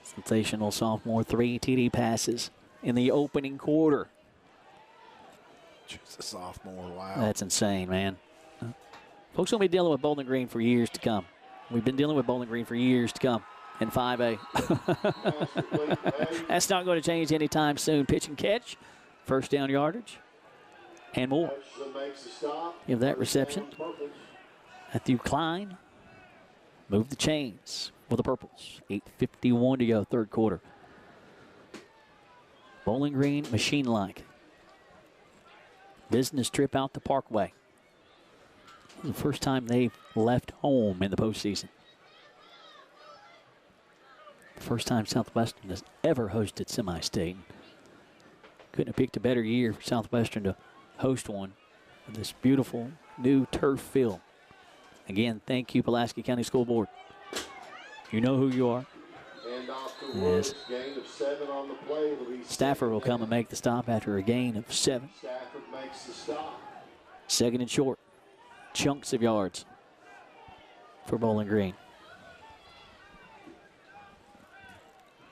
Sensational sophomore, 3 TD passes in the opening quarter. Just a sophomore, wow. That's insane, man. Folks will be dealing with Bowling Green for years to come. We've been dealing with Bowling Green for years to come in 5A. That's not going to change anytime soon. Pitch and catch, first down yardage, and more. Give that reception. Matthew Klein. Move the chains for the Purples. 8:51 to go, third quarter. Bowling Green, machine-like. Business trip out the Parkway. The first time they've left home in the postseason. The first time Southwestern has ever hosted semi-state. Couldn't have picked a better year for Southwestern to host one with this beautiful new turf field. Again, thank you, Pulaski County School Board. You know who you are. Yes. Stafford will come and make the stop after a gain of 7. Second and short. Chunks of yards for Bowling Green.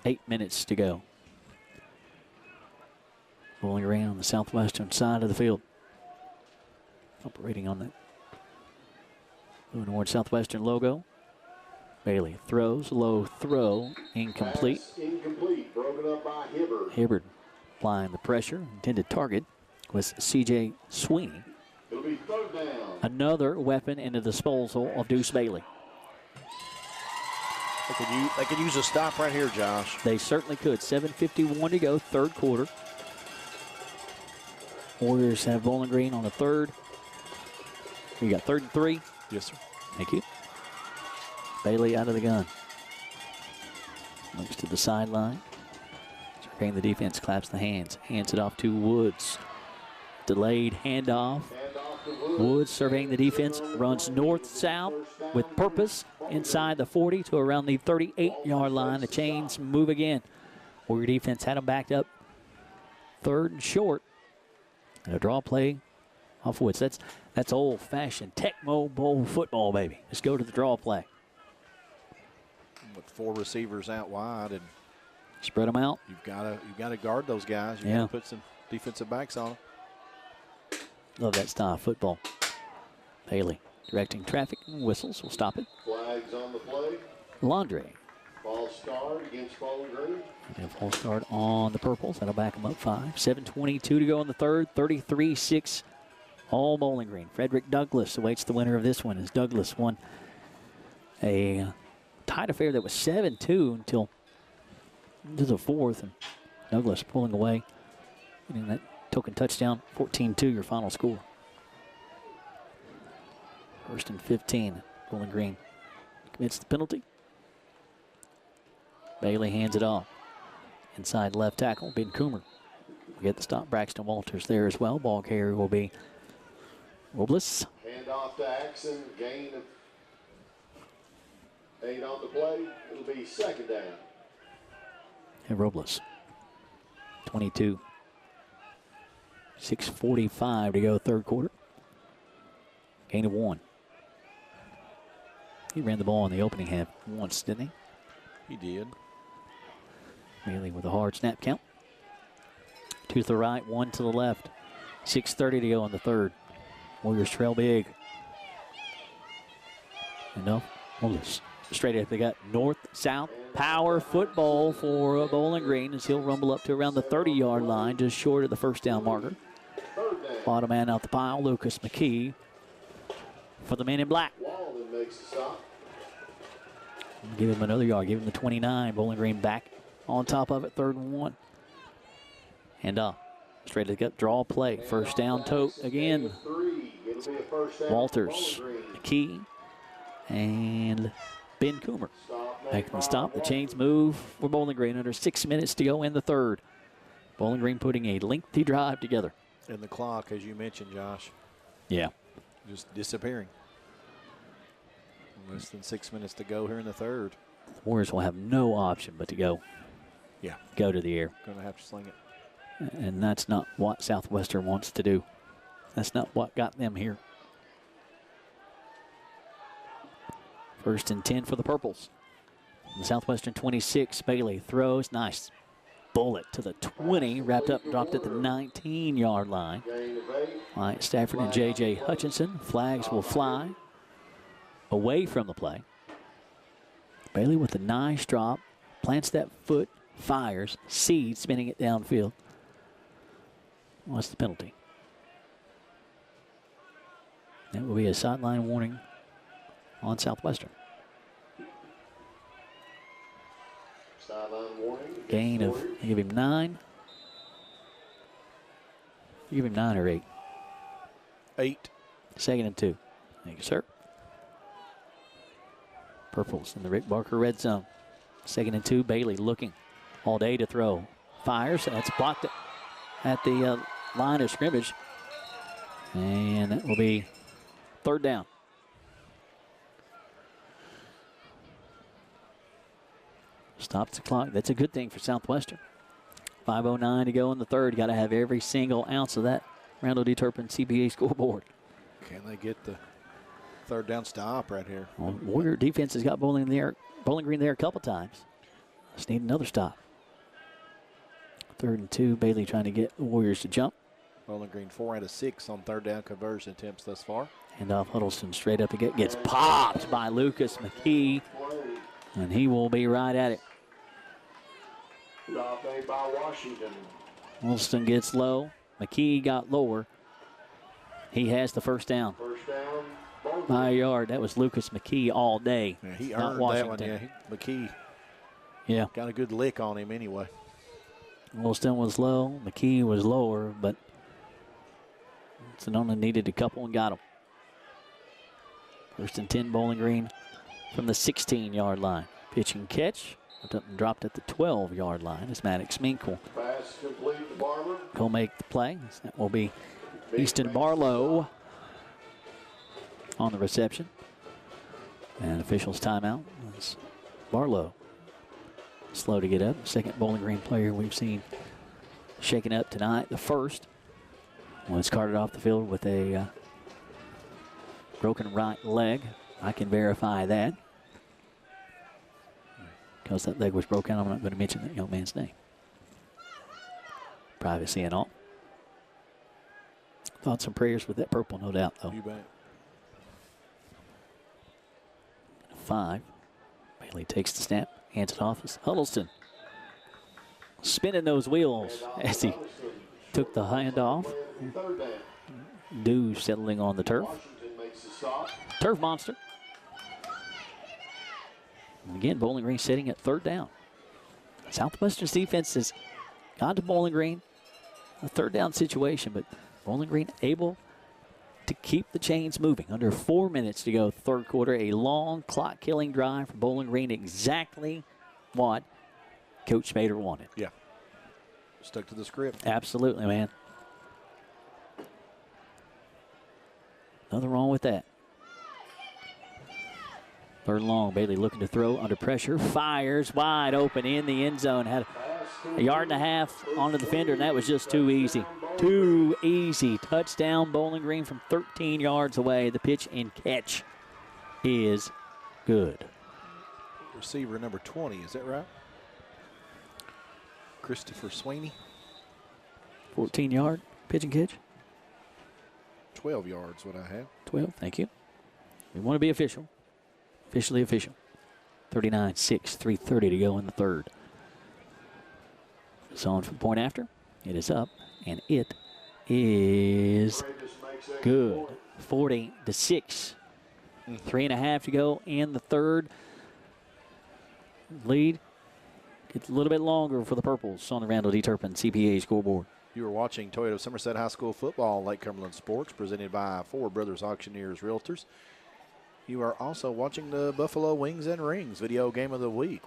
8 minutes to go. Bowling Green on the southwestern side of the field. Operating on that blue and orange Southwestern logo. Bailey throws, low throw, incomplete. Incomplete, broken up by Hibbard. Hibbard applying the pressure. Intended target was C.J. Sweeney. It'll be third down. Another weapon in the disposal of Deuce Bailey. They could use a stop right here, Josh. They certainly could. 7:51 to go, third quarter. Warriors have Bowling Green on the third. You got 3rd and 3. Yes, sir. Thank you. Bailey out of the gun. Looks to the sideline. Surveying the defense, claps the hands. Hands it off to Woods. Delayed handoff. Woods surveying the defense. Runs north-south with purpose inside the 40 to around the 38-yard line. The chains move again. Warrior defense had them backed up. 3rd and short. And a draw play off Woods. That's old-fashioned Tecmo Bowl football, baby. Let's go to the draw play. With 4 receivers out wide and spread them out. You've got to guard those guys. You got to put some defensive backs on them. Love that style of football. Bailey directing traffic and whistles will stop it. Flags on the play. Laundry. False start against Bowling Green. And false start on the Purples. That'll back them up 5. 7:22 to go in the third. 33-6 all Bowling Green. Frederick Douglass awaits the winner of this one as Douglass won a tied affair that was 7-2 until into the fourth. And Douglass pulling away, getting that token touchdown. 14-2 your final score. First and 15. Bowling Green commits the penalty. Bailey hands it off. Inside left tackle, Ben Coomer. We get the stop. Braxton Walters there as well. Ball carrier will be Robles. Hand off to Axon. Gain of 8 on the play. It'll be second down. And Robles. 22. 6:45 to go third quarter. Gain of 1. He ran the ball in the opening half once, didn't he? He did. Bailey with a hard snap count. 2 to the right, 1 to the left. 6:30 to go in the third. Warriors trail big. Enough. Robles. Straight up, they got north-south power football for Bowling Green as he'll rumble up to around the 30-yard line, just short of the first down marker. Bottom man out the pile, Lucas McKee for the men in black. Walden makes the stop. Give him another yard, give him the 29. Bowling Green back on top of it, 3rd and 1. Hand off. Straight to the gut, draw play. First down, tote again. Walters, McKee, and Ben Coomer. Back and stop. The chains move for Bowling Green under 6 minutes to go in the third. Bowling Green putting a lengthy drive together. And the clock, as you mentioned, Josh. Yeah. Just disappearing. Less than 6 minutes to go here in the third. The Warriors will have no option but to go. Yeah. Go to the air. Going to have to sling it. And that's not what Southwestern wants to do. That's not what got them here. 1st and 10 for the Purples. The Southwestern 26, Bailey throws. Nice bullet to the 20. Wrapped up, dropped at the 19-yard line. Mike Stafford and J.J. Hutchinson. Flags will fly away from the play. Bailey with a nice drop. Plants that foot. Fires. Seed spinning it downfield. What's the penalty? That will be a sideline warning on Southwestern. Sideline warning. Gain of, you give him 9. You give him 9 or 8? 8. 2nd and 2. Thank you, sir. Purples in the Rick Barker red zone. 2nd and 2. Bailey looking all day to throw. Fires. That's blocked at the line of scrimmage. And that will be 3rd down. Stops the clock. That's a good thing for Southwestern. 5:09 to go in the third. Got to have every single ounce of that Randall D. Turpin CBA scoreboard. Can they get the 3rd down stop right here? Well, Warrior defense has got Bowling Green there a couple times. Just need another stop. 3rd and 2. Bailey trying to get the Warriors to jump. Bowling Green 4 out of 6 on 3rd down conversion attempts thus far. And off Huddleston straight up again. Gets popped by Lucas McKee. And he will be right at it. Stop made by Washington. Huddleston gets low. McKee got lower. He has the first down. First down. By a yard. That was Lucas McKee all day. Yeah, he not earned Washington. that one. Yeah, McKee. Yeah. Got a good lick on him anyway. Huddleston was low. McKee was lower, but Sonoma needed a couple and got them. 1st and 10 Bowling Green from the 16-yard line. Pitch and catch. Went up and dropped at the 12-yard line as Maddox Mink will Pass complete to Barber. go make the play. That will be Easton Barlow on the reception. And officials timeout. It's Barlow slow to get up. Second Bowling Green player we've seen shaken up tonight. The first was carted off the field with a broken right leg. I can verify that. Because that leg was broken, I'm not going to mention that young man's name. Privacy and all. Thoughts and prayers with that purple, no doubt, though. You bet. 5. Bailey takes the snap, hands it off. It's Huddleston spinning those wheels as he took the handoff. Dew settling on the turf. Turf monster. And again, Bowling Green sitting at 3rd down. Southwestern's defense has gone to Bowling Green. A 3rd down situation, but Bowling Green able to keep the chains moving. Under 4 minutes to go, 3rd quarter. A long clock-killing drive for Bowling Green. Exactly what Coach Smader wanted. Yeah. Stuck to the script. Absolutely, man. Nothing wrong with that. 3rd and long. Bailey looking to throw under pressure. Fires wide open in the end zone. Had a yard and a half onto the defender, and that was just too easy. Too easy. Touchdown, Bowling Green from 13 yards away. The pitch and catch is good. Receiver number 20, is that right? Christopher Sweeney. 14-yard pitch and catch. 12 yards, what I have. 12, thank you. We want to be official. Officially official. 39-6, 3:30 to go in the 3rd. It's on for the point after. It is up, and it is good. 40-6. 3.5 to go in the 3rd. Lead gets a little bit longer for the Purples on the Randall D. Turpin CPA scoreboard. You are watching Toyota Somerset High School football, Lake Cumberland Sports, presented by Four Brothers Auctioneers Realtors. You are also watching the Buffalo Wings and Rings video game of the week.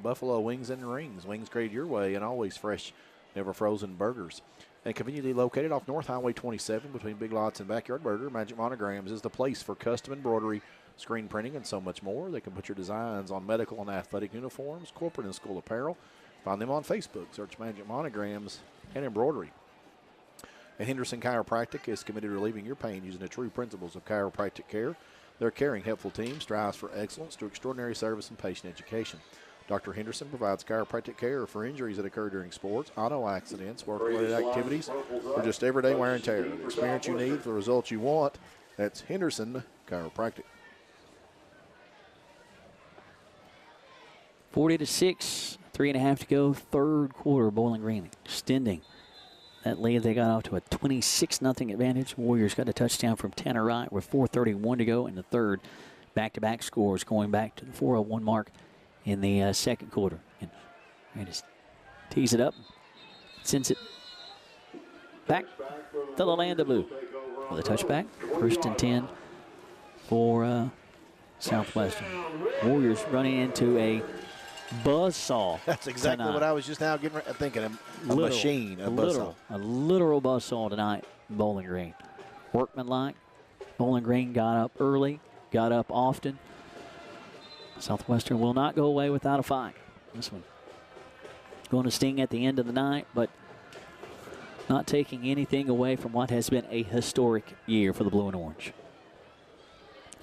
Buffalo Wings and Rings. Wings created your way and always fresh, never frozen burgers. And conveniently located off North Highway 27 between Big Lots and Backyard Burger, Magic Monograms is the place for custom embroidery, screen printing, and so much more. They can put your designs on medical and athletic uniforms, corporate and school apparel. Find them on Facebook. Search Magic Monograms and Embroidery. And Henderson Chiropractic is committed to relieving your pain using the true principles of chiropractic care. Their caring, helpful team strives for excellence through extraordinary service and patient education. Dr. Henderson provides chiropractic care for injuries that occur during sports, auto accidents, work-related activities, or just everyday wear and tear. The experience you need for the results you want, that's Henderson Chiropractic. 40-6, 3.5 to go, 3rd quarter. Bowling Green extending that lead. They got off to a 26-0 advantage. Warriors got a touchdown from Tanner Wright with 4:31 to go in the 3rd. Back-to-back scores going back to the 4:01 mark in the 2nd quarter. And just tees it up, sends it back to the land of blue with a touchback. 1st and 10 for Southwestern. Warriors running into a buzzsaw. That's exactly tonight. what I was just now thinking. A machine, a buzzsaw. A literal buzzsaw tonight in Bowling Green. Workmanlike. Bowling Green got up early, got up often. Southwestern will not go away without a fight. This one going to sting at the end of the night, but not taking anything away from what has been a historic year for the Blue and Orange.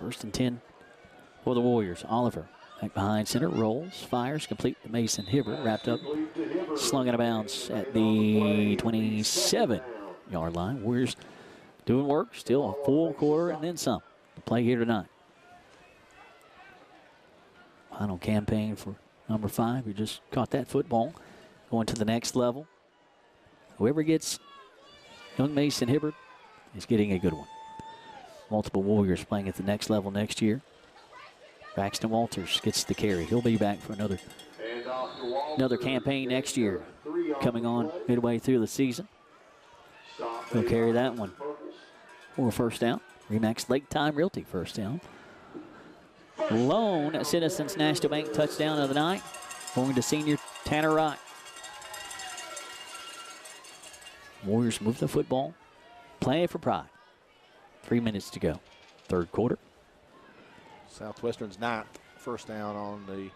1st and 10 for the Warriors. Oliver back behind center, rolls, fires, complete to Mason Hibbert, wrapped up, slung out of bounds at the 27-yard line. Warriors doing work, still a full quarter and then some to play here tonight. Final campaign for number 5, who just caught that football, going to the next level. Whoever gets young Mason Hibbert is getting a good one. Multiple Warriors playing at the next level next year. Braxton Walters gets the carry. He'll be back for another campaign next year, coming on midway through the season. He'll carry that one for a 1st down. Remax Lake Time Realty 1st down. Lone Citizens National Bank touchdown of the night, going to senior Tanner Wright. Warriors move the football, playing for pride. 3 minutes to go, 3rd quarter. Southwestern's 9th 1st down on the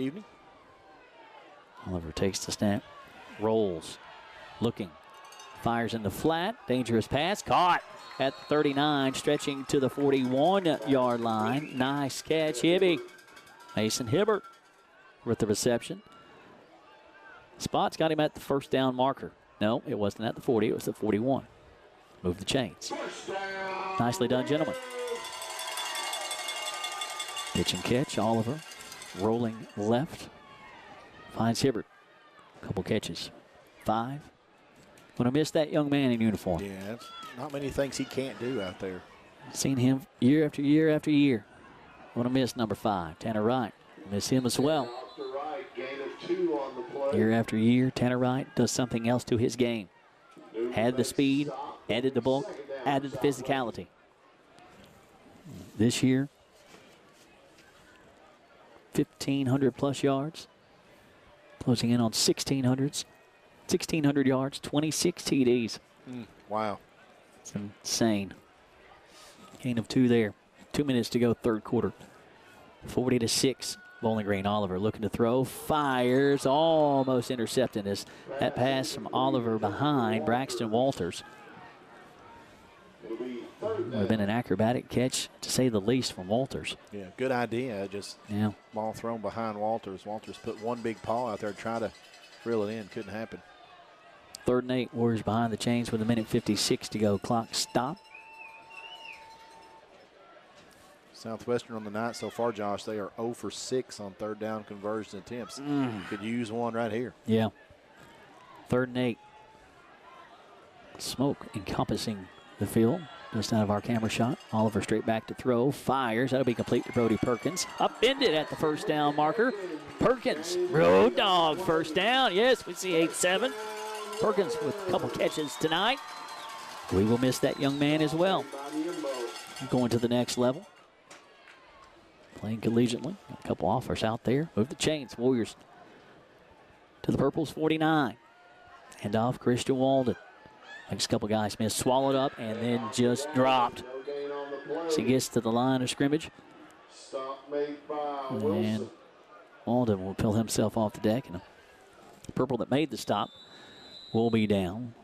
evening. Oliver takes the snap, rolls, looking, fires in the flat, dangerous pass, caught at 39, stretching to the 41-yard line. Nice catch, Hibby. Mason Hibbert with the reception. Spots got him at the 1st down marker. No, it wasn't at the 40, it was the 41. Move the chains. Nicely done, gentlemen. Pitch and catch. Oliver rolling left. Finds Hibbert. Couple catches. 5. Gonna miss that young man in uniform. Yeah, that's not many things he can't do out there. Seen him year after year after year. Gonna miss number 5, Tanner Wright. Miss him as well. Year after year, Tanner Wright does something else to his game. Had the speed, added the bulk, added the physicality. This year, 1,500 plus yards. Closing in on 1,600 yards, 26 TDs. Wow. It's insane. Gain of 2 there. 2 minutes to go, third quarter. 40-6. Bowling Green. Oliver looking to throw. Fires. Almost intercepted as that pass from Oliver behind Braxton Walters. Would have been an acrobatic catch, to say the least, from Walters. Yeah, good idea. Just ball thrown behind Walters. Walters put one big paw out there to try to reel it in. Couldn't happen. 3rd and 8. Warriors behind the chains with 1:56 to go. Clock stop. Southwestern on the night so far, Josh, they are 0 for 6 on 3rd down conversion attempts. Could use one right here. Yeah. 3rd and 8. Smoke encompassing the field. Just out of our camera shot. Oliver straight back to throw. Fires. That'll be complete to Brody Perkins. Upended at the first down marker. Perkins. Road dog. First down. Yes, we see 8-7. Perkins with a couple catches tonight. We will miss that young man as well. Going to the next level. Playing collegiately. Got a couple offers out there. Move the chains. Warriors to the Purples, 49. Hand off Christian Walden. Next couple guys missed. Swallowed up and then just dropped. So he gets to the line of scrimmage. And Walden will pull himself off the deck. And the Purple that made the stop will be down.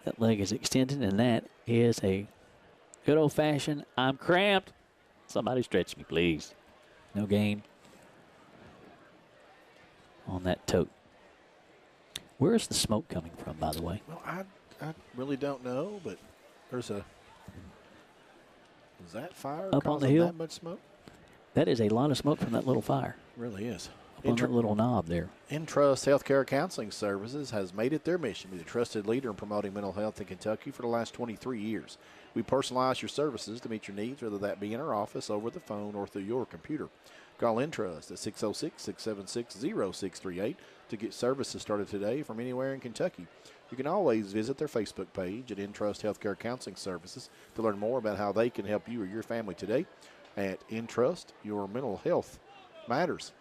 That leg is extended, and that is a good old-fashioned, I'm cramped. Somebody stretch me, please. No gain on that tote. Where is the smoke coming from, by the way? Well, I really don't know, but there's a... Is that fire up on the hill? That much smoke? That is a lot of smoke from that little fire. It really is. Up on that little knob there. Entrust Healthcare Counseling Services has made it their mission to be the trusted leader in promoting mental health in Kentucky for the last 23 years. We personalize your services to meet your needs, whether that be in our office, over the phone, or through your computer. Call Entrust at 606-676-0638 to get services started today from anywhere in Kentucky. You can always visit their Facebook page at Entrust Healthcare Counseling Services to learn more about how they can help you or your family today. At Entrust, your mental health matters.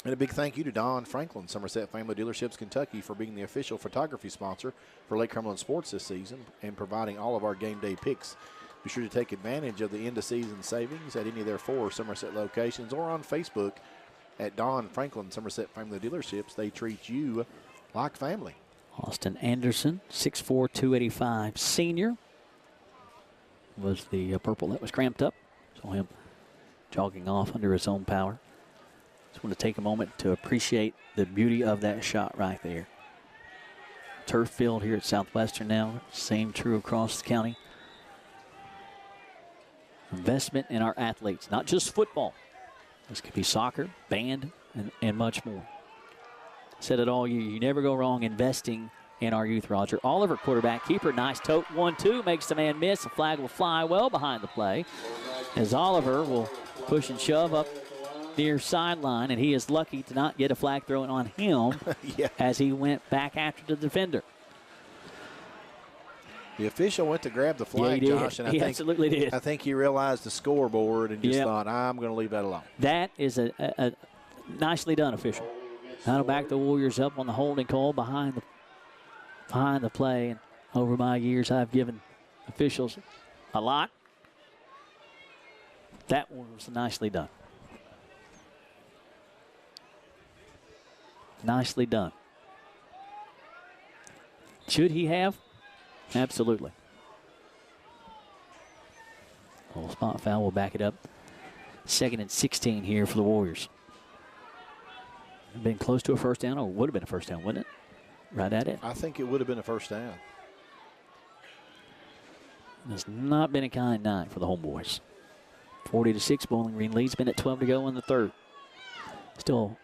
And a big thank you to Don Franklin, Somerset Family Dealerships, Kentucky, for being the official photography sponsor for Lake Cumberland Sports this season and providing all of our game day picks. Be sure to take advantage of the end-of-season savings at any of their 4 Somerset locations or on Facebook at Don Franklin, Somerset Family Dealerships. They treat you like family. Austin Anderson, 6'4", 285 senior, was the Purple that was cramped up. Saw him jogging off under his own power. Just want to take a moment to appreciate the beauty of that shot right there. Turf field here at Southwestern now. Same true across the county. Investment in our athletes, not just football. This could be soccer, band, and much more. Said it all year. You never go wrong investing in our youth, Roger. Oliver, quarterback keeper, nice tote. 1-2, makes the man miss. The flag will fly well behind the play as Oliver will push and shove up near sideline, and he is lucky to not get a flag thrown on him as he went back after the defender. The official went to grab the flag, Josh, and he absolutely did. I think he realized the scoreboard and just thought, I'm going to leave that alone. That is a nicely done, official. That'll back the Warriors up on the holding call behind the play. And over my years, I've given officials a lot. That one was nicely done. Nicely done. Should he have? Absolutely. Little spot foul will back it up. 2nd and 16 here for the Warriors. Been close to a first down, or would have been a first down, wouldn't it? Right at it. I think it would have been a first down. It's not been a kind night for the Homeboys. 40-6, Bowling Green leads. Been at 12 to go in the third. Still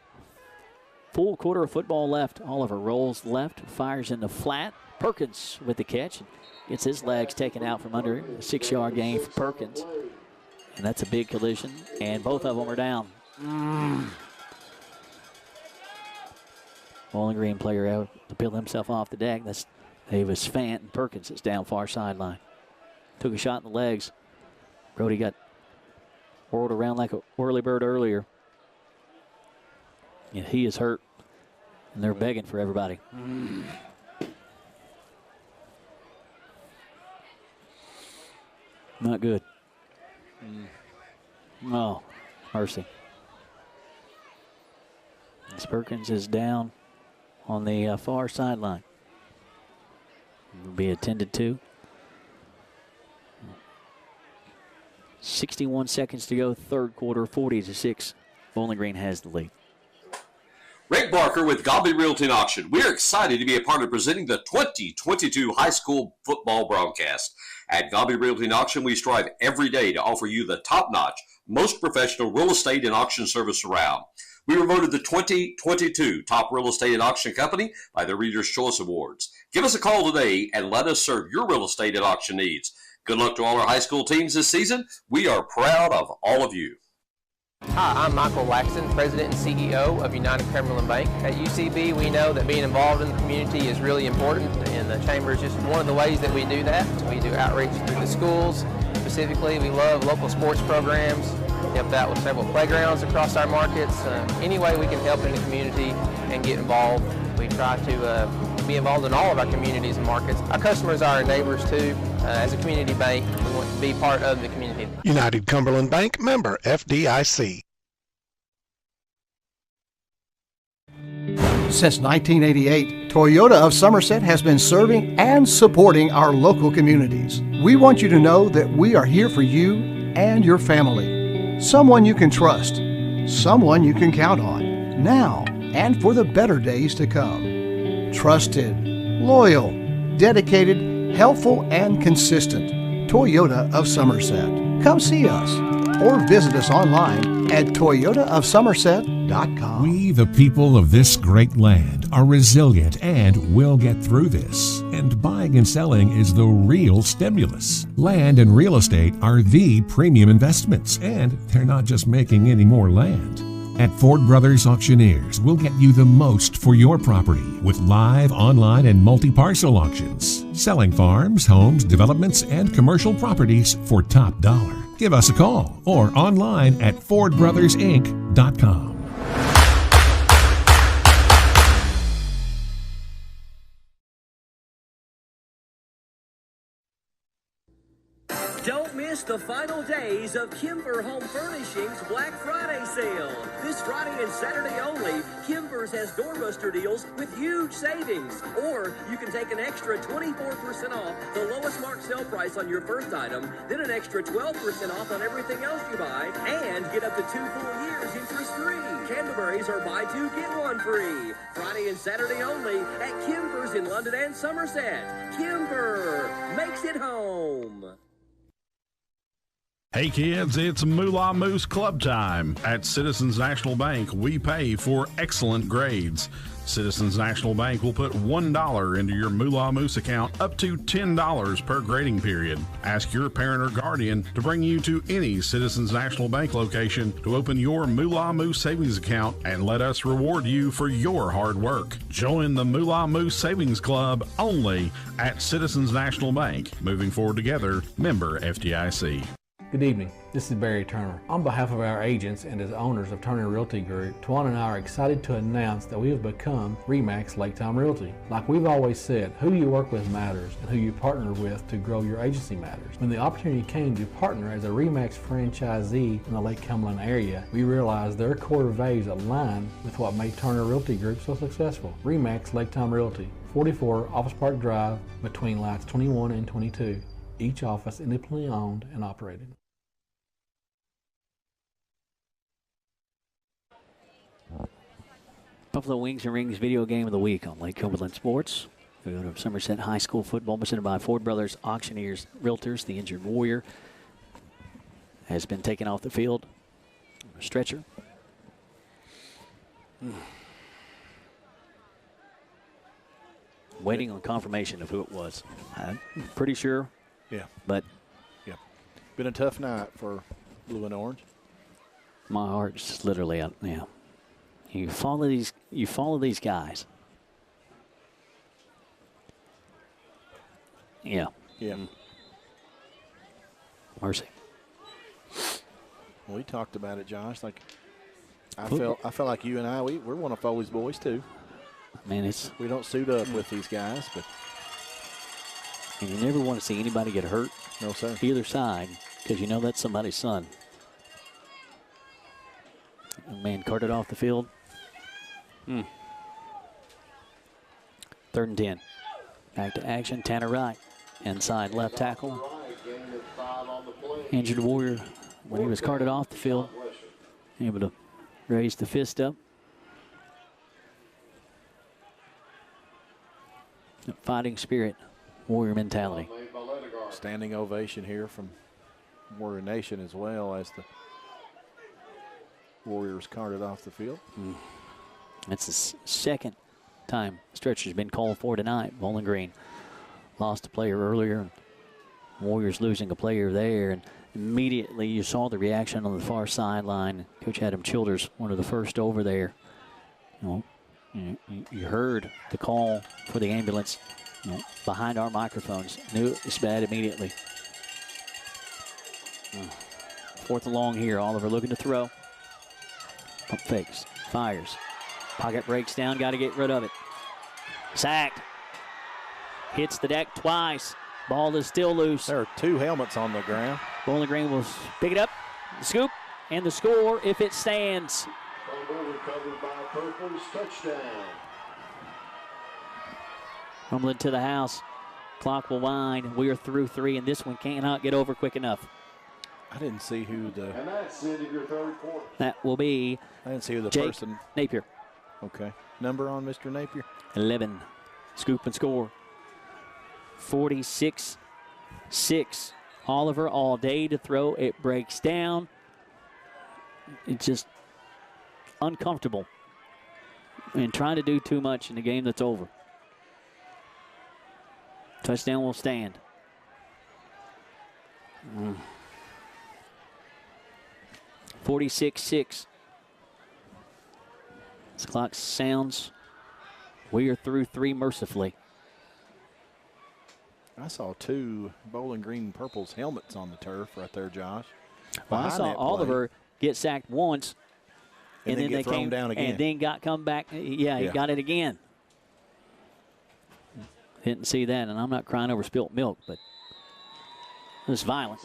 full quarter of football left. Oliver rolls left, fires in the flat. Perkins with the catch. Gets his legs taken out from under him. A 6-yard gain for Perkins. And that's a big collision. And both of them are down. Bowling Green player out to peel himself off the deck. That's Davis Fant, and Perkins is down far sideline. Took a shot in the legs. Brody got whirled around like a whirly bird earlier. And he is hurt. And they're begging for everybody. Not good. Oh, mercy. This Perkins is down on the far sideline. Will be attended to. 61 seconds to go, third quarter, 40-6. Bowling Green has the lead. Rick Barker with Godby Realty and Auction. We're excited to be a part of presenting the 2022 high school football broadcast. At Godby Realty and Auction, we strive every day to offer you the top-notch, most professional real estate and auction service around. We were voted the 2022 top real estate and auction company by the Reader's Choice Awards. Give us a call today and let us serve your real estate and auction needs. Good luck to all our high school teams this season. We are proud of all of you. Hi, I'm Michael Laxton, President and CEO of United Cumberland Bank. At UCB, we know that being involved in the community is really important, and the Chamber is just one of the ways that we do that. We do outreach through the schools. Specifically, we love local sports programs, helped out with several playgrounds across our markets. Any way we can help in the community and get involved. We try to be involved in all of our communities and markets. Our customers are our neighbors too. As a community bank, we want to be part of the community. United Cumberland Bank, member FDIC. Since 1988, Toyota of Somerset has been serving and supporting our local communities. We want you to know that we are here for you and your family. Someone you can trust, someone you can count on, now and for the better days to come. Trusted, loyal, dedicated, helpful, and consistent. Toyota of Somerset. Come see us or visit us online at toyotaofsomerset.com. We, the people of this great land, are resilient and will get through this. And buying and selling is the real stimulus. Land and real estate are the premium investments, and they're not just making any more land. At Ford Brothers Auctioneers, we'll get you the most for your property with live, online, and multi-parcel auctions. Selling farms, homes, developments, and commercial properties for top dollar. Give us a call or online at FordBrothersInc.com. Don't miss the final days of Kimber Home Furnishings Black Friday sale. This Friday and Saturday only, Kimber's has doorbuster deals with huge savings. Or you can take an extra 24% off the lowest marked sale price on your first item, then an extra 12% off on everything else you buy, and get up to 2 full years interest-free. Candleberries are buy two, get one free. Friday and Saturday only at Kimber's in London and Somerset. Kimber makes it home. Hey kids, it's Moolah Moose Club time. At Citizens National Bank, we pay for excellent grades. Citizens National Bank will put $1 into your Moolah Moose account up to $10 per grading period. Ask your parent or guardian to bring you to any Citizens National Bank location to open your Moolah Moose savings account and let us reward you for your hard work. Join the Moolah Moose Savings Club only at Citizens National Bank. Moving forward together, member FDIC. Good evening, this is Barry Turner. On behalf of our agents and as owners of Turner Realty Group, Tawana and I are excited to announce that we have become RE/MAX Lake Time Realty. Like we've always said, who you work with matters and who you partner with to grow your agency matters. When the opportunity came to partner as a RE/MAX franchisee in the Lake Cumberland area, we realized their core values align with what made Turner Realty Group so successful. RE/MAX Lake Time Realty, 44 Office Park Drive between lots 21 and 22. Each office independently owned and operated. Buffalo Wings and Rings video game of the week on Lake Cumberland Sports. We go to Somerset High School football presented by Ford Brothers Auctioneers Realtors. The injured Warrior has been taken off the field. A stretcher. Waiting on confirmation of who it was. I'm pretty sure. Yeah. But been a tough night for blue and orange. My heart's just literally out. Yeah. You follow these guys. Yeah. Yeah. Mercy. We talked about it, Josh. Like I felt like you and we're one of Foley's boys too. Man, we don't suit up with these guys, but and you never want to see anybody get hurt. No, sir. Either side, because you know that's somebody's son. Man carted off the field. 3rd and 10. Back to action. Tanner Wright, inside left tackle. Injured Warrior when he was carted off the field, able to raise the fist up. Fighting spirit, Warrior mentality. Standing ovation here from Warrior Nation as well as the Warriors carted off the field. That's the second time stretcher's been called for tonight. Bowling Green lost a player earlier. Warriors losing a player there, and immediately you saw the reaction on the far sideline. Coach Adam Childers, one of the first over there. You heard the call for the ambulance behind our microphones. Knew it was bad immediately. 4th and long here. Oliver looking to throw. Pump fakes. Fires. Pocket breaks down. Got to get rid of it. Sacked. Hits the deck twice. Ball is still loose. There are 2 helmets on the ground. Bowling Green will pick it up. The scoop and the score if it stands. Recovered by Purple's touchdown. Rumbling to the house. Clock will wind. We are through 3, and this one cannot get over quick enough. I didn't see who the... And that's the end of your 3rd quarter. That will be I didn't see who the Jake person... Napier. Okay. Number on Mr. Napier? 11. Scoop and score. 46-6. Oliver all day to throw. It breaks down. It's just uncomfortable. And trying to do too much in the game that's over. Touchdown will stand. 46-6. This clock sounds. We are through 3 mercifully. I saw 2 Bowling Green Purple's helmets on the turf right there, Josh. Well, I saw Oliver get sacked once. And then they came down again. And then come back. Yeah, he got it again. Didn't see that, and I'm not crying over spilt milk, but it's violent.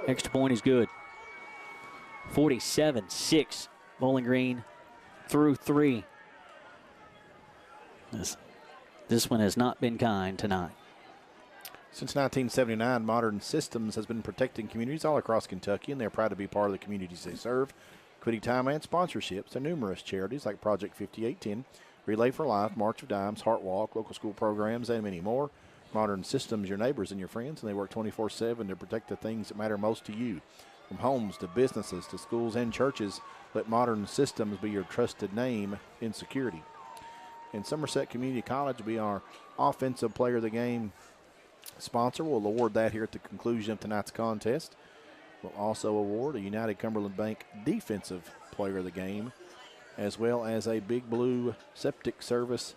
Extra point is good. 47-6. Bowling Green through 3. This one has not been kind tonight. Since 1979, Modern Systems has been protecting communities all across Kentucky, and they're proud to be part of the communities they serve. Quitting time and sponsorships to numerous charities like Project 5810, Relay for Life, March of Dimes, Heart Walk, local school programs, and many more. Modern Systems, your neighbors and your friends, and they work 24/7 to protect the things that matter most to you. From homes to businesses to schools and churches, let Modern Systems be your trusted name in security. And Somerset Community College will be our offensive player of the game sponsor. We'll award that here at the conclusion of tonight's contest. We'll also award a United Cumberland Bank defensive player of the game, as well as a Big Blue Septic Service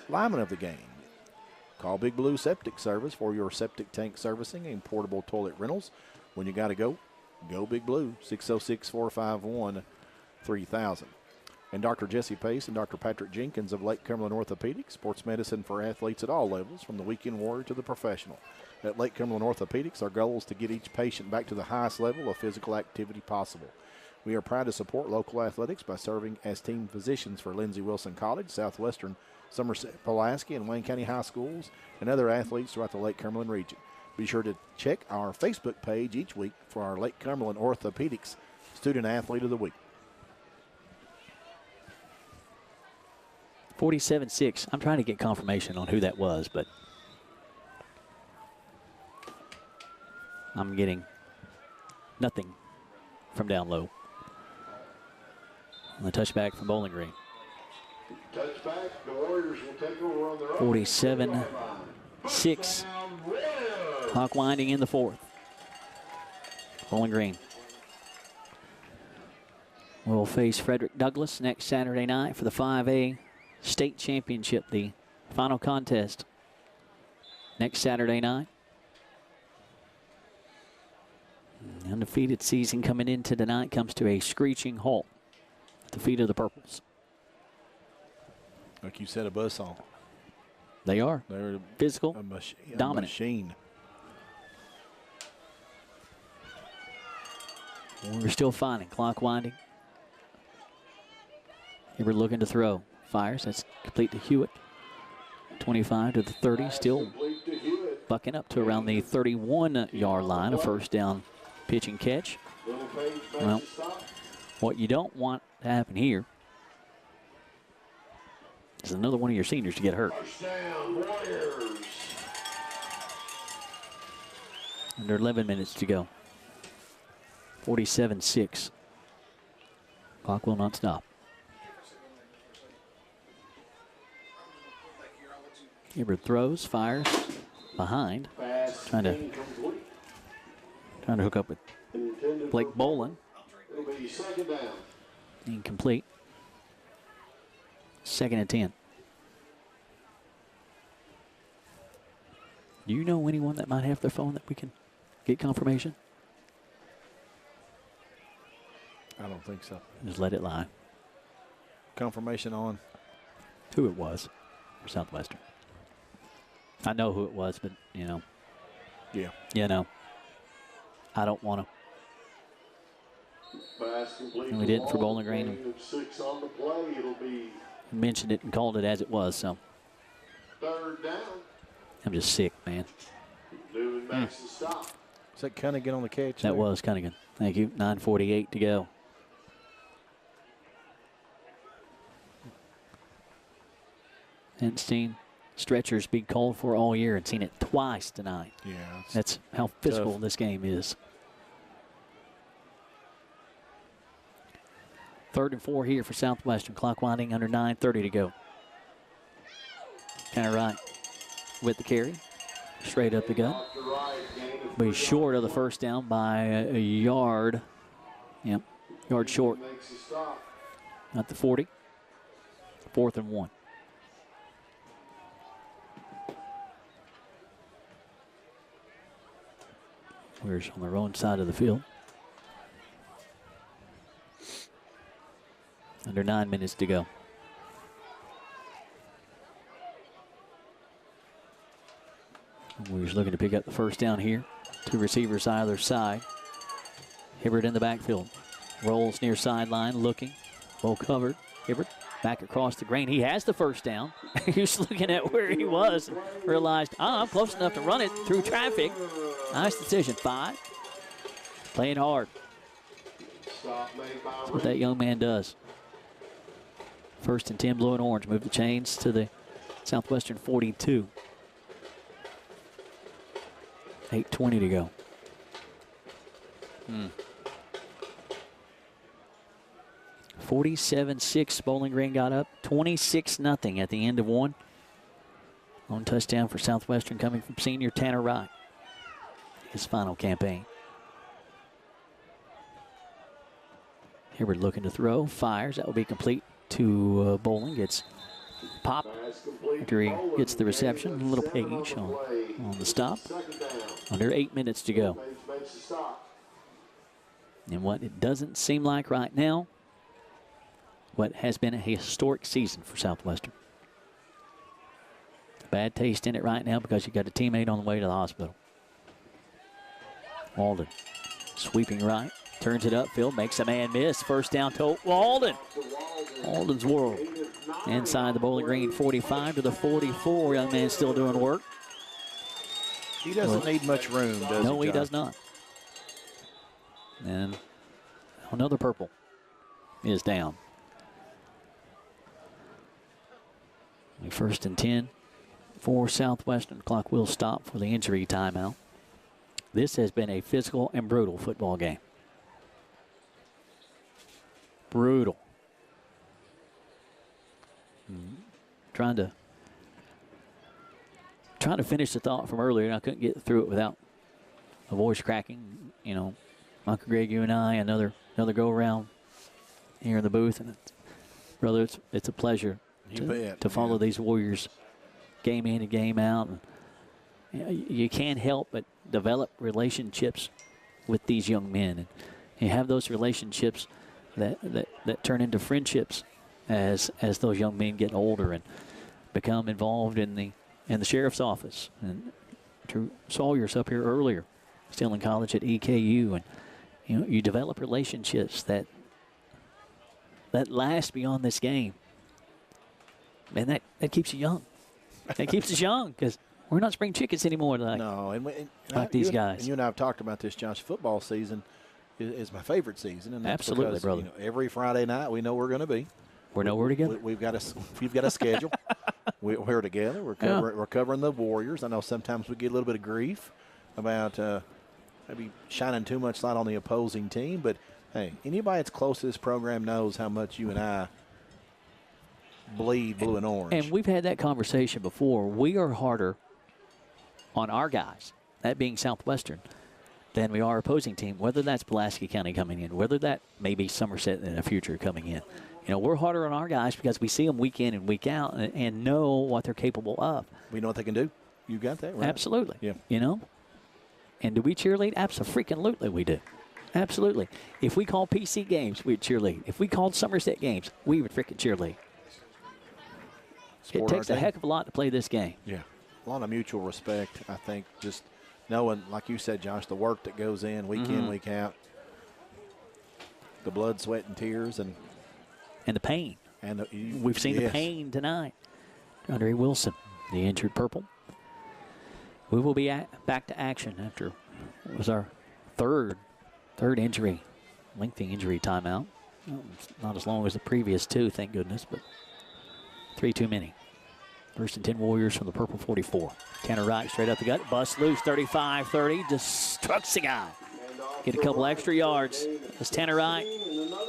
lineman of the game. Call Big Blue Septic Service for your septic tank servicing and portable toilet rentals. When you got to go Big Blue, 606-451-3000. And Dr. Jesse Pace and Dr. Patrick Jenkins of Lake Cumberland Orthopedics, sports medicine for athletes at all levels, from the weekend warrior to the professional. At Lake Cumberland Orthopedics, our goal is to get each patient back to the highest level of physical activity possible. We are proud to support local athletics by serving as team physicians for Lindsey Wilson College, Southwestern, Somerset, Pulaski, and Wayne County High Schools, and other athletes throughout the Lake Cumberland region. Be sure to check our Facebook page each week for our Lake Cumberland Orthopedics Student Athlete of the Week. 47-6. I'm trying to get confirmation on who that was, but I'm getting nothing from down low. On the touchback from Bowling Green. Touchback, the Warriors will take over on their own. 47-6. Clock winding in the fourth. Bowling Green will face Frederick Douglass next Saturday night for the 5A state championship, the final contest next Saturday night. The undefeated season coming into tonight comes to a screeching halt at the feet of the Purples. Like you said, a buzzsaw. They are. They're physical, dominant. A machine. We're still finding. Clock winding. Hibbert looking to throw. Fires. That's complete to Hewitt. 25 to the 30. Still bucking up to around the 31-yard line. A first down pitch and catch. Well, what you don't want to happen here is another one of your seniors to get hurt. Under 11 minutes to go. 47-6. Clock will not stop. Hibbert throws, fires, behind. Trying to hook up with Blake Bolin. Incomplete. 2nd and 10. Do you know anyone that might have their phone that we can get confirmation? I don't think so. Just let it lie. Confirmation on who it was for Southwestern. I know who it was, but, you know. Yeah. You know. I don't want to. And we didn't for Bowling Green. 6 on the play. It'll be mentioned it and called it as it was, so. 3rd down. I'm just sick, man. Doing makes the stop. Is that Cunningham on the catch? That was Cunningham. Thank you. 9:48 to go. Hadn't seen stretchers be called for all year and seen it twice tonight. Yeah. That's how physical tough. This game is. 3rd and 4 here for Southwestern. Clock winding under 9:30 to go. Kind of right with the carry. Straight up the gut. Be short of the first down by a yard. Yep, yard short. At the 40. 4th and 1. Warriors on their own side of the field. Under 9 minutes to go. Warriors looking to pick up the first down here. 2 receivers either side. Hibbert in the backfield. Rolls near sideline, looking. Well covered. Hibbert back across the grain. He has the first down. He was looking at where he was and realized, I'm close enough to run it through traffic. Nice decision. 5. Playing hard. That's what that young man does. 1st and 10, blue and orange. Move the chains to the Southwestern 42. 8:20 to go. 47-6, Bowling Green got up. 26-0 at the end of 1. Lone touchdown for Southwestern coming from senior Tanner Wright. His final campaign. Hibbert looking to throw, fires. That will be complete to Bowling. Gets popped after he gets the reception. A little page on the stop. Under 8 minutes to go. And what it doesn't seem like right now, what has been a historic season for Southwestern. Bad taste in it right now because you got a teammate on the way to the hospital. Walden sweeping right, turns it upfield, makes a man miss. First down to Walden. Walden's world. Inside the Bowling Green 45 to the 44. Young man still doing work. He doesn't need much room, does he? No, he does not. And another purple is down. First and 10 for Southwestern. Clock will stop for the injury timeout. This has been a physical and brutal football game. Brutal. Trying to finish the thought from earlier, and I couldn't get through it without a voice cracking. You know, Uncle Greg, you and I, another go around here in the booth, and brother, it's a pleasure to follow these Warriors game in and game out. And you can't help but develop relationships with these young men, and you have those relationships that turn into friendships as those young men get older and become involved in the sheriff's office. And Drew Sawyer's up here earlier, still in college at EKU, and you develop relationships that last beyond this game. Man, that keeps you young. That keeps us young because we're not spring chickens anymore like these guys. And you and I have talked about this, Josh. Football season is my favorite season. And that's absolutely, because, brother. Every Friday night we know we're going to be. We're nowhere together. We've got a schedule. We're together. We're covering the Warriors. I know sometimes we get a little bit of grief about maybe shining too much light on the opposing team. But, hey, anybody that's close to this program knows how much you and I bleed blue and orange. And we've had that conversation before. We are harder on our guys, that being Southwestern, than we are opposing team, whether that's Pulaski County coming in, whether that may be Somerset in the future coming in. We're harder on our guys because we see them week in and week out and know what they're capable of. We know what they can do. You got that right. Absolutely. Yeah. And do we cheerlead? Absolutely we do. Absolutely. If we called PC games, we'd cheerlead. If we called Somerset games, we would freaking cheerlead. It takes a heck of a lot to play this game. Yeah. A lot of mutual respect, I think, just knowing, like you said, Josh, the work that goes in week in, week out, the blood, sweat, and tears, and the pain. And we've seen the pain tonight. Andre Wilson, the injured purple. We will be back to action after it was our third injury, lengthy injury timeout. Not as long as the previous two, thank goodness, but 3 too many. First and 10 Warriors from the purple 44. Tanner Wright straight up the gut. Bust loose, 35-30. Destructs the guy. Get a couple extra yards. It's Tanner Wright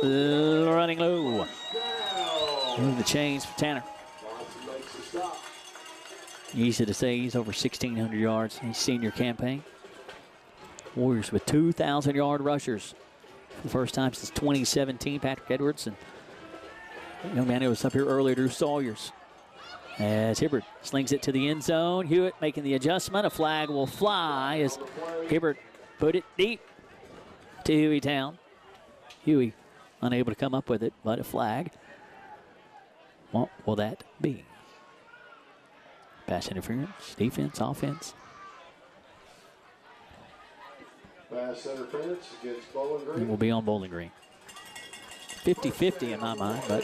running low. Move the chains for Tanner. Easy to say he's over 1,600 yards in his senior campaign. Warriors with 2,000-yard rushers for the first time since 2017. Patrick Edwards and the young man who was up here earlier, Drew Sawyers. As Hibbert slings it to the end zone. Hewitt making the adjustment. A flag will fly as Hibbert put it deep to Hueytown. Huey unable to come up with it, but a flag. What will that be? Pass interference, defense, offense. Pass interference against Bowling Green. It will be on Bowling Green. 50-50 in my mind, but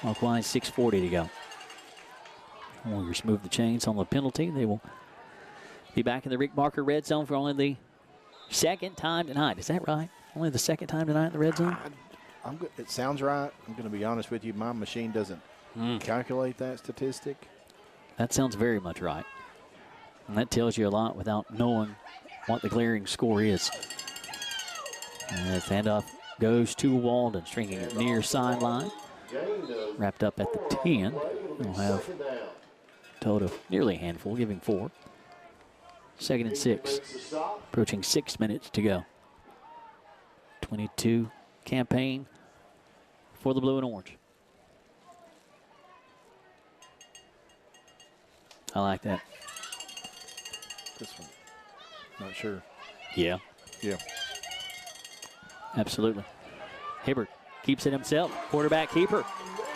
clock line 6:40 to go. Warriors move the chains on the penalty. They will be back in the Rick Barker red zone for only the second time tonight. Is that right? Only the second time tonight in the red zone? It sounds right. I'm going to be honest with you. My machine doesn't calculate that statistic. That sounds very much right. And that tells you a lot without knowing what the glaring score is. And the handoff goes to Walden, stringing it near sideline. Wrapped up at the 10. We'll have a total of nearly a handful, giving 4. Second and 6. Approaching 6 minutes to go. 22 campaign for the blue and orange. I like that. This one, not sure. Yeah. Yeah. Absolutely. Hibbert keeps it himself. Quarterback keeper.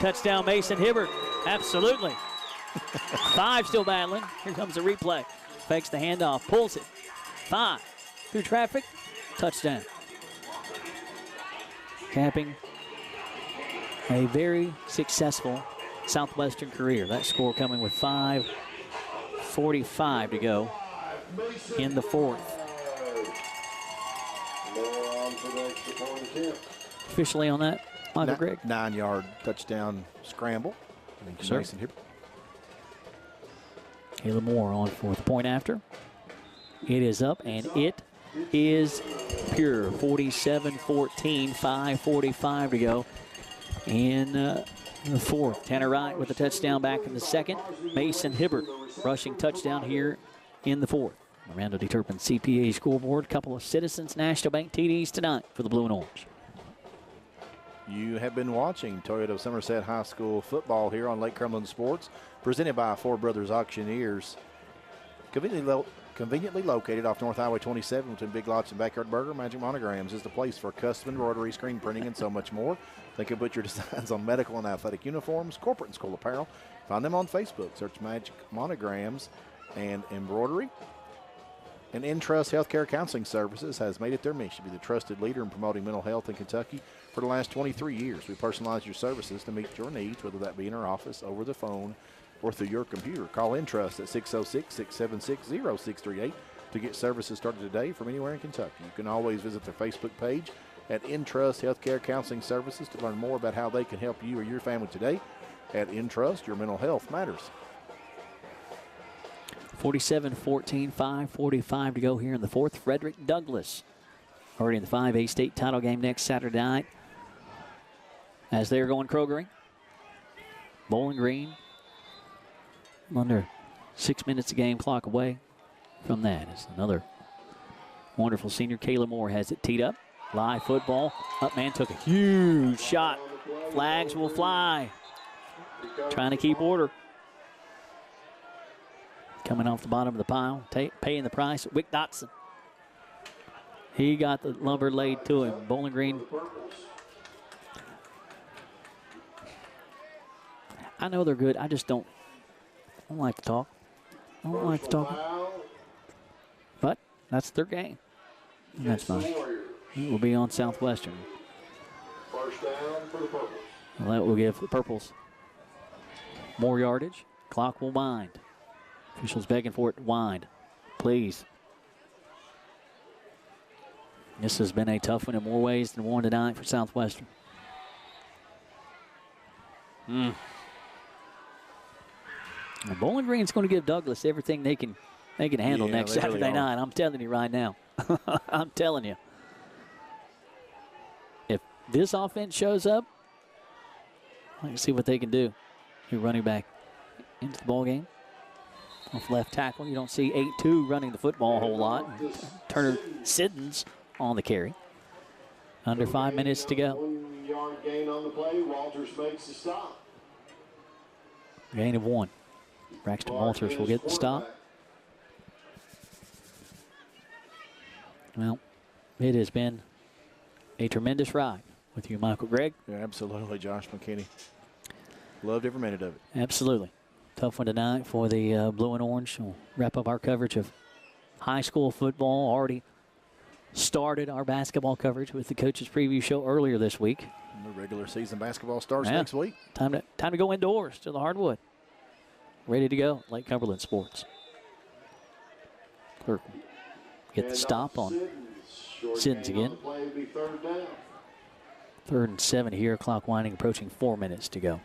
Touchdown Mason Hibbert. Absolutely. 5 still battling. Here comes the replay. Fakes the handoff. Pulls it. 5. Through traffic. Touchdown. Capping a very successful Southwestern career. That score coming with 5:45 to go in the 4th. for the extra point attempt. Officially on that, Michael Gregg. 9-yard touchdown scramble. Thank you, sir. Mason here. Caleb Moore on for the point after. It is up, and it is pure. 47-14, 5:45 to go in the fourth. Tanner Wright with a touchdown back in the second. Mason Hibbert rushing touchdown here in the fourth. Miranda D. Turpin CPA scoreboard. Couple of Citizens National Bank TDs tonight for the Blue and Orange. You have been watching Toyota of Somerset High School football here on Lake Cumberland Sports, presented by Four Brothers Auctioneers. Conveniently located off North Highway 27 between Big Lots and Backyard Burger, Magic Monograms is the place for custom embroidery, screen printing, and so much more. They can put your designs on medical and athletic uniforms, corporate and school apparel. Find them on Facebook. Search Magic Monograms and Embroidery. And Entrust Healthcare Counseling Services has made it their mission to be the trusted leader in promoting mental health in Kentucky for the last 23 years. We personalize your services to meet your needs, whether that be in our office, over the phone, or through your computer. Call Entrust at 606-676-0638 to get services started today from anywhere in Kentucky. You can always visit their Facebook page at Entrust Healthcare Counseling Services to learn more about how they can help you or your family today. At Entrust, your mental health matters. 47-14, 5:45 to go here in the fourth. Frederick Douglass already in the 5A state title game next Saturday night as they're going Krogering. Bowling Green under 6 minutes of game clock away from that. Is another wonderful senior. Kayla Moore has it teed up. Live football. Up man took a huge shot. Flags will fly. Trying to keep order. Coming off the bottom of the pile, paying the price, Wick Dotson. He got the lumber laid to him. Bowling Green. I know they're good. I just don't like to talk. I don't like to talk. But that's their game. And that's fine. It will be on Southwestern. First down for the Purples. Well, that will give the Purples more yardage. Clock will wind. Officials begging for it to wind. Please. This has been a tough one in more ways than one tonight for Southwestern. And Bowling Green's going to give Douglas everything they can handle next Saturday night. I'm telling you right now. I'm telling you. If this offense shows up, let's see what they can do. Your running back into the ball game. Off left tackle, you don't see 8-2 running the football a whole lot. Turner Siddons on the carry. Under 5 minutes to go. 1 yard gain on the play. Walters makes the stop. Gain of 1. Braxton Walters will get the stop. Well, it has been a tremendous ride with you, Michael Gregg. Yeah, absolutely, Josh McKinney. Loved every minute of it. Absolutely. Tough one tonight for the Blue and Orange. We'll wrap up our coverage of high school football. Already started our basketball coverage with the coaches preview show earlier this week. And the regular season basketball starts next week. Time to go indoors to the hardwood. Ready to go, Lake Cumberland Sports. Clerk get the stop on Siddons again. 3rd and 7 here, clock winding, approaching 4 minutes to go.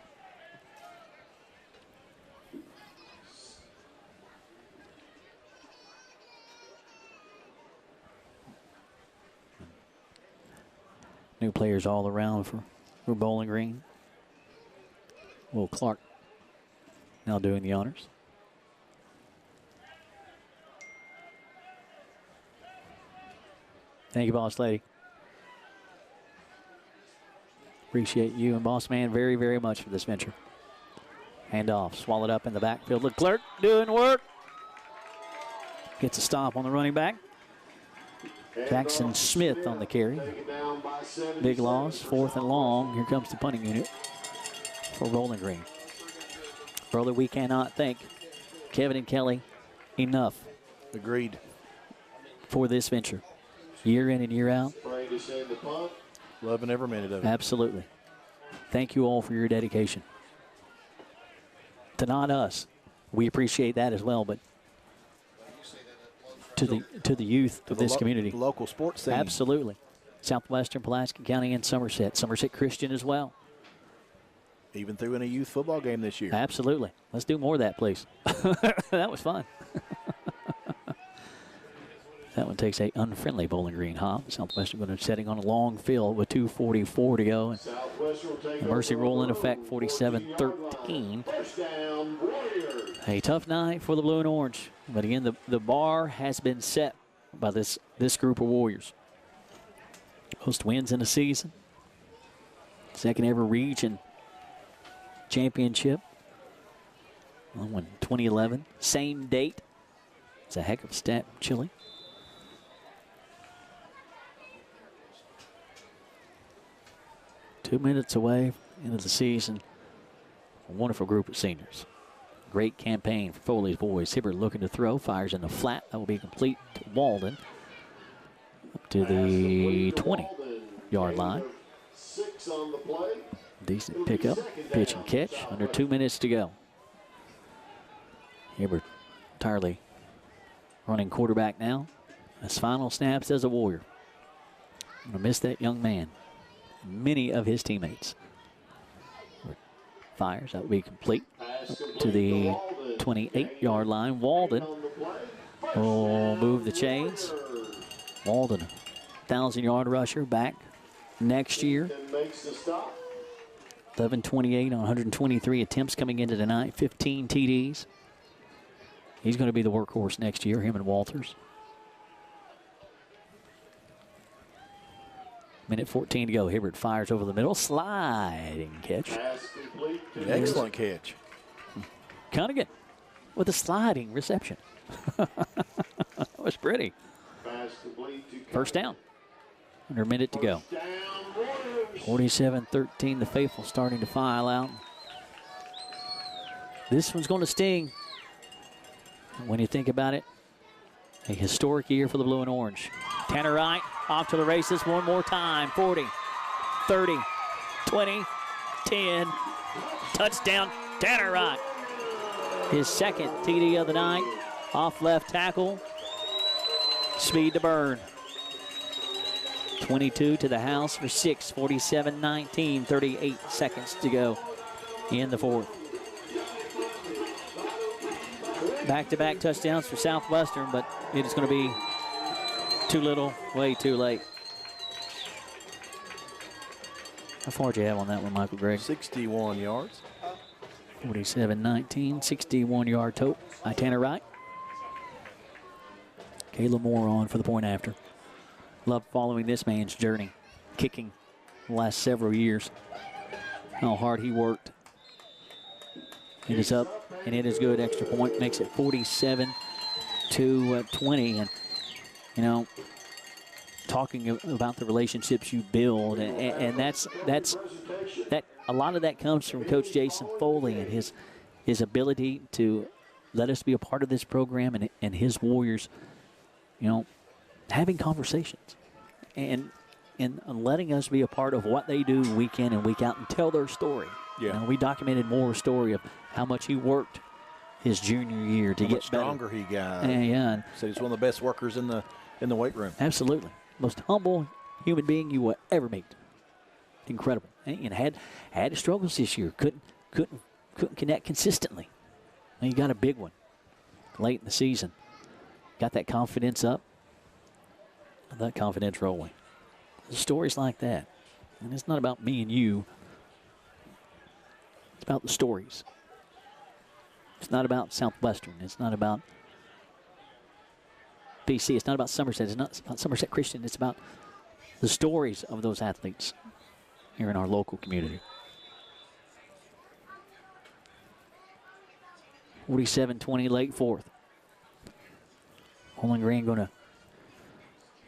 New players all around for Bowling Green. Will Clark now doing the honors. Thank you, Boss Lady. Appreciate you and Boss Man very, very much for this venture. Hand off, swallowed up in the backfield. Leclerc doing work. Gets a stop on the running back. Jackson Smith on the carry. Big loss, 4th and long. Here comes the punting unit for Bowling Green. Brother, we cannot thank Kevin and Kelly enough. Agreed. For this venture. Year in and year out. Loving every minute of it. Absolutely. Thank you all for your dedication. To not us, we appreciate that as well, but to the youth of this community. The local sports scene. Absolutely. Southwestern, Pulaski County, and Somerset. Somerset Christian as well. Even threw in a youth football game this year. Absolutely. Let's do more of that, please. That was fun. That one takes a unfriendly Bowling Green hop. Southwestern going to be setting on a long field with 2:44 to go. And the mercy rule in effect, 47-13. A tough night for the blue and orange. But again, the bar has been set by this group of Warriors. Most wins in the season. Second ever region championship. Won 2011. Same date. It's a heck of a stat, Chile. Two minutes away into the season. A wonderful group of seniors. Great campaign for Foley's boys. Hibbert looking to throw. Fires in the flat. That will be complete to Walden. Up to the 20-yard line. 6 on the play. Decent pickup. Pitch and catch. Under 2 minutes to go. Hibbert entirely running quarterback now. His final snaps as a Warrior. I'm going to miss that young man. Many of his teammates. Fires, that will be complete up to the 28-yard line. Walden will move the chains. Walden, 1,000-yard rusher, back next year. 11-28 on 123 attempts coming into tonight. 15 TDs. He's going to be the workhorse next year, him and Walters. Minute 14 to go. Hibbert fires over the middle. Sliding catch. Excellent catch. Cunningham with a sliding reception. That was pretty. First down. Under a minute to go. 47-13. The faithful starting to file out. This one's going to sting. When you think about it, a historic year for the blue and orange. Tanner Wright off to the races one more time. 40, 30, 20, 10. Touchdown, Tanner Wright. His second TD of the night. Off left tackle. Speed to burn. 22 to the house for 6. 47-19. 38 seconds to go in the fourth. Back-to-back touchdowns for Southwestern, but it is going to be too little, way too late. How far did you have on that one, Michael Gregg? 61 yards. 47-19, 61-yard tote by Tanner Wright. Caleb Moore on for the point after. Love following this man's journey, kicking the last several years. How hard he worked. It is up, and it is good. Extra point makes it 47-20. And, you know, talking about the relationships you build, and that's a lot of that comes from Coach Jason Foley and his ability to let us be a part of this program and his Warriors, you know, having conversations and letting us be a part of what they do week in and week out and tell their story. Yeah. You know, we documented Moore's story of how much he worked his junior year to get stronger he got. Yeah. Said he's one of the best workers in the weight room. Absolutely. Most humble human being you will ever meet. Incredible. And had his struggles this year. Couldn't connect consistently. And he got a big one late in the season. Got that confidence up. That confidence rolling. There's stories like that. And it's not about me and you. It's about the stories. It's not about Southwestern. It's not about PC. It's not about Somerset. It's not about Somerset Christian. It's about the stories of those athletes here in our local community. 47-20, late fourth. Bowling Green going to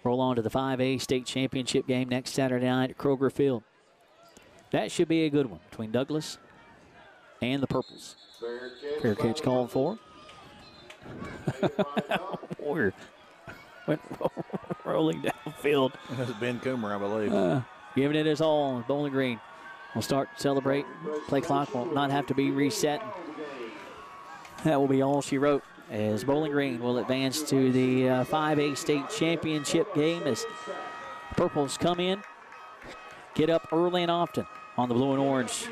roll on to the 5A state championship game next Saturday night at Kroger Field. That should be a good one between Douglas and the Purples. Fair catch called for. Warrior went rolling downfield. That's Ben Coomer, I believe. Giving it his all. Bowling Green will start to celebrate. Play clock will not have to be reset. That will be all she wrote, as Bowling Green will advance to the 5A state championship game as Purples come in, get up early and often on the blue and orange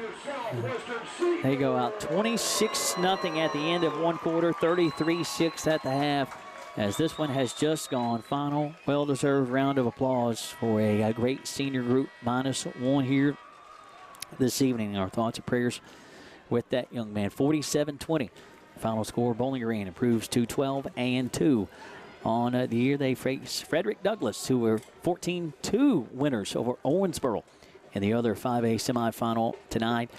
They go out 26-0 at the end of one quarter, 33-6 at the half, as this one has just gone. Final well-deserved round of applause for a great senior group, -1 here this evening. Our thoughts and prayers with that young man. 47-20. Final score, Bowling Green improves to 12-2. On the year, they face Frederick Douglass, who were 14-2 winners over Owensboro in the other 5A semifinal tonight.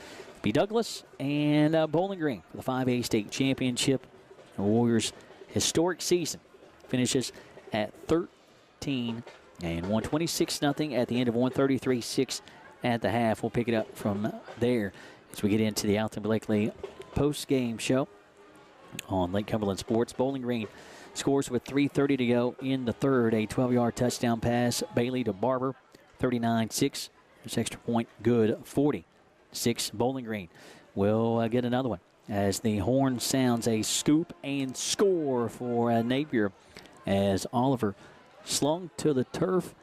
Be Douglass and Bowling Green for the 5A state championship. The Warriors' historic season finishes at 13 and 126-0 at the end of 133-6 at the half. We'll pick it up from there as we get into the Alton Blakely post-game show on Lake Cumberland Sports. Bowling Green scores with 3:30 to go in the third. A 12-yard touchdown pass, Bailey to Barber, 39-6. This extra point good, 40-6. Bowling Green will get another one as the horn sounds. A scoop and score for Napier as Oliver slung to the turf,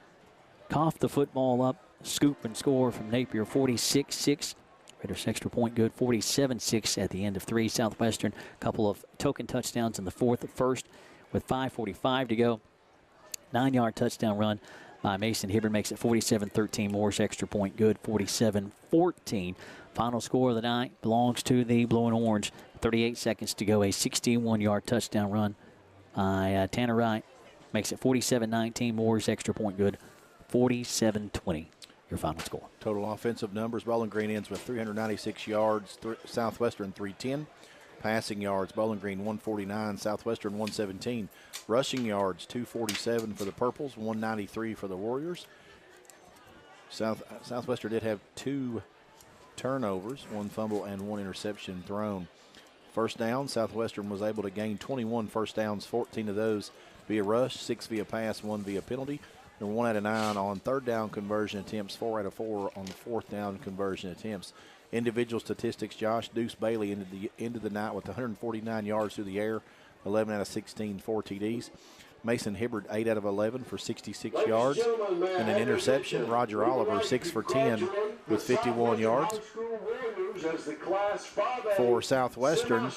coughed the football up. Scoop and score from Napier, 46-6. Raiders extra point good, 47-6 at the end of 3. Southwestern, a couple of token touchdowns in the fourth, first with 5:45 to go. 9-yard touchdown run by Mason Hibbard makes it 47-13. Morris extra point good, 47-14. Final score of the night belongs to the Blue and Orange. 38 seconds to go. A 61-yard touchdown run by Tanner Wright makes it 47-19. Morris extra point good, 47-20. Your final score. Total offensive numbers, Bowling Green ends with 396 yards, Southwestern 310. Passing yards, Bowling Green 149, Southwestern 117. Rushing yards, 247 for the Purples, 193 for the Warriors. Southwestern did have 2 turnovers, 1 fumble and 1 interception thrown. First down, Southwestern was able to gain 21 first downs, 14 of those via rush, 6 via pass, 1 via penalty. They're 1 out of 9 on third down conversion attempts, 4 out of 4 on the fourth down conversion attempts. Individual statistics, Josh Deuce Bailey ended the night with 149 yards through the air, 11 out of 16, 4 TDs. Mason Hibbard, 8 out of 11 for 66 yards and an interception. Roger Oliver, 6 for 10 with 51 yards. For Southwestern,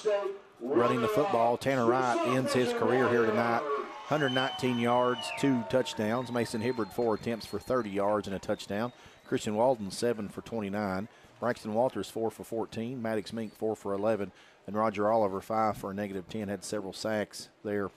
running the football, Tanner Wright ends his career here tonight. 119 yards, 2 touchdowns. Mason Hibbard, 4 attempts for 30 yards and a touchdown. Christian Walden, 7 for 29. Braxton Walters, 4 for 14. Maddox Mink, 4 for 11. And Roger Oliver, 5 for a -10, had several sacks there.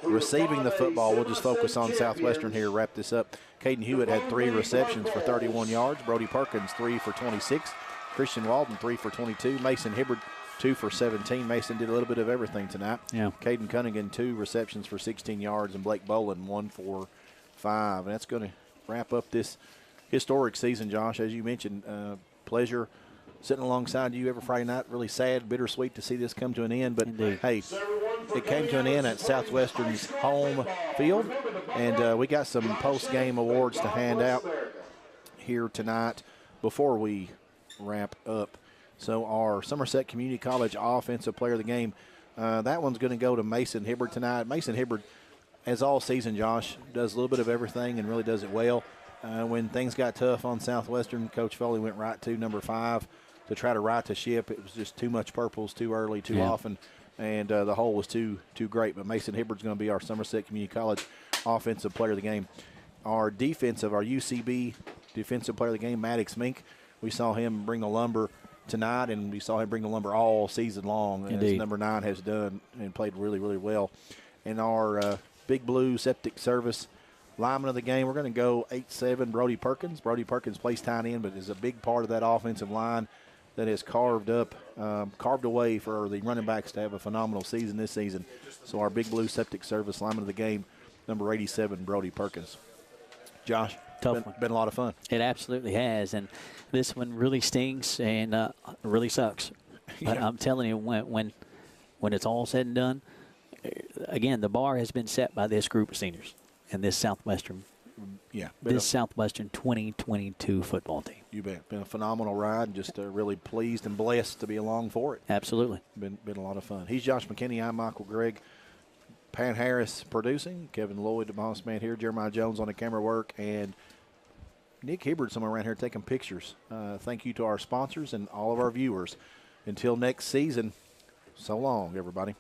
Receiving the football, we'll just focus on Southwestern here, wrap this up. Caden Hewitt had 3 receptions for 31 yards. Brody Perkins, 3 for 26. Christian Walden, 3 for 22. Mason Hibbard, 2 for 17. Mason did a little bit of everything tonight. Yeah. Caden Cunningham, 2 receptions for 16 yards, and Blake Boland, 1 for 5. And that's going to wrap up this historic season, Josh. As you mentioned, pleasure sitting alongside you every Friday night. Really sad, bittersweet to see this come to an end. But, hey, it came to an end at Southwestern's home field. And we got some post-game awards to hand out here tonight before we wrap up. So our Somerset Community College Offensive Player of the Game, that one's going to go to Mason Hibbard tonight. Mason Hibbard, as all season, Josh, does a little bit of everything and really does it well. When things got tough on Southwestern, Coach Foley went right to number 5 to try to right the ship. It was just too much purples, too early, too often, and the hole was too great. But Mason Hibbard's going to be our Somerset Community College Offensive Player of the Game. Our UCB Defensive Player of the Game, Maddox Mink. We saw him bring the lumber tonight, and we saw him bring the lumber all season long, as number 9 has done, and played really, really well. And our Big Blue Septic Service lineman of the game, we're going to go 8'7", Brody Perkins. Brody Perkins plays tight end, but is a big part of that offensive line that has carved away for the running backs to have a phenomenal season this season. So our Big Blue Septic Service lineman of the game, number 87, Brody Perkins. Josh, been a lot of fun. It absolutely has, and this one really stings and really sucks. Yeah. I'm telling you, when it's all said and done, again, the bar has been set by this group of seniors and this Southwestern. Yeah, Southwestern 2022 football team. You bet. Been a phenomenal ride. Just really pleased and blessed to be along for it. Absolutely. Been a lot of fun. He's Josh McKinney. I'm Michael Gregg. Pat Harris producing. Kevin Lloyd, the boss man here. Jeremiah Jones on the camera work. And Nick Hibbard somewhere around here taking pictures. Thank you to our sponsors and all of our viewers. Until next season, so long, everybody.